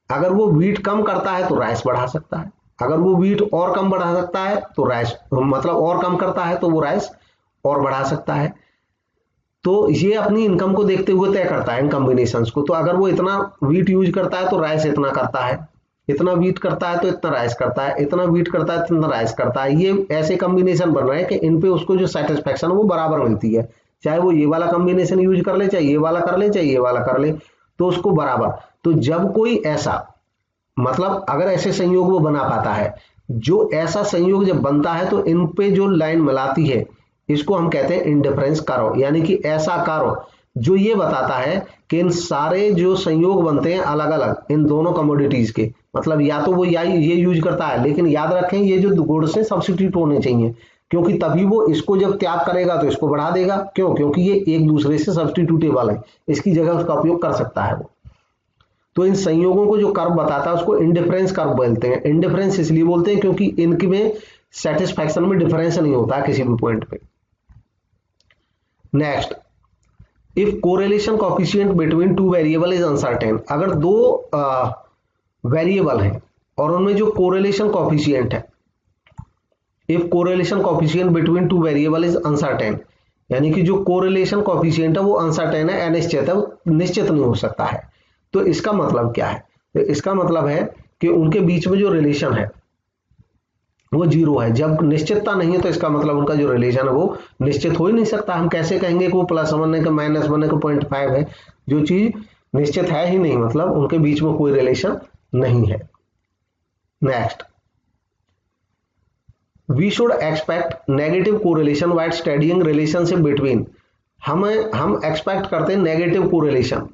अगर वो व्हीट कम करता है तो राइस बढ़ा सकता है, अगर वो व्हीट और कम बढ़ा सकता है तो राइस, मतलब और कम करता है तो वो राइस और बढ़ा सकता है। तो ये अपनी इनकम को देखते हुए तय करता है इन कॉम्बिनेशंस को। तो अगर वो इतना व्हीट यूज करता है तो राइस इतना करता है, इतना व्हीट करता है तो इतना राइस करता है, इतना व्हीट करता है तो इतना राइस करता है। ये ऐसे कॉम्बिनेशन बन रहे हैं कि इन पे उसको जो सेटिस्फैक्शन वो बराबर मिलती है, चाहे वो ये वाला कॉम्बिनेशन यूज कर ले, चाहे ये वाला कर ले, चाहे ये वाला कर ले, तो उसको बराबर। तो जब कोई ऐसा, मतलब अगर ऐसे संयोग वो बना पाता है, जो ऐसा संयोग जब बनता है तो इन पे जो लाइन मिलाती है इसको हम कहते हैं इंडिफरेंस कर्व, यानी कि ऐसा कर्व जो ये बताता है कि इन सारे जो संयोग बनते हैं अलग अलग इन दोनों कमोडिटीज के, मतलब या तो वो ये यूज करता है, लेकिन याद रखें ये जो गुड्स से सब्स्टिट्यूट होने चाहिए, क्योंकि तभी वो इसको जब त्याग करेगा तो इसको बढ़ा देगा। क्यों? क्योंकि ये एक दूसरे से सब्स्टिट्यूटेबल है, इसकी जगह उसका उपयोग कर सकता है वो। तो इन संयोगों को जो कर्व बताता है उसको इंडिफरेंस कर्व बोलते हैं। इंडिफरेंस इसलिए बोलते हैं क्योंकि इनमें सेटिस्फैक्शन में डिफरेंस नहीं होता है किसी भी पॉइंट पे। Next, if correlation coefficient between two variable is uncertain. अगर दो वेरिएबल हैं और उनमें जो कोरिलेशन कोएफिशिएंट है, if correlation coefficient between two variable is uncertain, यानी कि जो कोरिलेशन कोएफिशिएंट है वो अनसर्टेन है, अनिश्चित है, वो निश्चित नहीं हो सकता है। तो इसका मतलब क्या है? तो इसका मतलब है कि उनके बीच में जो रिलेशन है वो जीरो है। जब निश्चितता नहीं है तो इसका मतलब उनका जो रिलेशन है वो निश्चित हो ही नहीं सकता। हम कैसे कहेंगे कि वो +1 है कि -1 है कि 0.5 है? जो चीज निश्चित है ही नहीं, मतलब उनके बीच में कोई रिलेशन नहीं है। Next, we should expect negative correlation while studying relationship between हम एक्सपेक्ट करते हैं नेगेटिव कोरिलेशन,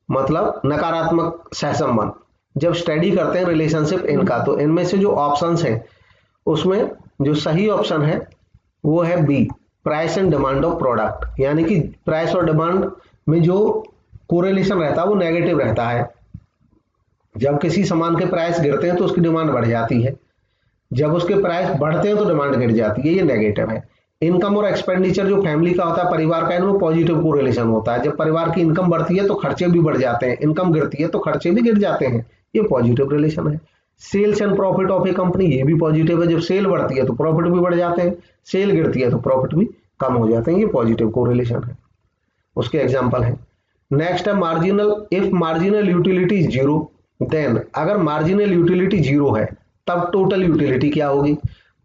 मतलब नकारात्मक सहसंबंध। जब स्टडी करते हैं रिलेशनशिप इनका, तो इनमें से जो ऑप्शंस हैं उसमें जो सही ऑप्शन है वो है B, price and demand of product. यानी कि प्राइस और डिमांड में जो कोरिलेशन रहता है वो नेगेटिव रहता है। जब किसी सामान के प्राइस गिरते हैं तो उसकी डिमांड बढ़ जाती है, जब उसके प्राइस बढ़ते हैं तो डिमांड गिर जाती है, ये नेगेटिव है। इनकम और एक्सपेंडिचर जो फैमिली का होता है, परिवार का, इनमें पॉजिटिव कोरिलेशन होता है। जब परिवार की इनकम बढ़ती है तो खर्चे भी बढ़ जाते हैं, इनकम गिरती है तो खर्चे भी गिर जाते हैं, ये पॉजिटिव रिलेशन है। Sales and profit of a company, ये भी पॉजिटिव है। जब सेल बढ़ती है तो प्रॉफिट भी बढ़ जाते हैं, सेल गिरती है तो प्रॉफिट भी कम हो जाते हैं, ये पॉजिटिव कोरिलेशन है। उसके एग्जाम्पल है। नेक्स्ट है marginal, if marginal utility zero then, अगर मार्जिनल यूटिलिटी जीरो है तब टोटल यूटिलिटी क्या होगी?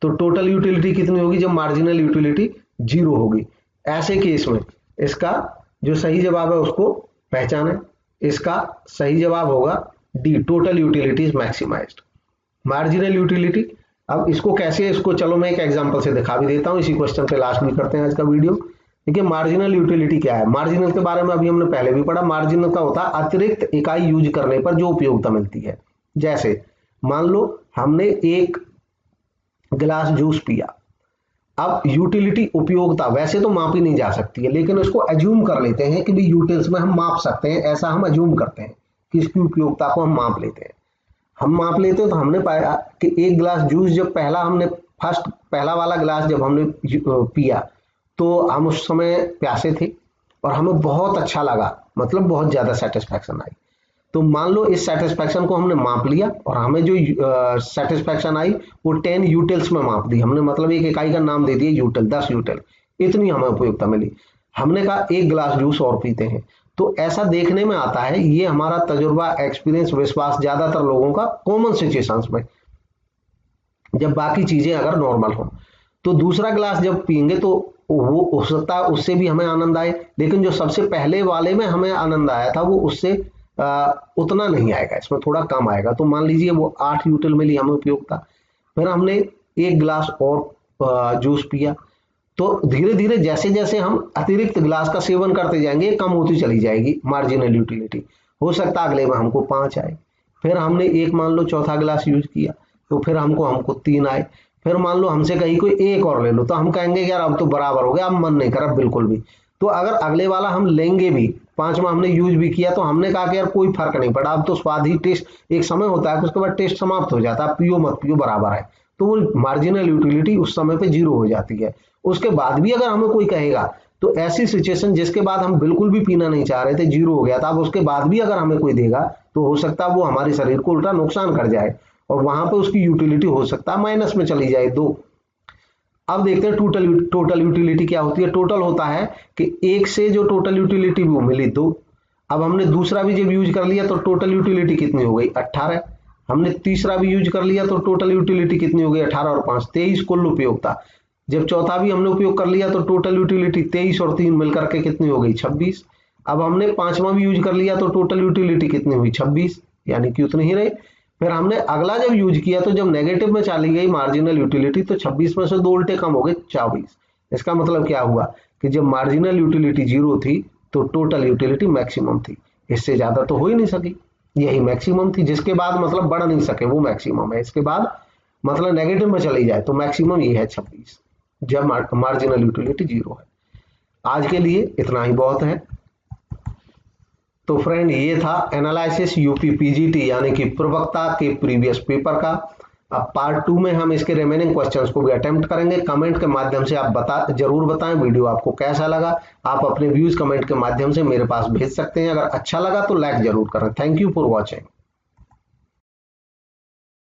तो टोटल यूटिलिटी कितनी होगी? जब मार्जिनल यूटिलिटी जीरो होगी। ऐसे केस में इसका जो सही जवाब है उसको पहचानें। इसका सही जवाब होगा D, total utility is maximised. Marginal utility, अब इसको कैसे, इसको चलो मैं एक एग्जांपल से दिखा भी देता हूं, इसी क्वेश्चन पे लास्ट भी करते हैं आज का वीडियो। देखिए मार्जिनल यूटिलिटी क्या है। मार्जिनल के बारे में अभी हमने पहले भी पढ़ा। मार्जिनल का होता है अतिरिक्त इकाई यूज करने पर जो उपयोगिता मिलती है। जैसे मान लो हमने एक गिलास जूस पिया, अब यूटिलिटी उपयोगिता वैसे तो मापी नहीं जा सकती है, लेकिन उसको अज्यूम कर लेते हैं कि भाई यूटिल्स में हम माप सकते हैं, ऐसा हम अज्यूम करते हैं कि इसकी उपयोगिता को हम माप लेते हैं। हम माप लेते हैं तो हमने पाया कि एक गिलास जूस जब पहला वाला गिलास जब हमने पिया तो हम उस समय प्यासे थे और हमें बहुत अच्छा लगा, मतलब बहुत ज्यादा सेटिस्फैक्शन आई। तो मान लो इस सेटिस्फैक्शन को हमने माप लिया और हमें जो सेटिस्फैक्शन आई वो 10 यूटिल्स में माप दी हमने, मतलब एक इकाई का नाम दे दिया यूटिल, 10 यूटिल, इतनी हमें उपयोगिता मिली। हमने कहा एक गिलास जूस और पीते हैं। तो ऐसा देखने में आता है, ये हमारा तजुर्बा, एक्सपीरियंस, विश्वास ज्यादातर लोगों का कॉमन सिचुएशंस में, जब बाकी चीजें अगर नॉर्मल हो। तो दूसरा गिलास जब पियेंगे तो वो हो सकता है उससे भी हमें आनंद आए, लेकिन जो सबसे पहले वाले में हमें आनंद आया था वो उससे उतना नहीं आएगा, इसमें थोड़ा कम आएगा। तो मान लीजिए वो 8 यूटिल मिली हमें उपयोगिता, फिर हमने एक गिलास और जूस पिया, तो धीरे धीरे जैसे जैसे हम अतिरिक्त गिलास का सेवन करते जाएंगे कम होती चली जाएगी मार्जिनल यूटिलिटी। हो सकता है अगले में हमको 5 आए, फिर हमने एक मान लो चौथा गिलास यूज किया तो फिर हमको 3 आए, फिर मान लो हमसे कहीं कोई एक और ले लो तो हम कहेंगे यार अब तो बराबर हो गया, अब मन नहीं कर रहा बिल्कुल भी। तो अगर अगले वाला हम लेंगे भी, 5वां हमने यूज भी किया तो हमने कहा कि यार कोई फर्क नहीं पड़ा, अब तो स्वाद ही, टेस्ट एक समय होता है उसके बाद टेस्ट समाप्त हो जाता है, पियो मत पियो बराबर है। तो वो मार्जिनल यूटिलिटी उस समय पे जीरो हो जाती है। उसके बाद भी अगर हमें कोई कहेगा, तो ऐसी सिचुएशन जिसके बाद हम बिल्कुल भी पीना नहीं चाह रहे थे, जीरो हो गया था, अब उसके बाद भी अगर हमें कोई देगा तो हो सकता है वो हमारे शरीर को उल्टा नुकसान कर जाए और वहां पे उसकी यूटिलिटी हो सकता है माइनस में चली जाए 2। अब देखते हैं टोटल यूटिलिटी क्या होती है। टोटल होता है कि एक से जो टोटल यूटिलिटी वो मिली 2, अब हमने दूसरा भी जब यूज कर लिया तो टोटल यूटिलिटी कितनी हो गई 18, हमने तीसरा भी यूज कर लिया तो टोटल यूटिलिटी कितनी हो गई 18 और 5 23 कुल उपयोगिता। जब चौथा भी हमने उपयोग कर लिया तो टोटल यूटिलिटी 23 और 3 मिलकर के कितनी हो गई 26। अब हमने 5वां भी यूज कर लिया तो टोटल यूटिलिटी कितनी हुई 26, यानी कि उतनी ही रही। फिर हमने अगला जब यूज किया तो जब नेगेटिव में चली गई मार्जिनल यूटिलिटी तो 26 में से 2 उल्टे कम हो गए 24। इसका मतलब क्या हुआ कि जब मार्जिनल यूटिलिटी जीरो थी तो टोटल यूटिलिटी मैक्सिमम थी, इससे ज्यादा तो हो ही नहीं सकी, यही मैक्सिमम थी। जिसके बाद मतलब बढ़ नहीं सके वो मैक्सिमम है, इसके बाद मतलब नेगेटिव में चली जाए तो मैक्सिमम ये है 26 जब मार्जिनल यूटिलिटी जीरो है। आज के लिए इतना ही बहुत है। तो फ्रेंड ये था एनालिसिस यूपी पीजीटी यानी कि प्रवक्ता के प्रीवियस पेपर का। अब पार्ट 2 में हम इसके रिमेनिंग क्वेश्चंस को भी अटेम्प्ट करेंगे। कमेंट के माध्यम से आप जरूर बताएं वीडियो आपको कैसा लगा। आप अपने व्यूज कमेंट के माध्यम से मेरे पास भेज सकते हैं। अगर अच्छा लगा तो लाइक जरूर करें। Thank you for watching.